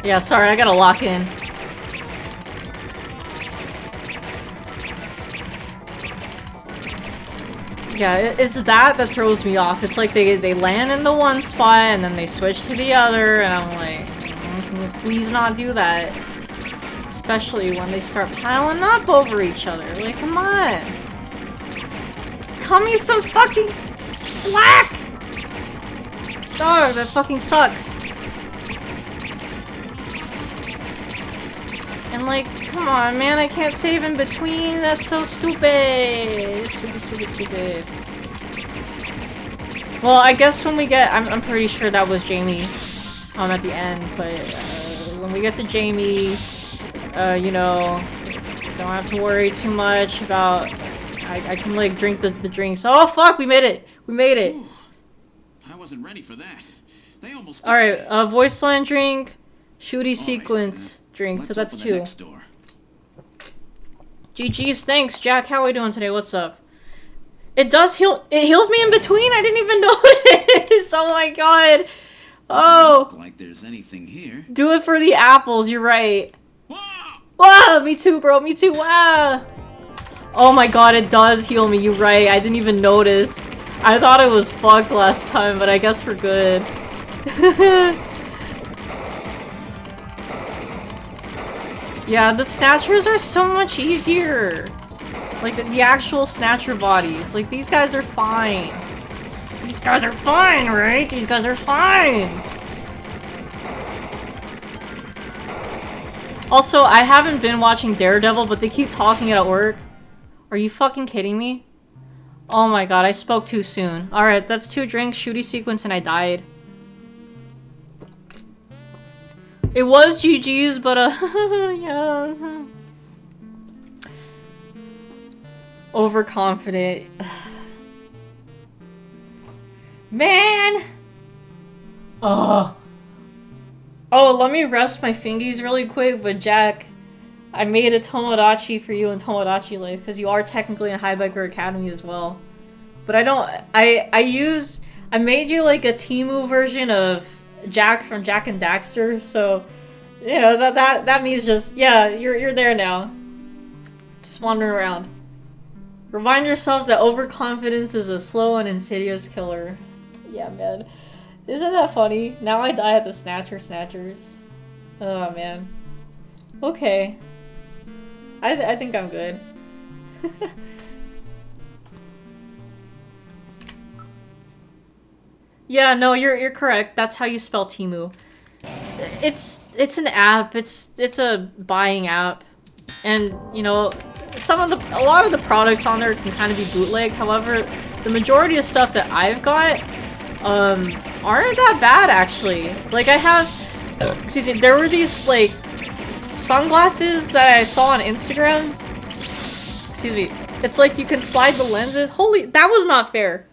Yeah, sorry, I gotta lock in. Yeah, it's that throws me off. It's like they land in the one spot and then they switch to the other, and I'm like, can you please not do that? Especially when they start piling up over each other. Like, come on. Cut me some fucking slack! Dog, that fucking sucks. And like, come on, man, I can't save in between. That's so stupid. Stupid. Well, I guess when we get, I'm pretty sure that was Jamie, at the end. But when we get to Jamie, you know, don't have to worry too much about. I can like drink the drinks. Oh fuck, we made it. We made it. Ooh, I wasn't ready for that. They almost. All right, voice line drink, shooty sequence drink. So that's 2. GG's, thanks, Jack. How are we doing today? What's up? It does heal. It heals me in between. I didn't even notice. Oh my god. Oh. Look like there's anything here. Do it for the apples. You're right. Whoa! Wow. Me too, bro. Me too. Wow. Oh my god, it does heal me. You're right. I didn't even notice. I thought it was fucked last time, but I guess we're good. Yeah, the Snatchers are so much easier. Like, the actual Snatcher bodies. Like, these guys are fine. These guys are fine, right? These guys are fine! Also, I haven't been watching Daredevil, but they keep talking it at work. Are you fucking kidding me? Oh my god, I spoke too soon. Alright, that's 2 drinks, shooty sequence, and I died. It was GG's, but yeah. Overconfident. Man! Oh, let me rest my fingies really quick, but Jack, I made a Tomodachi for you in Tomodachi Life, because you are technically in High Biker Academy as well. But I made you like a Temu version of Jack from Jack and Daxter, so you know that means just yeah, you're there now. Just wandering around. Remind yourself that overconfidence is a slow and insidious killer. Yeah, man. Isn't that funny? Now I die at the Snatchers. Oh man. Okay. I think I'm good. Yeah, no, you're correct. That's how you spell Temu. It's an app. It's a buying app, and you know, a lot of the products on there can kind of be bootleg. However, the majority of stuff that I've got aren't that bad actually. Like I have, excuse me, there were these like sunglasses that I saw on Instagram. Excuse me. It's like you can slide the lenses. Holy, that was not fair.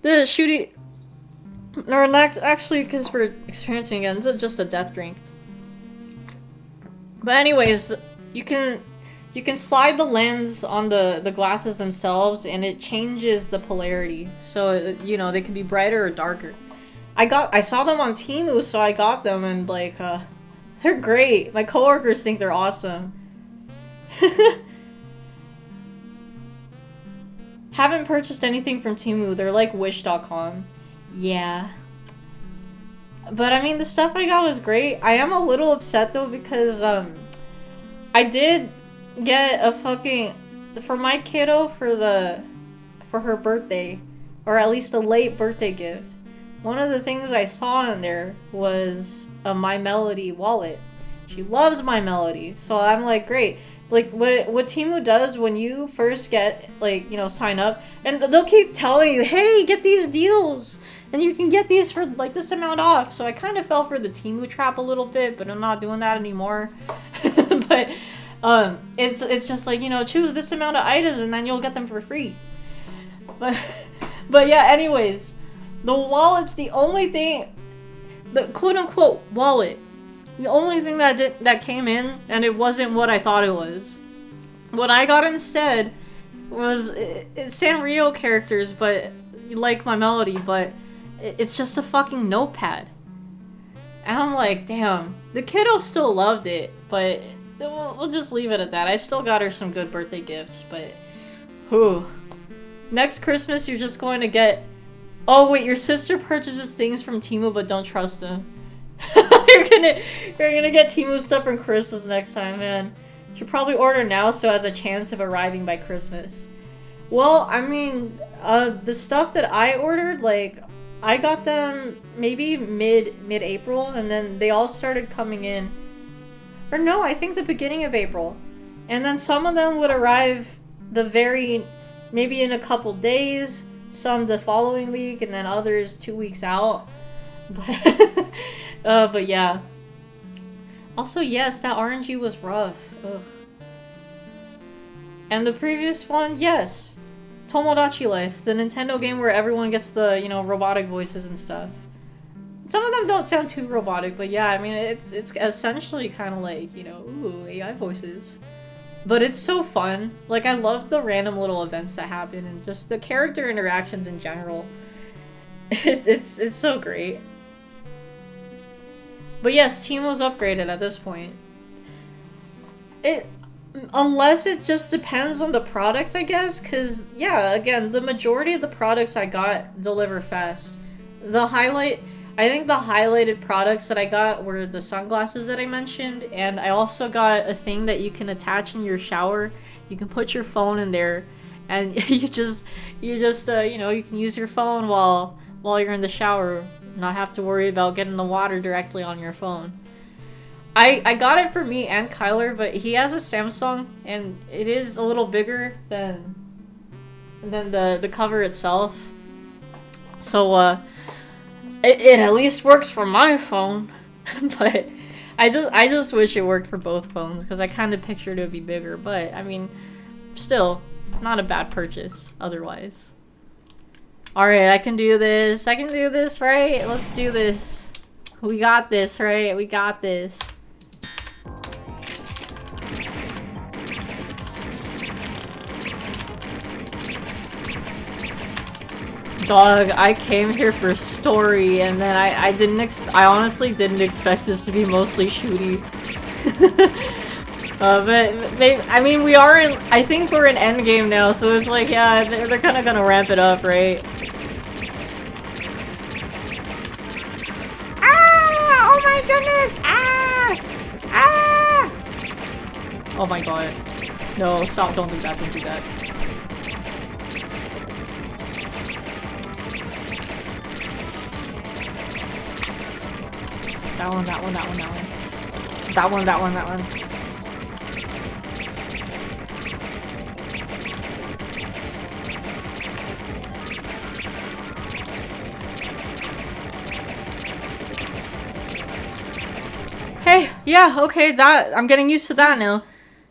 The shooting. No, not actually, because we're experiencing it. It's just a death drink. But anyways, you can slide the lens on the glasses themselves, and it changes the polarity. So you know they can be brighter or darker. I saw them on Temu, so I got them, and like they're great. My coworkers think they're awesome. Haven't purchased anything from Temu. They're like Wish.com. Yeah. But I mean, the stuff I got was great. I am a little upset though because I did get a fucking for my kiddo for her birthday, or at least a late birthday gift. One of the things I saw in there was a My Melody wallet. She loves My Melody, so I'm like, great. Like what Temu does when you first get like, you know, sign up, and they'll keep telling you, hey, get these deals. And you can get these for like this amount off. So I kind of fell for the Temu trap a little bit, but I'm not doing that anymore. But it's just like, you know, choose this amount of items and then you'll get them for free. But yeah, anyways, the wallet's the only thing, the quote unquote wallet, the only thing that came in, and it wasn't what I thought it was. What I got instead was it's Sanrio characters, but like My Melody, but it's just a fucking notepad. And I'm like, damn, the kiddo still loved it, but we'll just leave it at that. I still got her some good birthday gifts, but whew. Next Christmas, you're just going to get... Oh, wait, your sister purchases things from Temu, but don't trust them. You're gonna get Temu stuff from Christmas next time, man. You should probably order now so it has a chance of arriving by Christmas. Well, I mean, the stuff that I ordered, like, I got them maybe mid-April, and then they all started coming in. Or no, I think the beginning of April. And then some of them would arrive maybe in a couple days, some the following week, and then others 2 weeks out. But yeah. Also, yes, that RNG was rough. Ugh. And the previous one, yes. Tomodachi Life, the Nintendo game where everyone gets the, you know, robotic voices and stuff. Some of them don't sound too robotic, but yeah, I mean, it's essentially kind of like, you know, ooh, AI voices. But it's so fun. Like, I love the random little events that happen and just the character interactions in general. It's so great. But yes, Teemo's upgraded at this point. Unless it just depends on the product, I guess, because, yeah, again, the majority of the products I got deliver fast. I think the highlighted products that I got were the sunglasses that I mentioned, and I also got a thing that you can attach in your shower. You can put your phone in there, and you know, you can use your phone while you're in the shower, not have to worry about getting the water directly on your phone. I got it for me and Kyler, but he has a Samsung, and it is a little bigger than the cover itself. So, it at least works for my phone, but I just wish it worked for both phones, because I kind of pictured it would be bigger, but, I mean, still, not a bad purchase, otherwise. Alright, I can do this, right? Let's do this. We got this, right? We got this. Dog, I came here for story, and then I honestly didn't expect this to be mostly shooty. But I mean, I think we're in endgame now, so it's like, yeah, they're kind of gonna ramp it up, right? Ah! Oh my goodness! Ah! Ah! Oh my god. No, stop, don't do that, don't do that. That one. Hey, yeah, okay, I'm getting used to that now.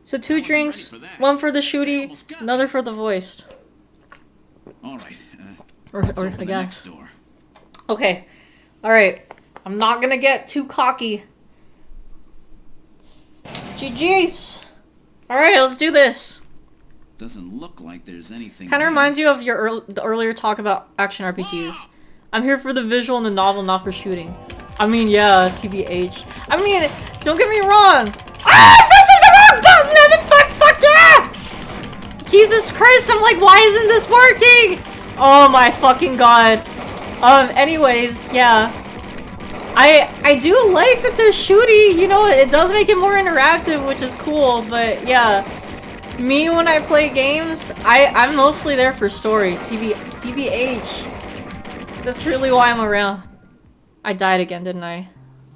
So 2 drinks, 1 for the shooty, another for the voiced. Alright, or I guess. Okay, alright. I'm not gonna get too cocky. GG's! Alright, let's do this. Doesn't look like there's anything. Kind of reminds you of the earlier talk about action RPGs. I'm here for the visual and the novel, not for shooting. I mean, yeah, TBH. I mean, don't get me wrong. Ah! I'm pressing the wrong button! Fuck yeah! Jesus Christ, I'm like, why isn't this working? Oh my fucking god. Anyways, yeah. I do like that they're shooty, you know, it does make it more interactive, which is cool, but yeah. Me, when I play games, I'm mostly there for story. TBH. That's really why I'm around. I died again, didn't I?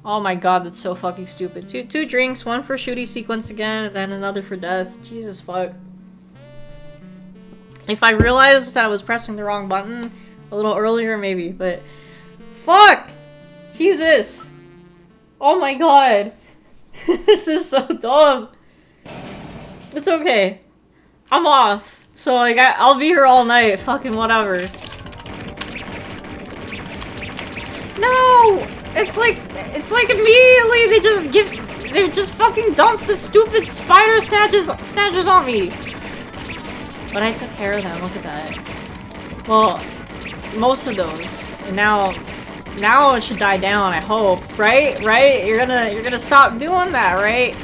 Oh my god, that's so fucking stupid. Two drinks, 1 for shooty sequence again, and then another for death. Jesus fuck. If I realized that I was pressing the wrong button a little earlier, maybe, but... Fuck! Jesus! Oh my god! This is so dumb! It's okay. I'm off. So, like, I'll be here all night. Fucking whatever. No! It's like immediately they just fucking dump the stupid spider snatchers on me. But I took care of them, look at that. Well, most of those. And now it should die down, I hope. Right? Right? You're gonna stop doing that, right?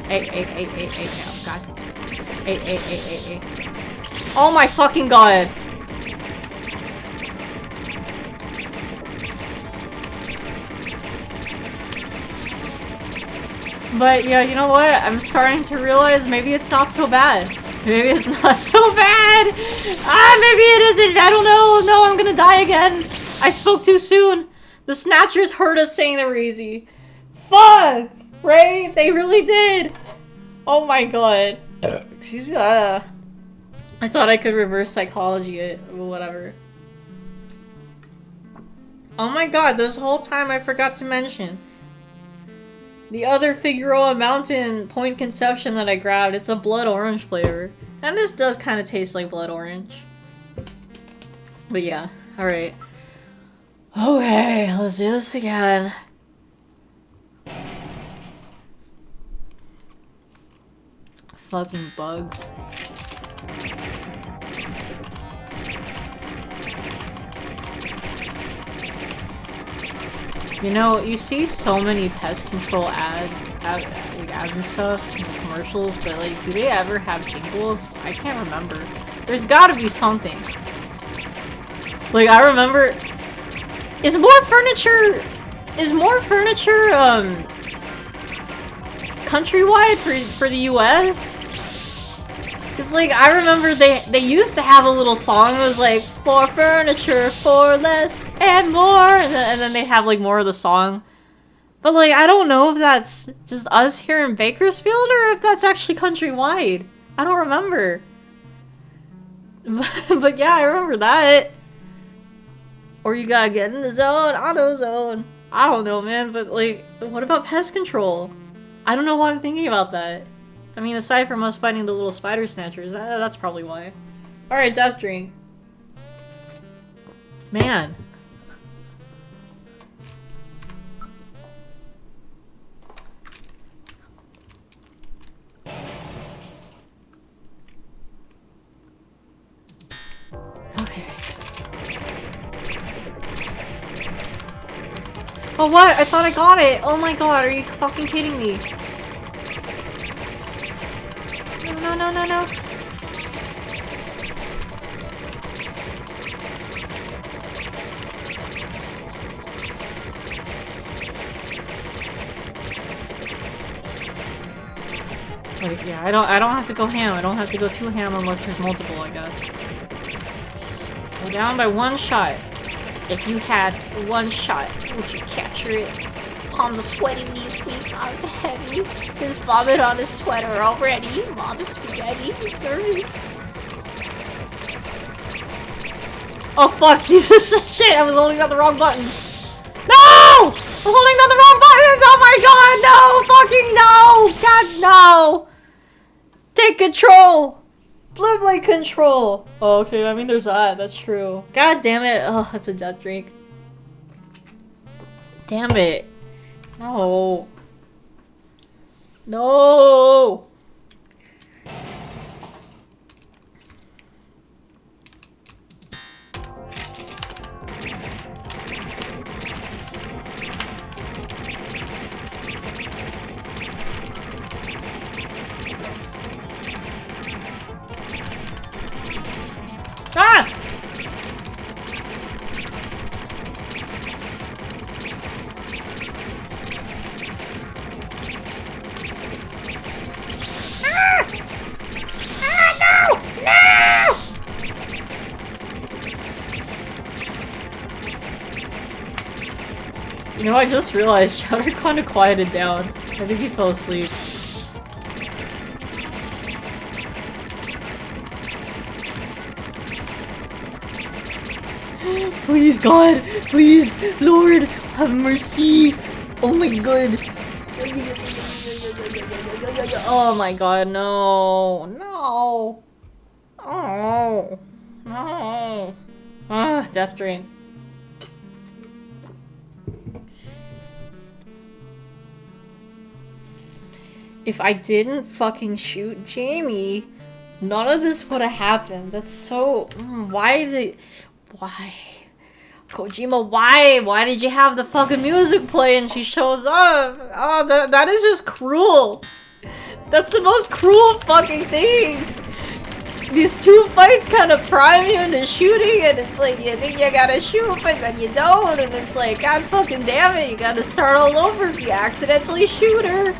Hey, oh god. Hey. Oh my fucking god. But yeah, you know what? I'm starting to realize maybe it's not so bad. Maybe it's not so bad! Ah, maybe it isn't! I don't know! No, I'm gonna die again! I spoke too soon! The Snatchers heard us saying they were easy. Fuck! Right? They really did! Oh my god. Excuse me. I thought I could reverse psychology it, or whatever. Oh my god, this whole time I forgot to mention. The other Figueroa Mountain Point Conception that I grabbed, it's a blood orange flavor. And this does kind of taste like blood orange. But yeah, alright. Okay, let's do this again. Fucking bugs. You know, you see so many pest control ads and stuff in the commercials, but like, do they ever have jingles? I can't remember. There's gotta be something. Like, I remember... Is more furniture countrywide for the US? Cause like, I remember they used to have a little song that was like, more furniture, for less, and more, and then they'd have like more of the song. But like, I don't know if that's just us here in Bakersfield or if that's actually countrywide. I don't remember. But yeah, I remember that. Or you gotta get in the zone, auto zone. I don't know, man, but like, what about pest control? I don't know why I'm thinking about that. I mean, aside from us fighting the little spider snatchers, that's probably why. Alright, death drink. Man. Okay. Oh, what? I thought I got it! Oh my god, are you fucking kidding me? No, no, no, no. Wait, yeah, I don't have to go ham. I don't have to go too ham unless there's multiple, I guess. Go down by one shot. If you had one shot, would you capture it? Palms are sweating, knees weak, arms are heavy. There's vomit on his sweater already. Mom is spaghetti, he's nervous. Oh fuck, Jesus, shit, I was holding down the wrong buttons. No! I'm holding down the wrong buttons, oh my god, no! Fucking no! God, no! Take control! Blue blade control! Oh, okay, I mean there's that, that's true. God damn it, oh, that's a death drink. Damn it. No. No. Ah! You know, I just realized Chowder kind of quieted down. I think he fell asleep. Please, God! Please! Lord! Have mercy! Oh my god! Oh my god, no! No! Oh! No! Ah, death drain. If I didn't fucking shoot Jamie, none of this would have happened. That's so... why Kojima, why? Why did you have the fucking music play and she shows up? Oh, that is just cruel. That's the most cruel fucking thing. These two fights kind of prime you into shooting, and it's like, you think you gotta shoot, but then you don't, and it's like, god fucking damn it, you gotta start all over if you accidentally shoot her.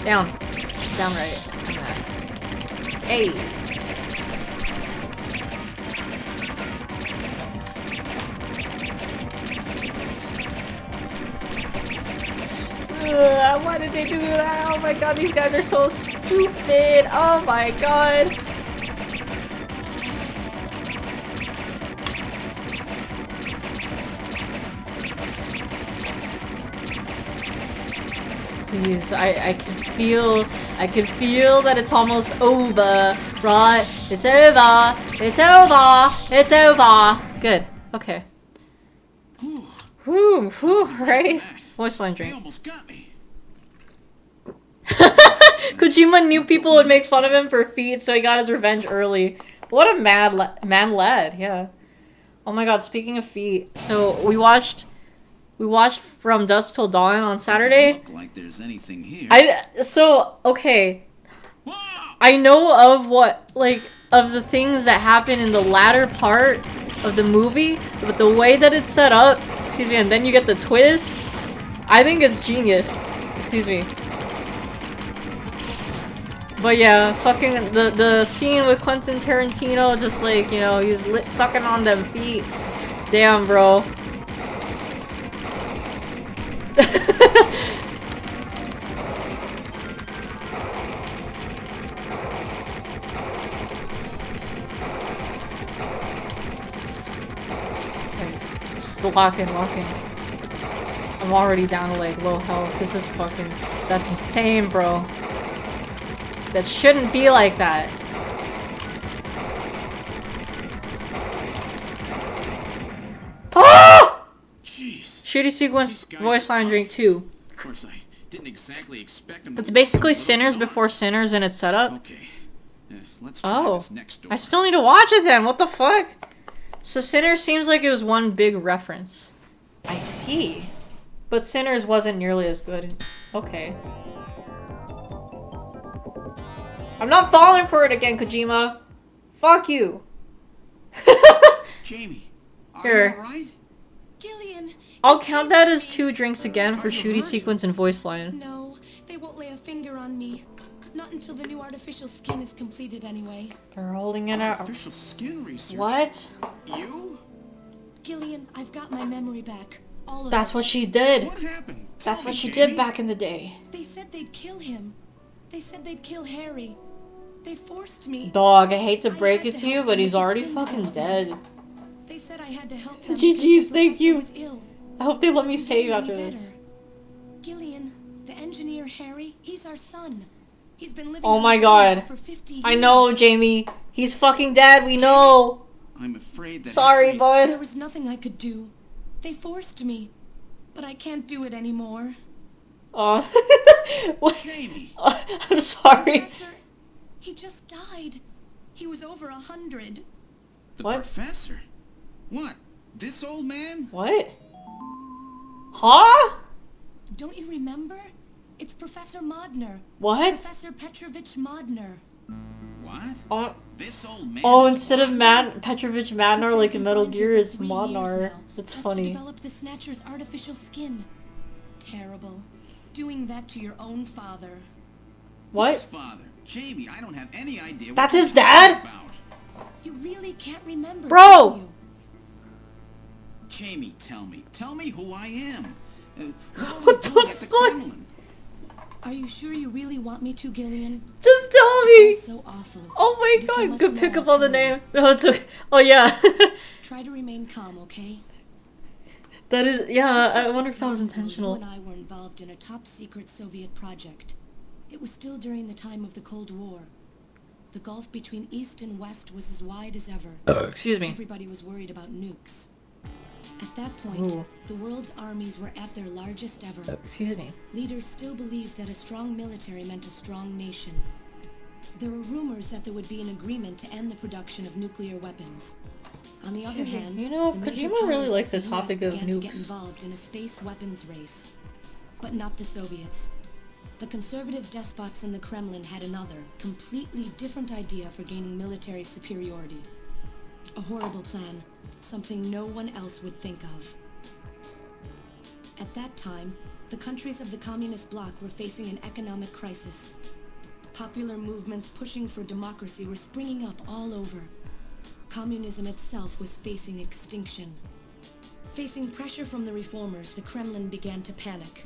Down. Down right. Hey. did they do that? Oh my god, these guys are so stupid. Oh my god. Please, I can feel that it's almost over, right? It's over, it's over, it's over. Good, okay. Whew, right? Voice line drink. Almost got me. Kojima knew people would make fun of him for feet, so he got his revenge early. What a man lad, yeah. Oh my god, speaking of feet, so we watched From Dusk Till Dawn on Saturday. Doesn't look like there's anything here. Okay. I know of the things that happen in the latter part of the movie, but the way that it's set up, excuse me, and then you get the twist, I think it's genius. Excuse me. But yeah, fucking the scene with Quentin Tarantino, just like, you know, he's sucking on them feet. Damn, bro. Just lock in. I'm already down to like low health. This is fucking, that's insane, bro. That shouldn't be like that. Ah! Jeez. Shooty sequence voice line drink 2. Of course, I didn't exactly expect him. It's basically Sinners before Sinners in its setup. Okay. Let's try this next door. I still need to watch it then. What the fuck? So Sinners seems like it was one big reference. I see. But Sinners wasn't nearly as good. Okay. I'm not falling for it again, Kojima. Fuck you. Jamie, are Here. you alright? Gillian, I'll count that as 2 drinks again for shooty sequence and voice line. no, they won't lay a finger on me. Not until the new artificial skin is completed anyway. They're holding it out. Artificial skin research. What? You? Gillian, I've got my memory back. All of That's it. what she did. What happened? That's Tell what me, she Jamie. did back in the day. They said they'd kill him. They said they'd kill Harry. They forced me. Dog, I hate to I break had it to to you, help but them he's with already skin fucking development. dead. They said I had to help them. GG's, because the thank you. professor was ill. I hope they let me Wasn't save getting after any this. better. Gillian, the engineer Harry, he's our son. He's been living Oh on my his own god. for 50 years. I know, Jamie. He's fucking dead, we know. I'm afraid that Sorry, Harry's- bud. There was nothing I could do. They forced me. But I can't do it anymore. Oh. What? Jamie. I'm sorry. Professor, he just died. He was over 100. The What? professor? What? This old man? What? Huh? Don't you remember? It's Professor Modner. What? Professor Petrovich Modner. What? Oh, This old man? oh is instead of Petrovich He's Madnar been like in Metal confined Gear, here for it's 3 years Modnar. now, That's just funny. to develop the Snatcher's artificial skin. Terrible. Doing that to your own father. His What? father. Jamie, I don't have any idea what That's you're his dad? talking about. You really can't remember, Bro! can you? Jamie, tell me who I am. What are What we doing the at the fuck? Kremlin? Are you sure you really want me to, Gillian? Just tell It's me! all so awful. Oh my But if you god, must good know, pick I'll up on the tell you. name. No, it's okay. Oh yeah. Try to remain calm, okay? That is, yeah, I 56 wonder if that was years ago, intentional. You and I were involved in a top-secret Soviet project. It was still during the time of the Cold War. The gulf between East and West was as wide as ever. Excuse me. Everybody was worried about nukes. At that point, Ooh. the world's armies were at their largest ever. Excuse me. Leaders still believed that a strong military meant a strong nation. There were rumors that there would be an agreement to end the production of nuclear weapons. On the other hand, You know, the major Kojima really powers likes like the the US topic of began to get nukes. involved in a space weapons race. But not the Soviets. The conservative despots in the Kremlin had another, completely different idea for gaining military superiority. A horrible plan, something no one else would think of. At that time, the countries of the communist bloc were facing an economic crisis. Popular movements pushing for democracy were springing up all over. Communism itself was facing extinction. Facing pressure from the reformers, the Kremlin began to panic.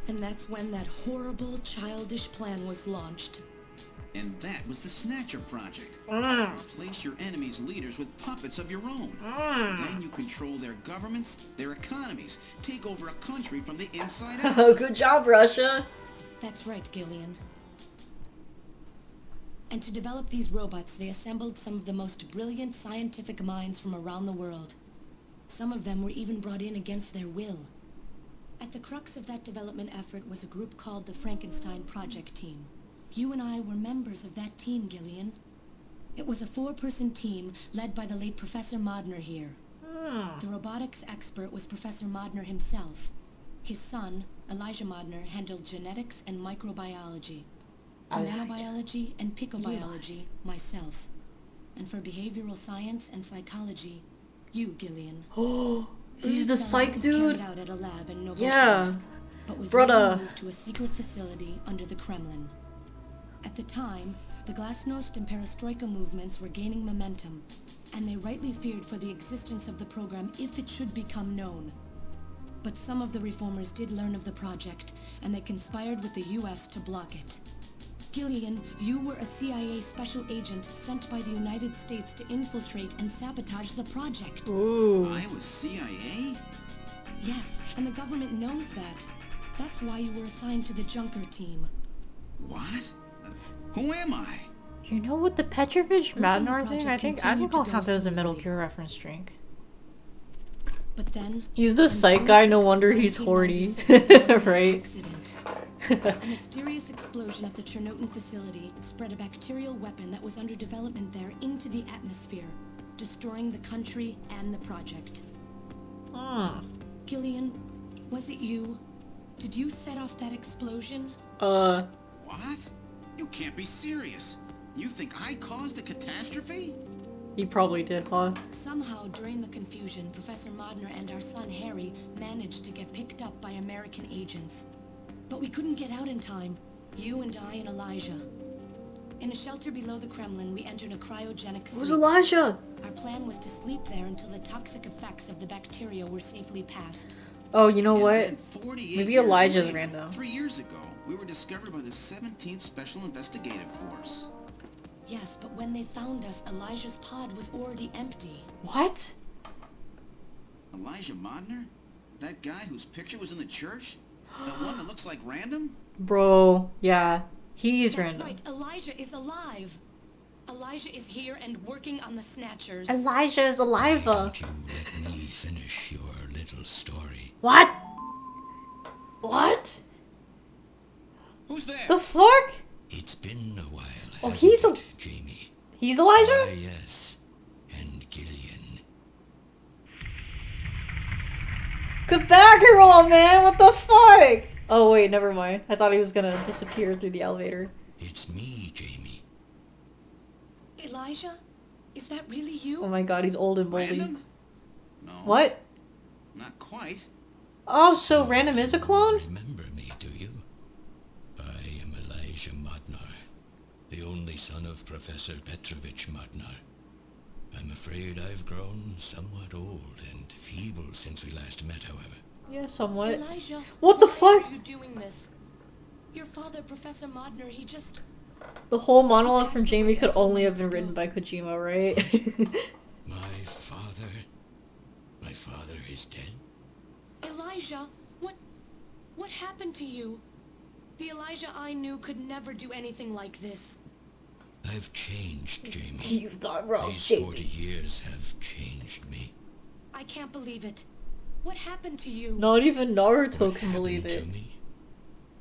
And that's when that horrible, childish plan was launched. And that was the Snatcher project. Replace your enemies' leaders with puppets of your own. Then you control their governments, their economies, take over a country from the inside out. Oh, good job, Russia. That's right, Gillian. And to develop these robots, they assembled some of the most brilliant scientific minds from around the world. Some of them were even brought in against their will. At the crux of that development effort was a group called the Frankenstein Project Team. You and I were members of that team, Gillian. It was a 4-person team led by the late Professor Modner here. The robotics expert was Professor Modner himself. His son, Elijah Modner, handled genetics and microbiology. For nanobiology and picobiology, myself. And for behavioral science and psychology, you, Gillian. Oh, he's the psych dude? Out at a lab in Yeah. but was Brother. moved to a secret facility under the Kremlin. At the time, the Glasnost and Perestroika movements were gaining momentum, and they rightly feared for the existence of the program if it should become known. But some of the reformers did learn of the project, and they conspired with the US to block it. Gillian, you were a CIA special agent sent by the United States to infiltrate and sabotage the project. Ooh. I was CIA? Yes, and the government knows that. That's why you were assigned to the Junker team. What? Who am I? You know what the Petrovich Madnar Project thing? I think continued to I'll go count that as a Metal smoothly. Gear reference drink. But then... He's the psych guy, no wonder he's horny. Right? Accident. A mysterious explosion at the Chernobyl facility spread a bacterial weapon that was under development there into the atmosphere, destroying the country and the project. Gillian, was it you? Did you set off that explosion? What? You can't be serious. You think I caused the catastrophe? He probably did, huh? Somehow, during the confusion, Professor Modner and our son Harry managed to get picked up by American agents. But we couldn't get out in time. You and I and Elijah. In a shelter below the Kremlin, we entered a cryogenic sleep. Where's Elijah? Our plan was to sleep there until the toxic effects of the bacteria were safely passed. Oh, you know And what? then 48 Maybe years Elijah's later, random. 3 years ago, we were discovered by the 17th Special Investigative Force. Yes, but when they found us, Elijah's pod was already empty. What? Elijah Modner? That guy whose picture was in the church? The one that looks like random? Bro, yeah. He's That's random. right, Elijah is alive. Elijah is here and working on the Snatchers. Elijah is alive. Don't you let me finish your little story. What? What? Who's there? The fuck? It's been a while. Oh, hasn't he's a- it, Jamie. He's Elijah? Ah, yes. And Gillian. Good back roll, man. What the fuck? Oh wait, never mind. I thought he was gonna disappear through the elevator. It's me, Jamie. Elijah? Is that really you? Oh my god, he's old and moldy. Random? No. What? Not quite. Oh, so Random is a clone? Remember me, do you? I am Elijah Modnar, the only son of Professor Petrovich Modnar. I'm afraid I've grown somewhat old and feeble since we last met, however. Yeah, somewhat. Elijah, What the why fuck? are you doing this? Your father, Professor Modner, he just... The whole monologue from Jamie could only have been written by Kojima, right? My father is dead? Elijah, what happened to you? The Elijah I knew could never do anything like this. I've changed, Jamie. You thought wrong, These 40 years have changed me. I can't believe it. What happened to you? Not even Naruto What can believe happened it. to me?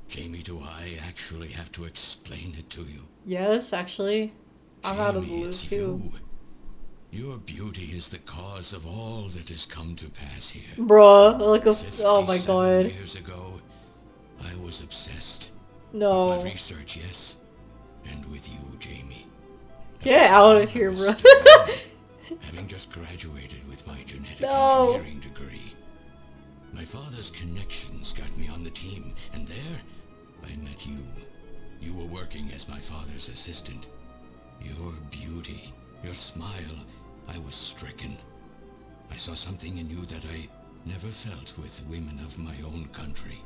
Jamie, do I actually have to explain it to you? Yes, actually. I'm out of the Jamie, loop it's too. you. Your beauty is the cause of all that has come to pass here. Bruh, like a. Oh my 57 god. years ago, I was obsessed with No. my research, yes, and with you, Jamie. Get out of I here, was bro. still having just graduated with my genetic No. engineering degree. My father's connections got me on the team, and there, I met you. You were working as my father's assistant. Your beauty, your smile, I was stricken. I saw something in you that I never felt with women of my own country.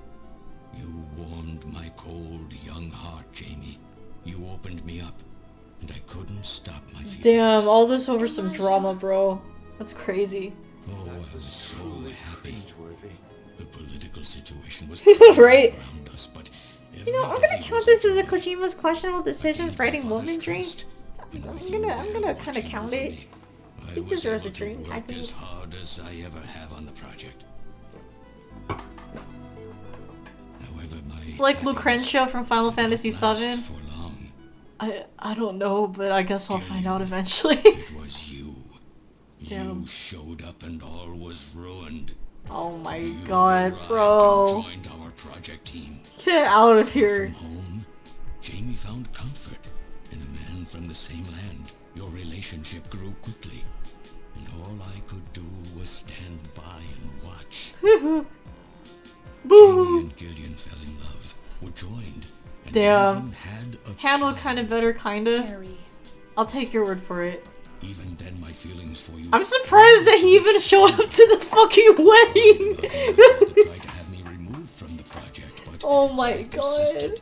You warmed my cold, young heart, Jamie. You opened me up, and I couldn't stop my feelings. Damn, all this over some drama, bro. That's crazy. Oh, I was so happy. The political situation was right? around us, but you know, I'm gonna count this as a Kojima's questionable decisions writing Woman Dream. I'm gonna kind of count it. He deserves a dream, I think. As hard as I ever have on the project. However, It's like Lucretia from Final Fantasy VII. I don't know, but I guess I'll find out eventually. It was you. Damn. You showed up and all was ruined. Oh my You god, arrived bro. and joined our project team. Get out of here. From home, Jamie found comfort in a man from the same land. Your relationship grew quickly, and all I could do was stand by and watch. Boo. Jamie and Gillian fell in love, were joined, and Damn. even had a Handled child. kind of better, kinda. Harry. I'll take your word for it. Even then, my feelings for you. I'm surprised that he even showed up to the fucking wedding. Tried to have me removed from the project, but Oh my I god. persisted.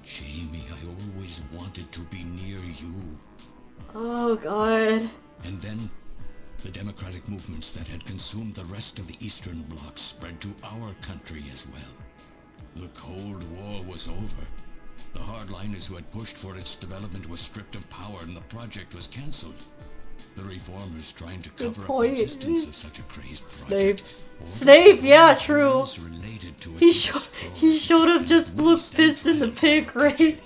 Jamie, I always wanted to be near you. Oh god. And then, the democratic movements that had consumed the rest of the Eastern Bloc spread to our country as well. The Cold War was over. The hardliners who had pushed for its development were stripped of power and the project was cancelled. The reformers trying to cover up the point. existence of such a crazy Snape. project. Snape, yeah, true. Related to He it showed up just to look pissed in the pig, right?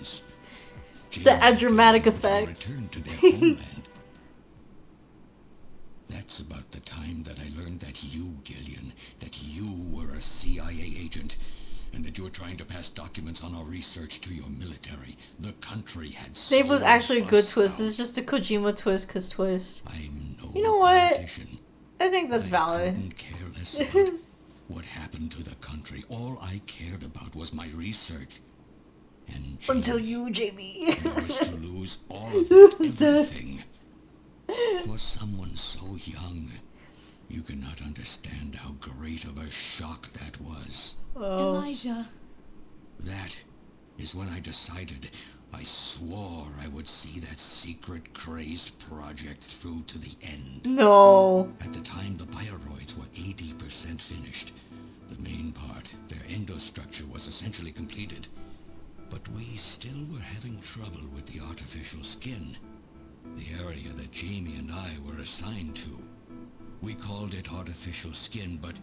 Just to add dramatic effect. Return to their homeland. That's about the time that I learned that you, Gillian, that you were a CIA agent, and that you were trying to pass documents on our research to your military. The country had Snape was sold actually a good us twist. out. It's just a Kojima twist, cause twist. I'm no You know what? politician. I think that's I valid. couldn't care less about what happened to the country. All I cared about was my research. And Until Jamie, you, Jamie. I was to lose all of it, everything. For someone so young, you cannot understand how great of a shock that was. Oh. Elijah. That is when I decided, I swore I would see that secret crazed project through to the end. No. At the time, the bioroids were 80% finished. The main part, their endostructure, was essentially completed. But we still were having trouble with the artificial skin, the area that Jamie and I were assigned to. We called it artificial skin, but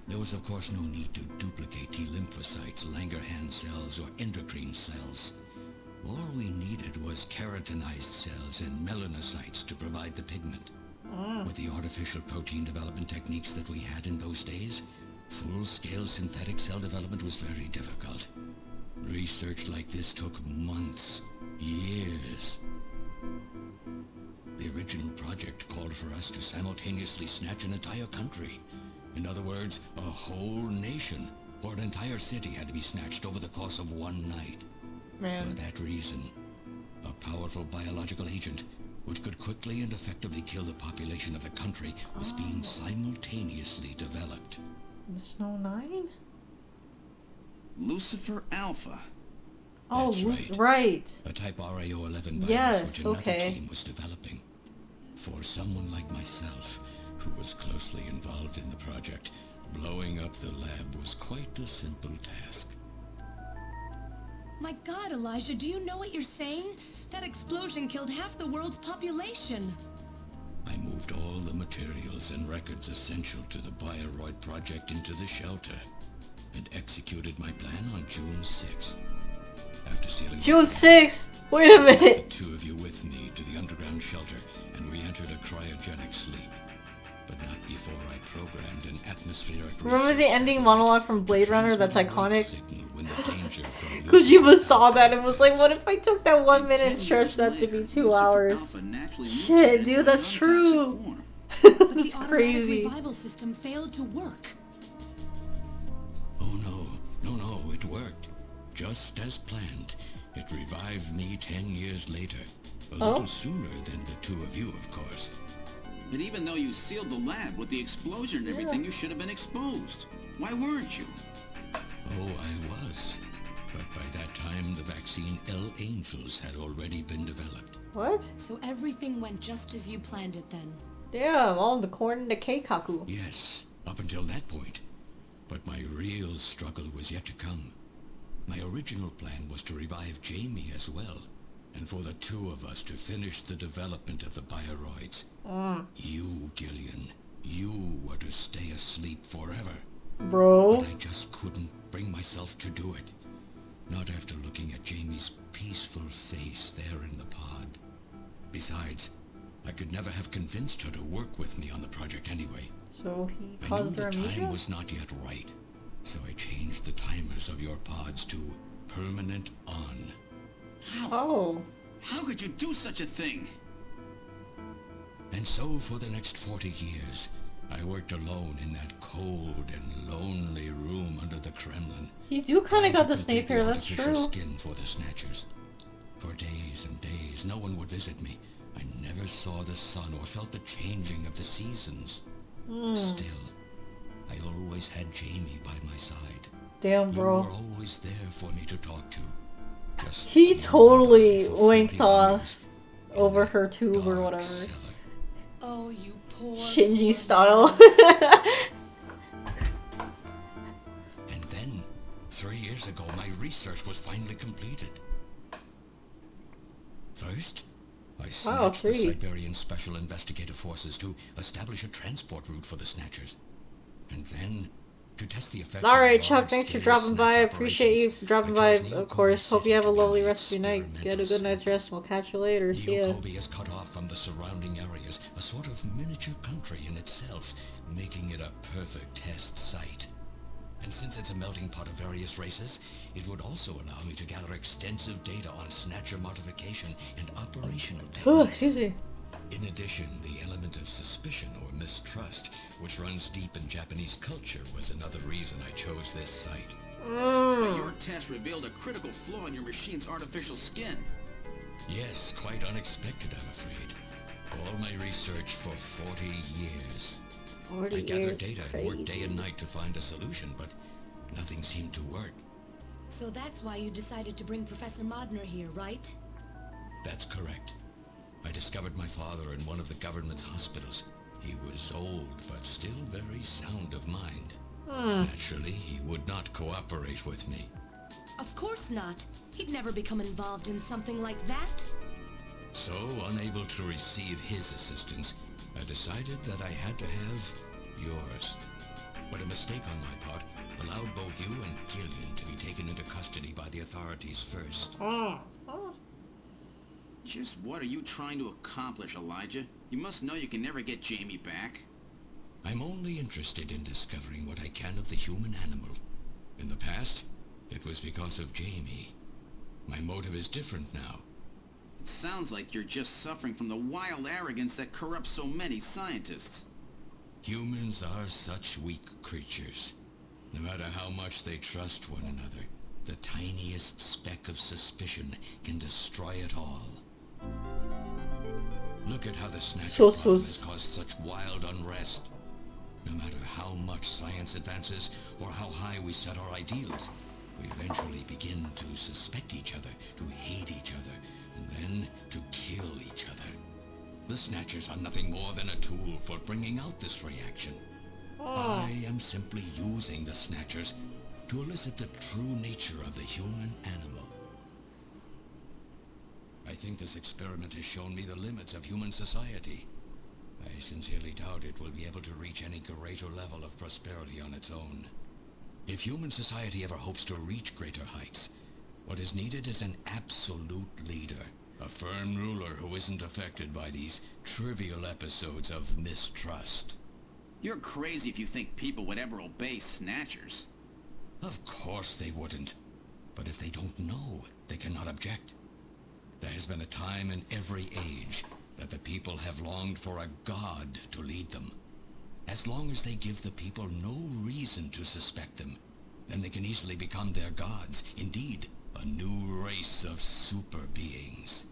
there was of course no need to duplicate T lymphocytes, Langerhans cells, or endocrine cells. All we needed was keratinized cells and melanocytes to provide the pigment. With the artificial protein development techniques that we had in those days, full-scale synthetic cell development was very difficult. Research like this took months, years. The original project called for us to simultaneously snatch an entire country. In other words, a whole nation, or an entire city had to be snatched over the course of one night. Man. For that reason, a powerful biological agent, which could quickly and effectively kill the population of the country, was being simultaneously developed. Snow 9? Lucifer Alpha. Oh, That's right. A type RAO11 virus Yes, which another okay. team was developing. For someone like myself, who was closely involved in the project, blowing up the lab was quite a simple task. My god, Elijah, do you know what you're saying? That explosion killed half the world's population. I moved all the materials and records essential to the Bioroid project into the shelter, and executed my plan on June 6th. After sealing June 6th? Wait a the minute. two of you with me to the underground shelter, and we entered a cryogenic sleep. But not before I programmed an atmospheric Remember the research ending satellite monologue from to Blade Runner? That's transmit a wake iconic. signal when the danger from Kojima saw that and was like, what if I took that 1 minute and stretched that to be 2 hours? Shit, dude, that's true. But That's the automatic crazy. revival system failed to work. Oh no, it worked. Just as planned. It revived me 10 years later. A little sooner than the two of you, of course. But even though you sealed the lab with the explosion and everything, you should have been exposed. Why weren't you? Oh, I was. But by that time, the vaccine L-Angels had already been developed. What? So everything went just as you planned it then? Damn, all the corn in the keikaku. Yes, up until that point. But my real struggle was yet to come. My original plan was to revive Jamie as well, and for the two of us to finish the development of the bioroids. You, Gillian, you were to stay asleep forever. Bro. But I just couldn't bring myself to do it. Not after looking at Jamie's peaceful face there in the pod. Besides, I could never have convinced her to work with me on the project anyway. So he I knew caused the her time amnesia? was not yet right, so I changed the timers of your pods to permanent on. Oh. How could you do such a thing? And so for the next 40 years, I worked alone in that cold and lonely room under the Kremlin. You do kind of trying got to the Snape complete hair, the that's artificial true. skin for the Snatchers. For days and days, no one would visit me. I never saw the sun or felt the changing of the seasons. Still, I always had Jamie by my side. Damn, You were bro. always there for me to talk to. Just He the totally one guy for winked 40 off years over in her that tube or dark whatever. cellar. Oh, you poor... Shinji poor style. And then, 3 years ago, my research was finally completed. First, I snatched the 3. Siberian Special Investigative Forces to establish a transport route for the Snatchers. And then, to test the effect Alright, of Chuck, thanks for large-scale dropping by. I snatch appreciate you operations, dropping I by, chose of Neokobe course. Hope you City have a to be lovely my rest of your night. Get a good experimental night's rest, and we'll catch you later. See ya. Neokobe is cut off from the surrounding areas, a sort of miniature country in itself, making it a perfect test site. And since it's a melting pot of various races, it would also allow me to gather extensive data on Snatcher modification and operational Oh, techniques. excuse me. In addition, the element of suspicion or mistrust, which runs deep in Japanese culture, was another reason I chose this site. But your test revealed a critical flaw in your machine's artificial skin. Yes, quite unexpected, I'm afraid. All my research for 40 years. 40 I gathered years. data and worked day and night to find a solution, but nothing seemed to work. So that's why you decided to bring Professor Modner here, right? That's correct. I discovered my father in one of the government's hospitals. He was old, but still very sound of mind. Naturally, he would not cooperate with me. Of course not. He'd never become involved in something like that. So, unable to receive his assistance, I decided that I had to have yours. But a mistake on my part allowed both you and Gillian to be taken into custody by the authorities first. Just what are you trying to accomplish, Elijah? You must know you can never get Jamie back. I'm only interested in discovering what I can of the human animal. In the past, it was because of Jamie. My motive is different now. It sounds like you're just suffering from the wild arrogance that corrupts so many scientists. Humans are such weak creatures. No matter how much they trust one another, the tiniest speck of suspicion can destroy it all. Look at how the Snatcher problem has caused such wild unrest. No matter how much science advances, or how high we set our ideals, we eventually begin to suspect each other, to hate each other, and then to kill each other. The Snatchers are nothing more than a tool for bringing out this reaction. I am simply using the Snatchers to elicit the true nature of the human animal. I think this experiment has shown me the limits of human society. I sincerely doubt it will be able to reach any greater level of prosperity on its own. If human society ever hopes to reach greater heights, what is needed is an absolute leader, a firm ruler who isn't affected by these trivial episodes of mistrust. You're crazy if you think people would ever obey Snatchers. Of course they wouldn't. But if they don't know, they cannot object. There has been a time in every age that the people have longed for a god to lead them. As long as they give the people no reason to suspect them, then they can easily become their gods. Indeed, a new race of super beings.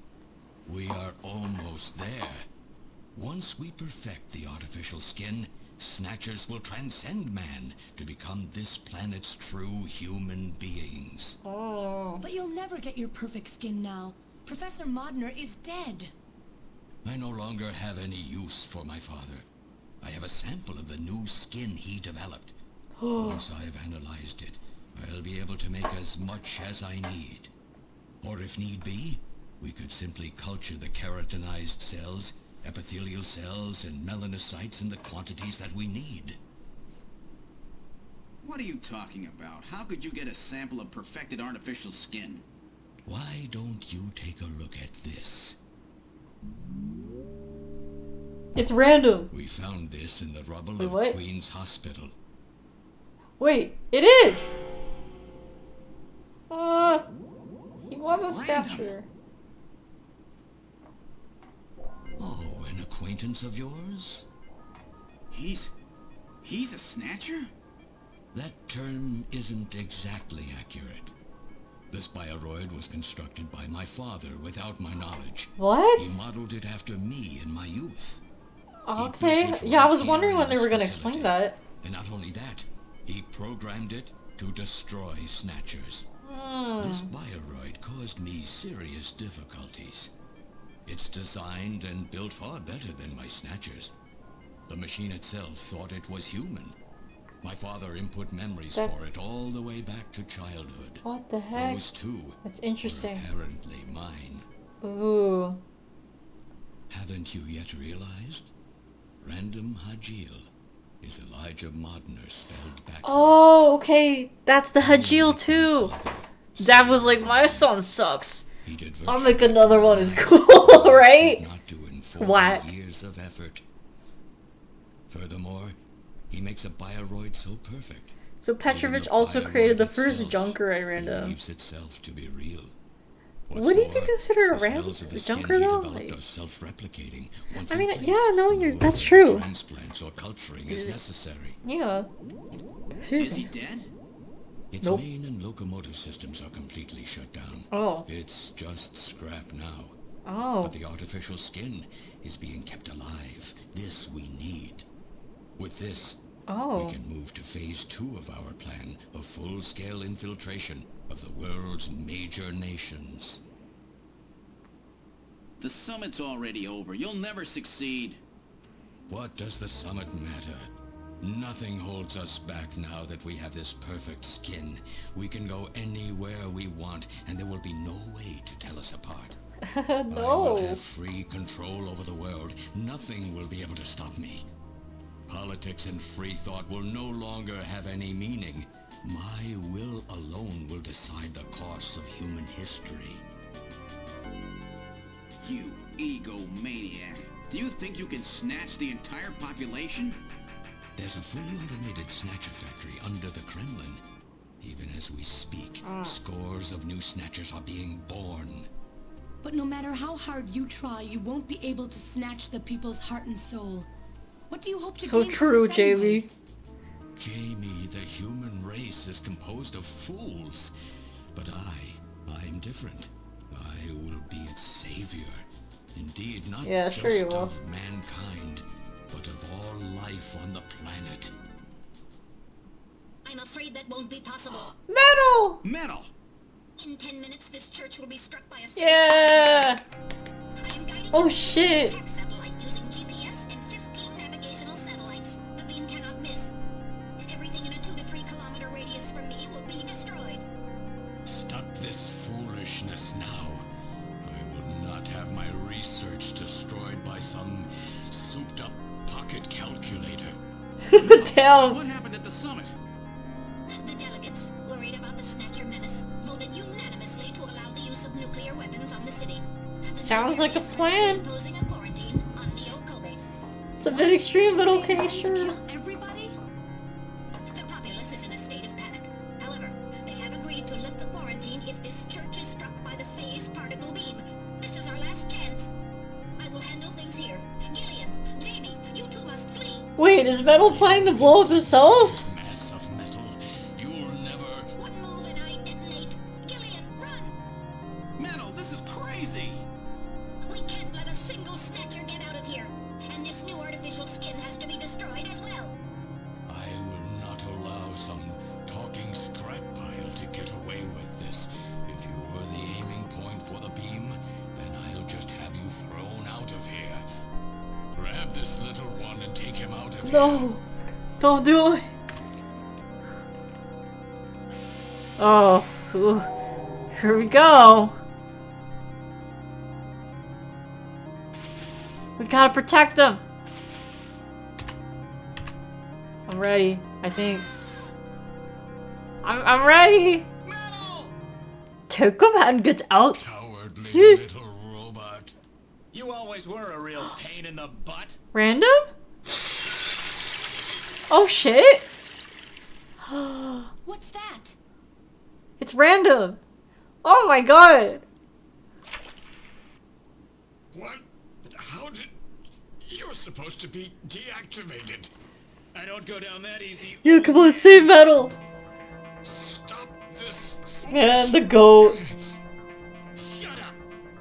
We are almost there. Once we perfect the artificial skin, Snatchers will transcend man to become this planet's true human beings. Oh. But you'll never get your perfect skin now. Professor Modner is dead. I no longer have any use for my father. I have a sample of the new skin he developed. Once I've analyzed it, I'll be able to make as much as I need. Or if need be, we could simply culture the keratinized cells, epithelial cells, and melanocytes in the quantities that we need. What are you talking about? How could you get a sample of perfected artificial skin? Why don't you take a look at this? It's random. We found this in the rubble Wait, of what? Queen's Hospital. Wait, it is! He was a Snatcher. Oh, an acquaintance of yours? He's a Snatcher? That term isn't exactly accurate. This bioroid was constructed by my father without my knowledge. What? He modeled it after me in my youth. Okay. Yeah, I was wondering when they were gonna explain that. And not only that, he programmed it to destroy Snatchers. This bioroid caused me serious difficulties. It's designed and built far better than my Snatchers. The machine itself thought it was human. My father input memories for it all the way back to childhood. What the heck? Those two That's interesting. were apparently mine. Ooh. Haven't you yet realized? Random Hajil is Elijah Modner spelled backwards. Oh, okay. That's the Hajil too. Dad was like, my son sucks. I'll make another one as cool, right? Not doing 40 What? years of effort. Furthermore, he makes a bioroid so perfect. So even Petrovich the also created the bioroid first itself Junker at random. believes itself to be real. What's Would he be more, considered a the random cells of the skin Junker he though? developed Like, are self-replicating. Once I in mean, place, yeah, no, no that's further true. Transplants or culturing is necessary. yeah. Is Seriously. he dead? Its Nope. main and locomotive systems are completely shut down. Oh. It's just scrap now. Oh. But the artificial skin is being kept alive. This we need. With this, Oh. we can move to phase 2 of our plan of full-scale infiltration of the world's major nations. The summit's already over. You'll never succeed. What does the summit matter? Nothing holds us back now that we have this perfect skin. We can go anywhere we want, and there will be no way to tell us apart. I will No. have free control over the world. Nothing will be able to stop me. Politics and free thought will no longer have any meaning. My will alone will decide the course of human history. You egomaniac. Do you think you can snatch the entire population? There's a fully automated Snatcher factory under the Kremlin. Even as we speak, scores of new Snatchers are being born. But no matter how hard you try, you won't be able to snatch the people's heart and soul. What do you hope to So gain from true, this anyway? Jamie. Jamie, the human race is composed of fools. But I'm different. I will be its savior. Indeed, not Yeah, just sure you will. of mankind, but of all life on the planet. I'm afraid that won't be possible. Metal! Metal! In 10 minutes, this church will be struck by a phase Yeah! I am guiding Oh you shit! to attack satellite using GPS and 15 navigational satellites. The beam cannot miss. Everything in a 2 to 3 kilometer radius from me will be destroyed. Stop this foolishness now. I will not have my research destroyed by some souped-up pocket calculator. Damn! What happened at the summit? The delegates, worried about the Snatcher menace, voted unanimously to allow the use of nuclear weapons on the city. The Sounds like a military is plan. imposing a quarantine on Neo-Kobe. It's a bit extreme, but okay, To sure. kill everybody? The populace is in a state of panic. However, they have agreed to lift the quarantine if this church is struck by the phase particle beam. This is our last chance. I will handle things here. Gillian, Jamie, you two must flee. Wait, is Metal planning to blow up himself? Mass of metal. You'll never... One move and I detonate. Gillian, run! Metal, this is crazy! We can't let a single Snatcher get out of here. this little one and take him out of here. No! Don't do it! Oh, ooh. Here we go. We gotta protect him. I'm ready, I think. I'm ready. Take him and get out. Cowardly little robot. You always were a real pain in the butt. Random? Oh shit. What's that? It's random. Oh my god. What? How did... You're supposed to be deactivated. I don't go down that easy. Yeah, come on, save Metal. Stop this. And the goat. Shut up.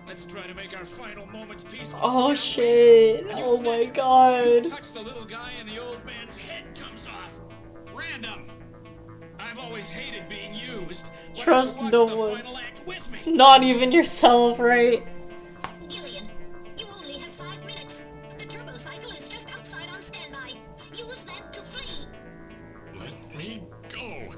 Let's try to make our final moments peaceful. Oh shall we? shit. And you Oh my snatchers, god. You touch the little guy and the old man's head comes off. Random. I've always hated being used. Why Trust don't you no watch the one. final act with me? Not even yourself, right? Gillian, you only have 5 minutes. The turbo cycle is just outside on standby. Use that to flee. Let me go.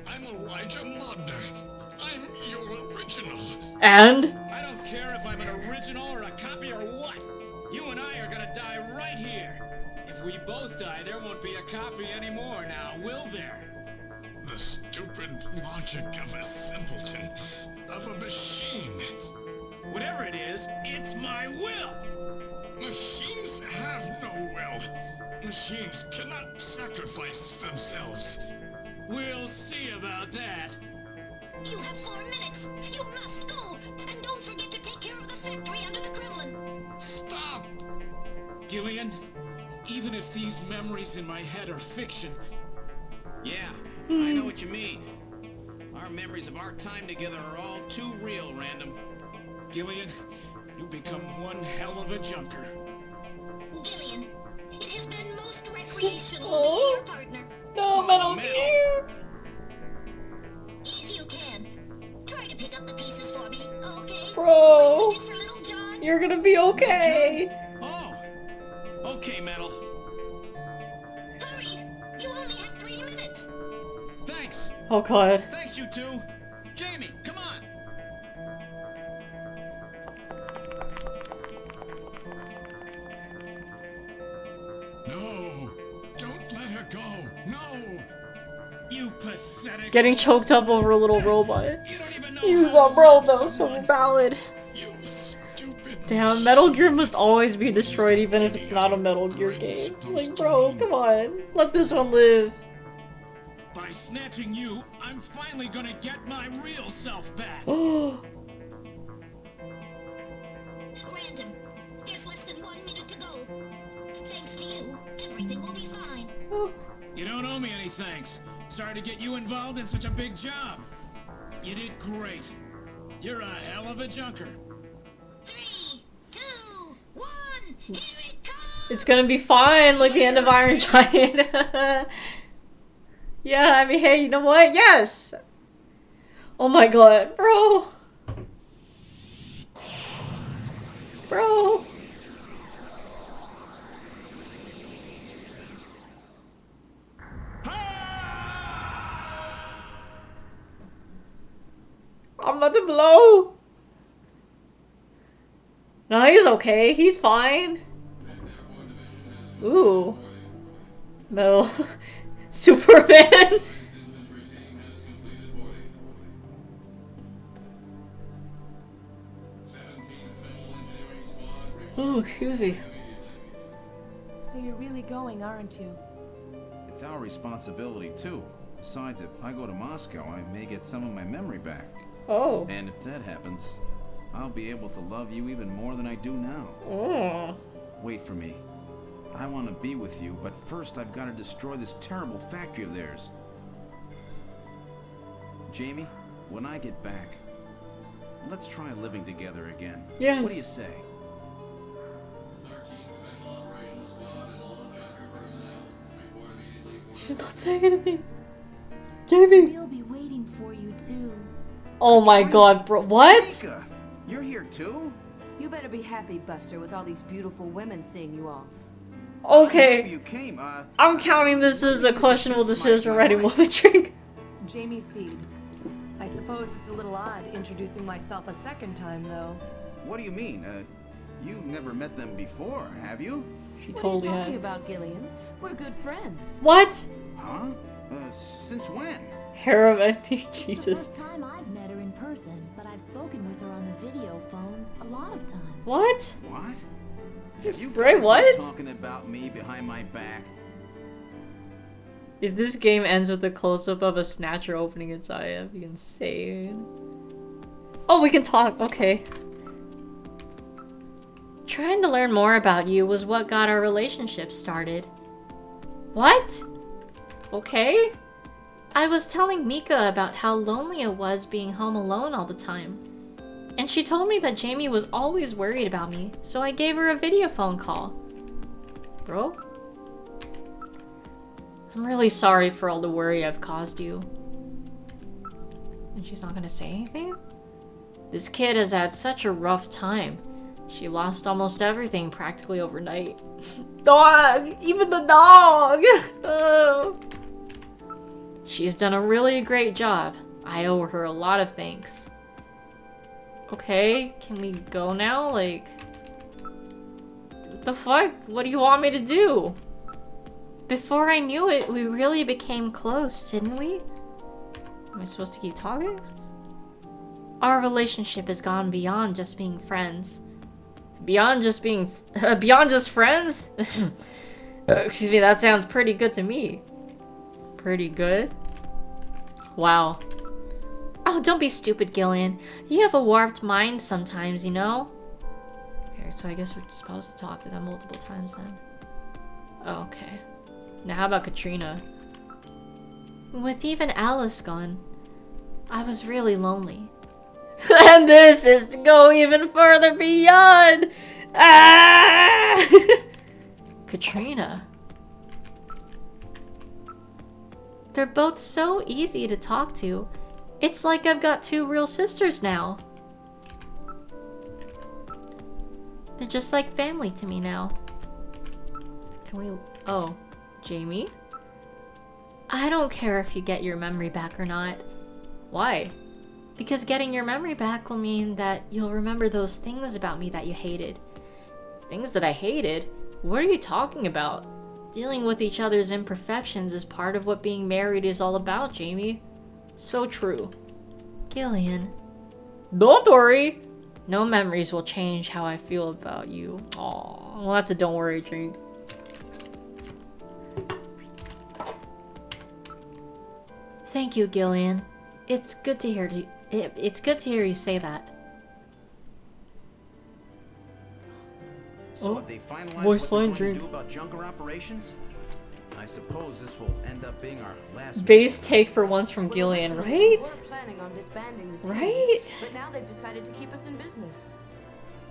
I'm Elijah Modner. I'm your original. And? I don't care if I'm an original or a copy or what. You and I are gonna die right here. If we both die, there won't be a copy anymore now, will there? The stupid logic of a simpleton. Of a machine. Whatever it is, it's my will. Machines have no will. Machines cannot sacrifice themselves. We'll see about that. You have 4 minutes. You must go. And don't forget to take care of the factory under the Kremlin. Stop! Gillian, even if these memories in my head are fiction, Yeah, I know what you mean. Our memories of our time together are all too real, Random. Gillian, you become one hell of a junker. Gillian, it has been most recreational Oh. being your partner. No, Metal Metal. Gear. If you can, try to pick up the pieces for me, okay? Bro. Like we did for little John. You're gonna be okay. Oh, okay, Metal. Hurry! You only have 3 minutes. Thanks. Oh god. Thanks, you two. Jamie, come on. No! Don't let her go! No! You pathetic. Getting choked up over a little robot. You don't even know He was how on bro to though, love so someone. valid. You stupid Damn, Metal Gear must always be destroyed even if it's not a Metal Gear game. Like, bro, come on. Let this one live. By snatching you, I'm finally gonna get my real self back. Random, there's less than 1 minute to go. Thanks to you, everything will be fine. You don't owe me any thanks. Sorry to get you involved in such a big job. You did great. You're a hell of a junker. 3, 2, 1, here it comes! It's gonna be fine, like the end of Iron Giant. Yeah, I mean, hey, you know what? Yes! Oh my god, bro! Bro! I'm about to blow! No, he's okay. He's fine. Ooh. Metal. Superman! Ooh, excuse me. So you're really going, aren't you? It's our responsibility, too. Besides, if I go to Moscow, I may get some of my memory back. Oh. And if that happens, I'll be able to love you even more than I do now. Oh. Wait for me. I want to be with you, but first I've got to destroy this terrible factory of theirs. Jamie, when I get back, let's try living together again. Yes. What do you say? She's not saying anything. Jamie! We'll be waiting for you too. Oh my god, bro. What? Mika, you're here too? You better be happy, Buster, with all these beautiful women seeing you off. Okay. You came, I'm counting this as a questionable decision already, woman drink. Jamie Seed. I suppose it's a little odd introducing myself a second time, though. What do you mean? You've never met them before, have you? She totally What are you talking has. about, Gillian? We're good friends. What? Huh? Since when? Harem ending, It's the Jesus. first time I've met her in person, but I've spoken with her on the video phone a lot of times. What? What? Have you Bray, guys what? been talking about me behind my back? If this game ends with a close-up of a Snatcher opening its eye, that'd be insane. Oh, we can talk. Okay. Trying to learn more about you was what got our relationship started. What? Okay. I was telling Mika about how lonely it was being home alone all the time. And she told me that Jamie was always worried about me, so I gave her a video phone call. Bro? I'm really sorry for all the worry I've caused you. And she's not gonna say anything? This kid has had such a rough time. She lost almost everything practically overnight. Dog! Even the dog! Oh. She's done a really great job. I owe her a lot of thanks. Okay, can we go now? Like... what the fuck? What do you want me to do? Before I knew it, we really became close, didn't we? Am I supposed to keep talking? Our relationship has gone beyond just being friends. Beyond just being... beyond just friends? Excuse me, that sounds pretty good to me. Pretty good? Wow. Oh, don't be stupid, Gillian. You have a warped mind sometimes, you know? Okay, so I guess we're supposed to talk to them multiple times then. Okay. Now how about Katrina? With even Alice gone, I was really lonely. And this is to go even further beyond! Ah! Katrina. They're both so easy to talk to. It's like I've got two real sisters now. They're just like family to me now. Can we... oh, Jamie? I don't care if you get your memory back or not. Why? Because getting your memory back will mean that you'll remember those things about me that you hated. Things that I hated? What are you talking about? Dealing with each other's imperfections is part of what being married is all about, Jamie. So true. Gillian. Don't worry. No memories will change how I feel about you. Aww. Well, that's a don't worry drink. Thank you, Gillian. It's good to hear it's good to hear you say that. So have they finalized voice what line they're going drink. to do about Junker operations? I suppose this will end up being our last Base take for once from Gillian, Well, right? originally, we were planning on disbanding the team, Right? But now they've decided to keep us in business.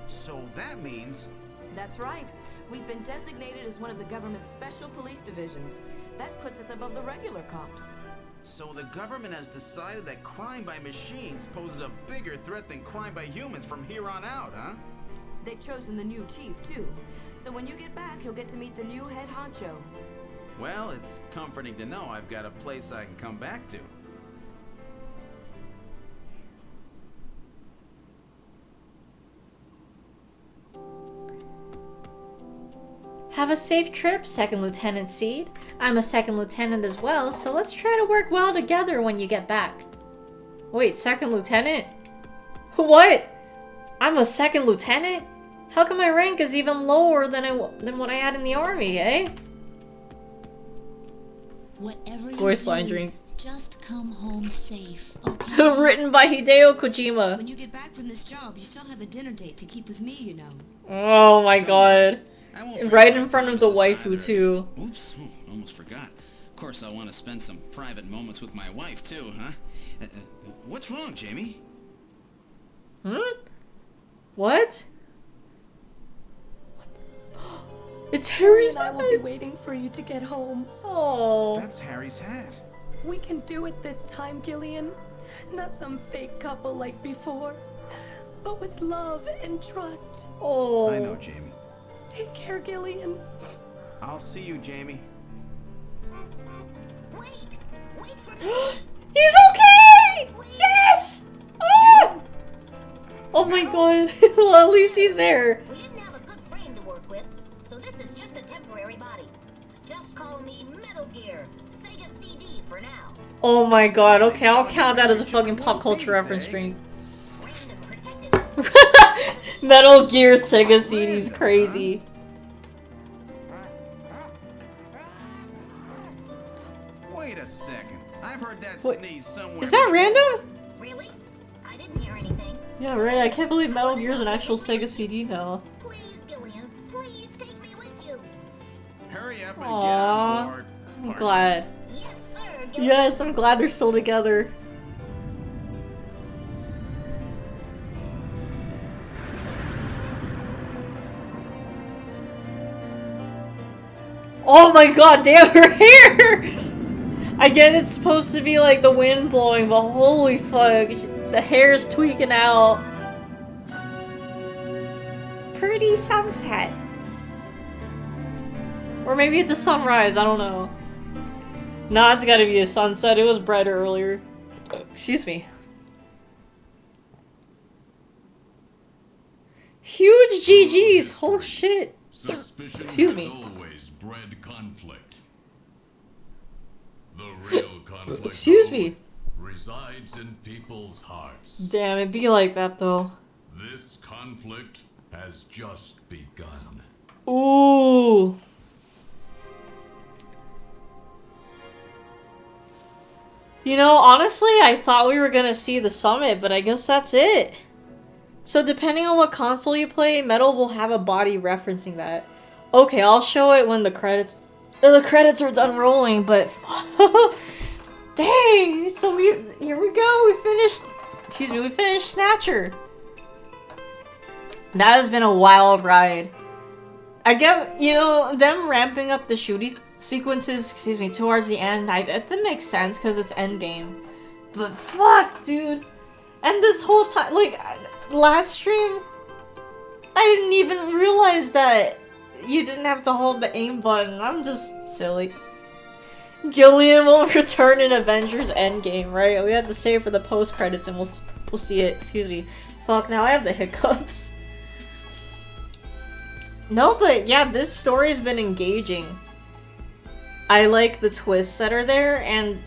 So that means... That's right. We've been designated as one of the government's special police divisions. That puts us above the regular cops. So the government has decided that crime by machines poses a bigger threat than crime by humans from here on out, huh? They've chosen the new chief, too. So when you get back, you'll get to meet the new head honcho. Well, it's comforting to know I've got a place I can come back to. Have a safe trip, Second Lieutenant Seed. I'm a second lieutenant as well, so let's try to work well together when you get back. Wait, second lieutenant? What? I'm a second lieutenant? How come my rank is even lower than what I had in the army, eh? Whatever Voice you line do, drink. just come home safe, okay? Written by Hideo Kojima. When you get back from this job, you still have a dinner date to keep with me, you know. Oh my god. I won't forget Right my in front of the promises to waifu either. too. Oops, almost forgot. Of course, I want to spend some private moments with my wife too, huh? What's wrong, Jamie? What? It's Harry's And I will be waiting for you to get home. Oh. That's Harry's hat. We can do it this time, Gillian. Not some fake couple like before, but with love and trust. Oh. I know, Jamie. Take care, Gillian. I'll see you, Jamie. Wait for me. He's okay! Yes! Oh! Oh my god. Well, at least he's there. We didn't have a good frame to work with, so this is just a temporary body. Just call me Metal Gear, Sega CD for now. Oh my god, okay, I'll count that as a fucking pop culture reference drink. Random protected. Metal Gear Sega CD's crazy. Wait a second. I've heard that Wait, sneeze somewhere. Is that random? Really? I didn't hear anything. Yeah, right, I can't believe Metal Gear's an actual Sega CD now. Please, Gillian, please take me with you. Hurry up and Aww. get on board. I'm glad. Yes, sir, Gillian. Yes, I'm glad they're still together. Oh my god, damn her hair! I get it's supposed to be like the wind blowing, but holy fuck, the hair's tweaking out. Pretty sunset. Or maybe it's a sunrise, I don't know. Nah, it's gotta be a sunset, it was brighter earlier. Excuse me. Huge GG's, oh shit. Suspicion Excuse me. has always bred conflict. The real conflict Excuse me. resides in people's hearts. Damn, it'd be like that though. This conflict has just begun. Ooh. You know, honestly, I thought we were gonna see the summit, but I guess that's it. So depending on what console you play, Metal will have a body referencing that. Okay, I'll show it when the credits are done rolling, but dang! So here we go. We finished Snatcher. That has been a wild ride. I guess, you know, them ramping up the shooting sequences, towards the end, that makes sense because it's endgame. But fuck, dude. And this whole time, like, last stream, I didn't even realize that you didn't have to hold the aim button. I'm just silly. Gillian will return in Avengers Endgame, right? We have to stay for the post-credits and we'll see it. Excuse me. Fuck, now I have the hiccups. No, but yeah, this story's been engaging. I like the twists that are there, and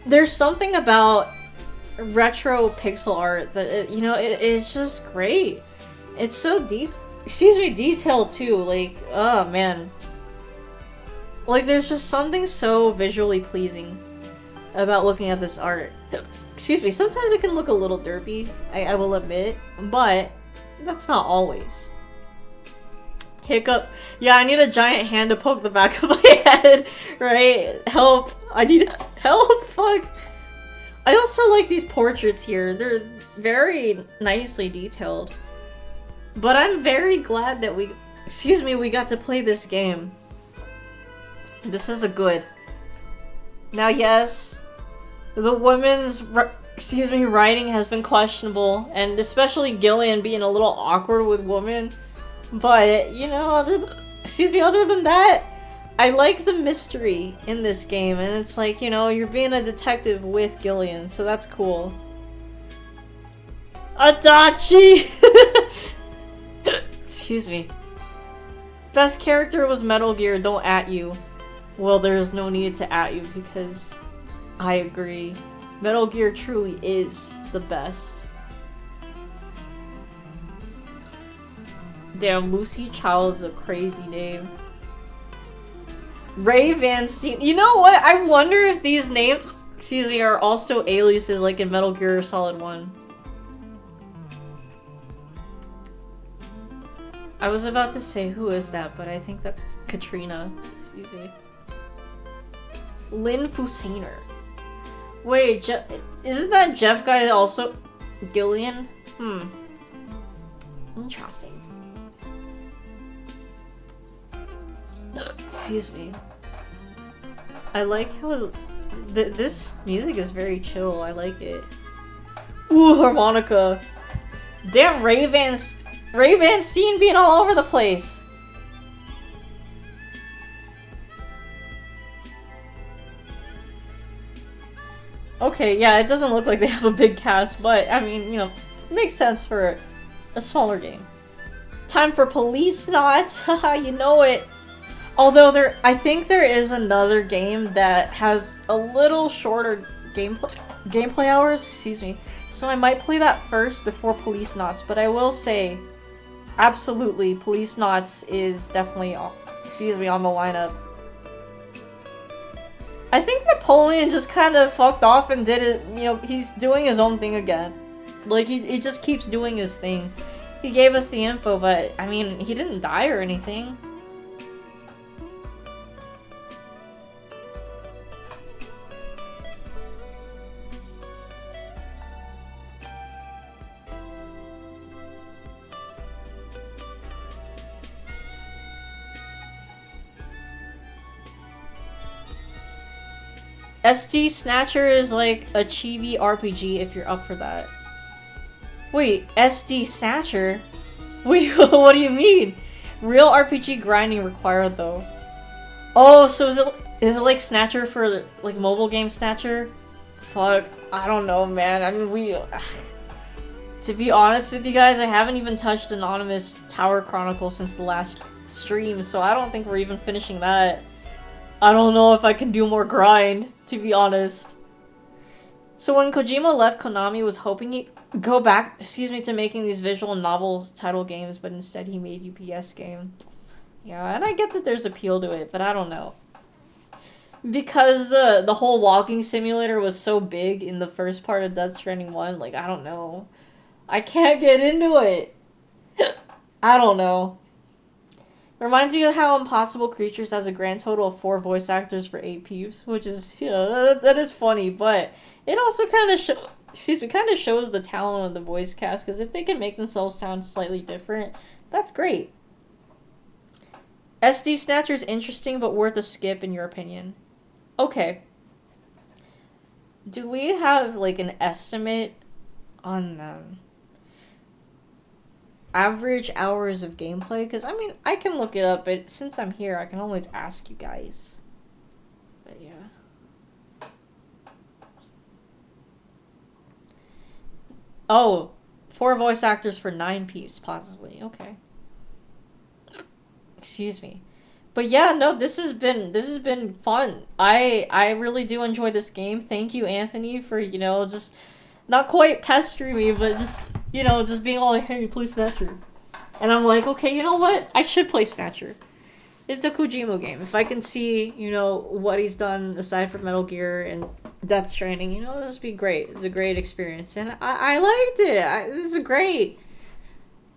there's something about retro pixel art that, you know, it is just great. It's so detailed too, like, oh man. Like, there's just something so visually pleasing about looking at this art. Excuse me, sometimes it can look a little derpy, I will admit, but that's not always. Hiccups. Yeah, I need a giant hand to poke the back of my head, right? Help. I need help, fuck. I also like these portraits here. They're very nicely detailed. But I'm very glad that we got to play this game. This is a good. Now, yes, the women's, writing has been questionable, and especially Gillian being a little awkward with women. But, you know, other than that, I like the mystery in this game, and it's like, you know, you're being a detective with Gillian, so that's cool. Adachi! Excuse me. Best character was Metal Gear, don't at you. Well, there's no need to at you because I agree. Metal Gear truly is the best. Damn, Lucy Child is a crazy name. Ray Van Steen. You know what? I wonder if these names, are also aliases like in Metal Gear Solid 1. I was about to say who is that, but I think that's Katrina. Excuse me. Lynn Fusainer. Wait, isn't that Jeff guy also Gillian? Interesting. Excuse me. I like how this music is very chill. I like it. Ooh, harmonica. Damn, Ray Van Steen being all over the place. Okay, yeah, it doesn't look like they have a big cast, but, I mean, you know, it makes sense for a smaller game. Time for Police Knots, haha, you know it. Although I think there is another game that has a little shorter gameplay hours, excuse me. So I might play that first before Police Knots, but I will say, absolutely, Police Knots is definitely, on the lineup. I think Napoleon just kind of fucked off and did it, you know, he's doing his own thing again. Like, he just keeps doing his thing. He gave us the info, but, I mean, he didn't die or anything. SD Snatcher is like a chibi RPG if you're up for that. Wait, SD Snatcher? Wait, what do you mean? Real RPG grinding required though. Oh, so is it like Snatcher for like mobile game Snatcher? Fuck, I don't know, man. I mean, to be honest with you guys, I haven't even touched Anonymous Tower Chronicle since the last stream, so I don't think we're even finishing that. I don't know if I can do more grind, to be honest. So when Kojima left, Konami was hoping he'd go back, to making these visual novels title games, but instead he made UPS game. Yeah, and I get that there's appeal to it, but I don't know. Because the whole walking simulator was so big in the first part of Death Stranding 1, like, I don't know. I can't get into it. I don't know. Reminds me of how Impossible Creatures has a grand total of 4 voice actors for 8 peeps, which is, you know, that is funny, but it also kind of shows the talent of the voice cast, because if they can make themselves sound slightly different, that's great. SD Snatcher's interesting, but worth a skip in your opinion. Okay. Do we have, like, an estimate on, average hours of gameplay? Because, I mean, I can look it up, but since I'm here, I can always ask you guys. But, yeah. Oh, 4 voice actors for 9 peeps, possibly. Okay. Excuse me. But yeah, no, this has been fun. I really do enjoy this game. Thank you, Anthony, for, you know, just not quite pestering me, but just, you know, just being all like, hey, play Snatcher. And I'm like, okay, you know what? I should play Snatcher. It's a Kojima game. If I can see, you know, what he's done aside from Metal Gear and Death Stranding, you know, this would be great. It's a great experience. And I liked it. This is great.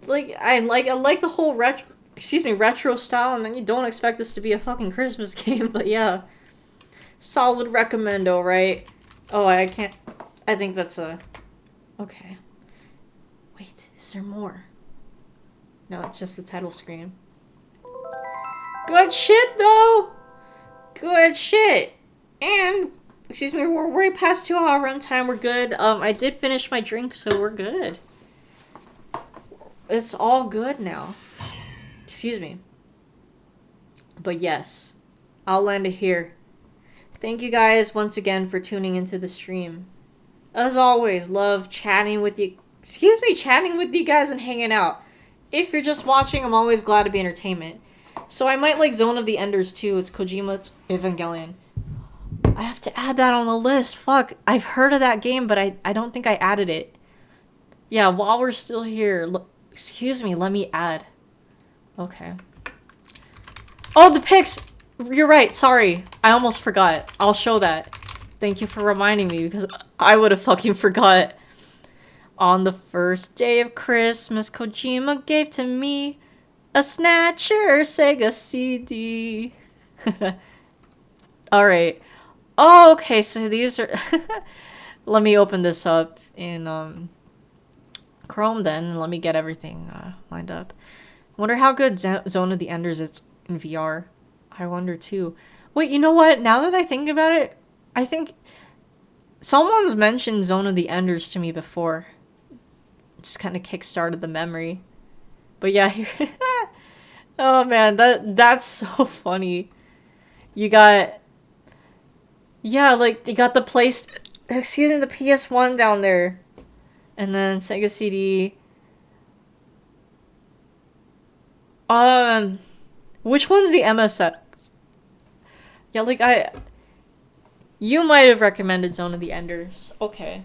Like, I like the whole retro style, and then you don't expect this to be a fucking Christmas game, but yeah. Solid recommendo, right? Oh, I can't... I think that's a... Okay. Wait, is there more? No, it's just the title screen. Good shit, though! Good shit! And, we're way past 2-hour runtime, we're good. I did finish my drink, so we're good. It's all good now. Excuse me. But yes, I'll end it here. Thank you guys once again for tuning into the stream. As always, love chatting with you. Chatting with you guys and hanging out. If you're just watching, I'm always glad to be entertainment. So I might like Zone of the Enders too. It's Kojima's Evangelion. I have to add that on the list. Fuck, I've heard of that game, but I don't think I added it. Yeah, while we're still here, let me add. Okay. Oh, the pics! You're right, sorry. I almost forgot. I'll show that. Thank you for reminding me, because I would have fucking forgot. On the first day of Christmas, Kojima gave to me a Snatcher Sega CD. Alright. Oh, okay, so these are... Let me open this up in Chrome then, and let me get everything lined up. Wonder how good Zone of the Enders is in VR. I wonder too. Wait, you know what? Now that I think about it, I think someone's mentioned Zone of the Enders to me before. Just kind of kickstarted the memory. But yeah, oh man, that's so funny. You got, yeah, like you got the excuse me, the PS1 down there. And then Sega CD. Which one's the MSX? Yeah, like you might have recommended Zone of the Enders. Okay.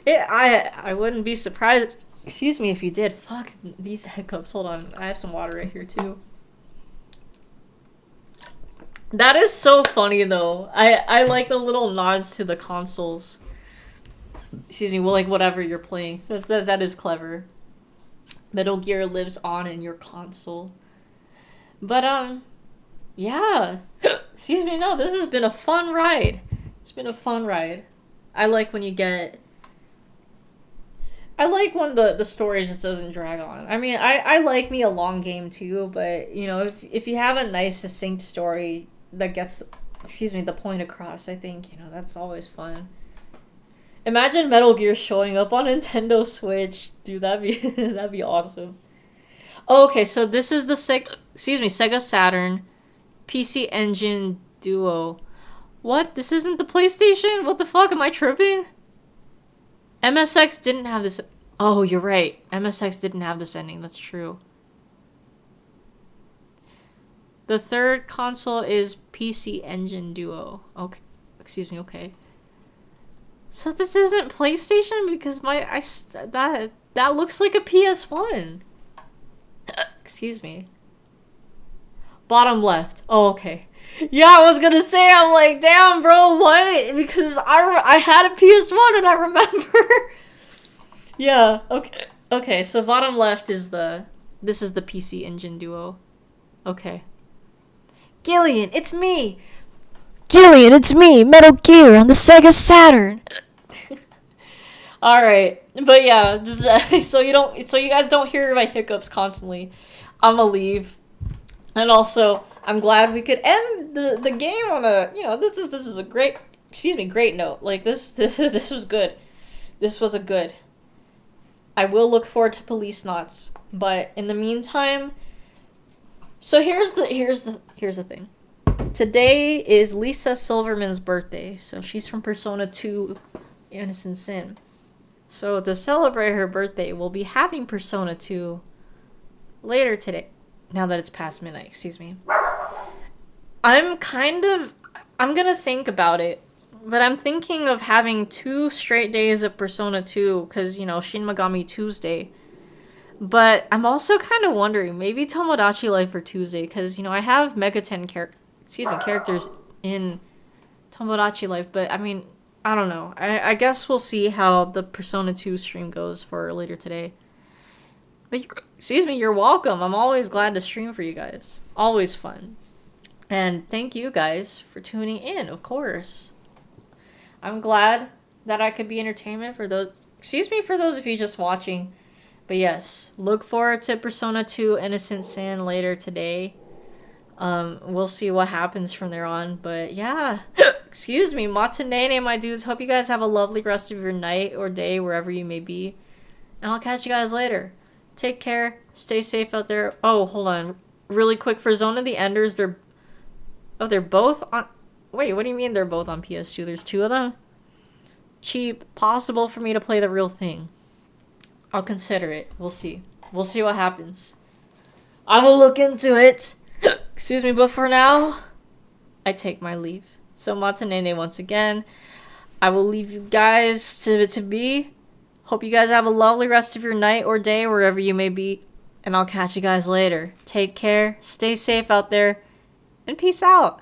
I wouldn't be surprised, excuse me, if you did. Fuck, these hiccups. Hold on. I have some water right here, too. That is so funny, though. I like the little nods to the consoles. Excuse me, well, like, whatever you're playing. That is clever. Metal Gear lives on in your console. But, yeah. Excuse me, no, this has been a fun ride. It's been a fun ride. I like when you get... I like when the story just doesn't drag on. I mean, I like me a long game too, but, you know, if you have a nice, succinct story that gets, excuse me, the point across, I think, you know, that's always fun. Imagine Metal Gear showing up on Nintendo Switch. Dude, that'd be awesome. Oh, okay, so this is the Sega Saturn PC Engine Duo. What? This isn't the PlayStation? What the fuck? Am I tripping? MSX didn't have this... Oh, you're right. MSX didn't have this ending. That's true. The third console is PC Engine Duo. Okay. Excuse me, okay. So this isn't PlayStation? Because that looks like a PS1. Excuse me. Bottom left. Oh, okay. Yeah, I was gonna say, I'm like, damn, bro, what? Because I had a PS1 and I remember. Yeah, okay. Okay, so bottom left is this is the PC Engine Duo. Okay. Gillian, it's me! Gillian, it's me, Metal Gear on the Sega Saturn! Alright, but yeah, just so you guys don't hear my hiccups constantly, I'ma leave. And also, I'm glad we could end the game on a, you know, this is a great note. Like, this was good. This was a good. I will look forward to Police Knots, but in the meantime, so here's the thing. Today is Lisa Silverman's birthday, so she's from Persona 2 Innocent Sin. So to celebrate her birthday, we'll be having Persona 2 later today. Now that it's past midnight, excuse me. I'm gonna think about it, but I'm thinking of having 2 straight days of Persona 2, because, you know, Shin Megami Tuesday. But I'm also kind of wondering, maybe Tomodachi Life for Tuesday, because, you know, I have Mega 10 characters in Tomodachi Life, but, I mean, I don't know. I guess we'll see how the Persona 2 stream goes for later today. But, excuse me, you're welcome. I'm always glad to stream for you guys. Always fun. And thank you guys for tuning in, of course. I'm glad that I could be entertainment for those... Excuse me for those of you just watching. But yes, look forward to Persona 2 Innocent Sin later today. We'll see what happens from there on. But yeah, excuse me, Matanene, my dudes. Hope you guys have a lovely rest of your night or day, wherever you may be. And I'll catch you guys later. Take care. Stay safe out there. Oh, hold on. Really quick, for Zone of the Enders, they're both on... Wait, what do you mean they're both on PS2? There's 2 of them? Cheap. Possible for me to play the real thing. I'll consider it. We'll see. We'll see what happens. I will look into it. Excuse me, but for now, I take my leave. So Matanene once again. I will leave you guys to be. Hope you guys have a lovely rest of your night or day, wherever you may be. And I'll catch you guys later. Take care. Stay safe out there. And peace out.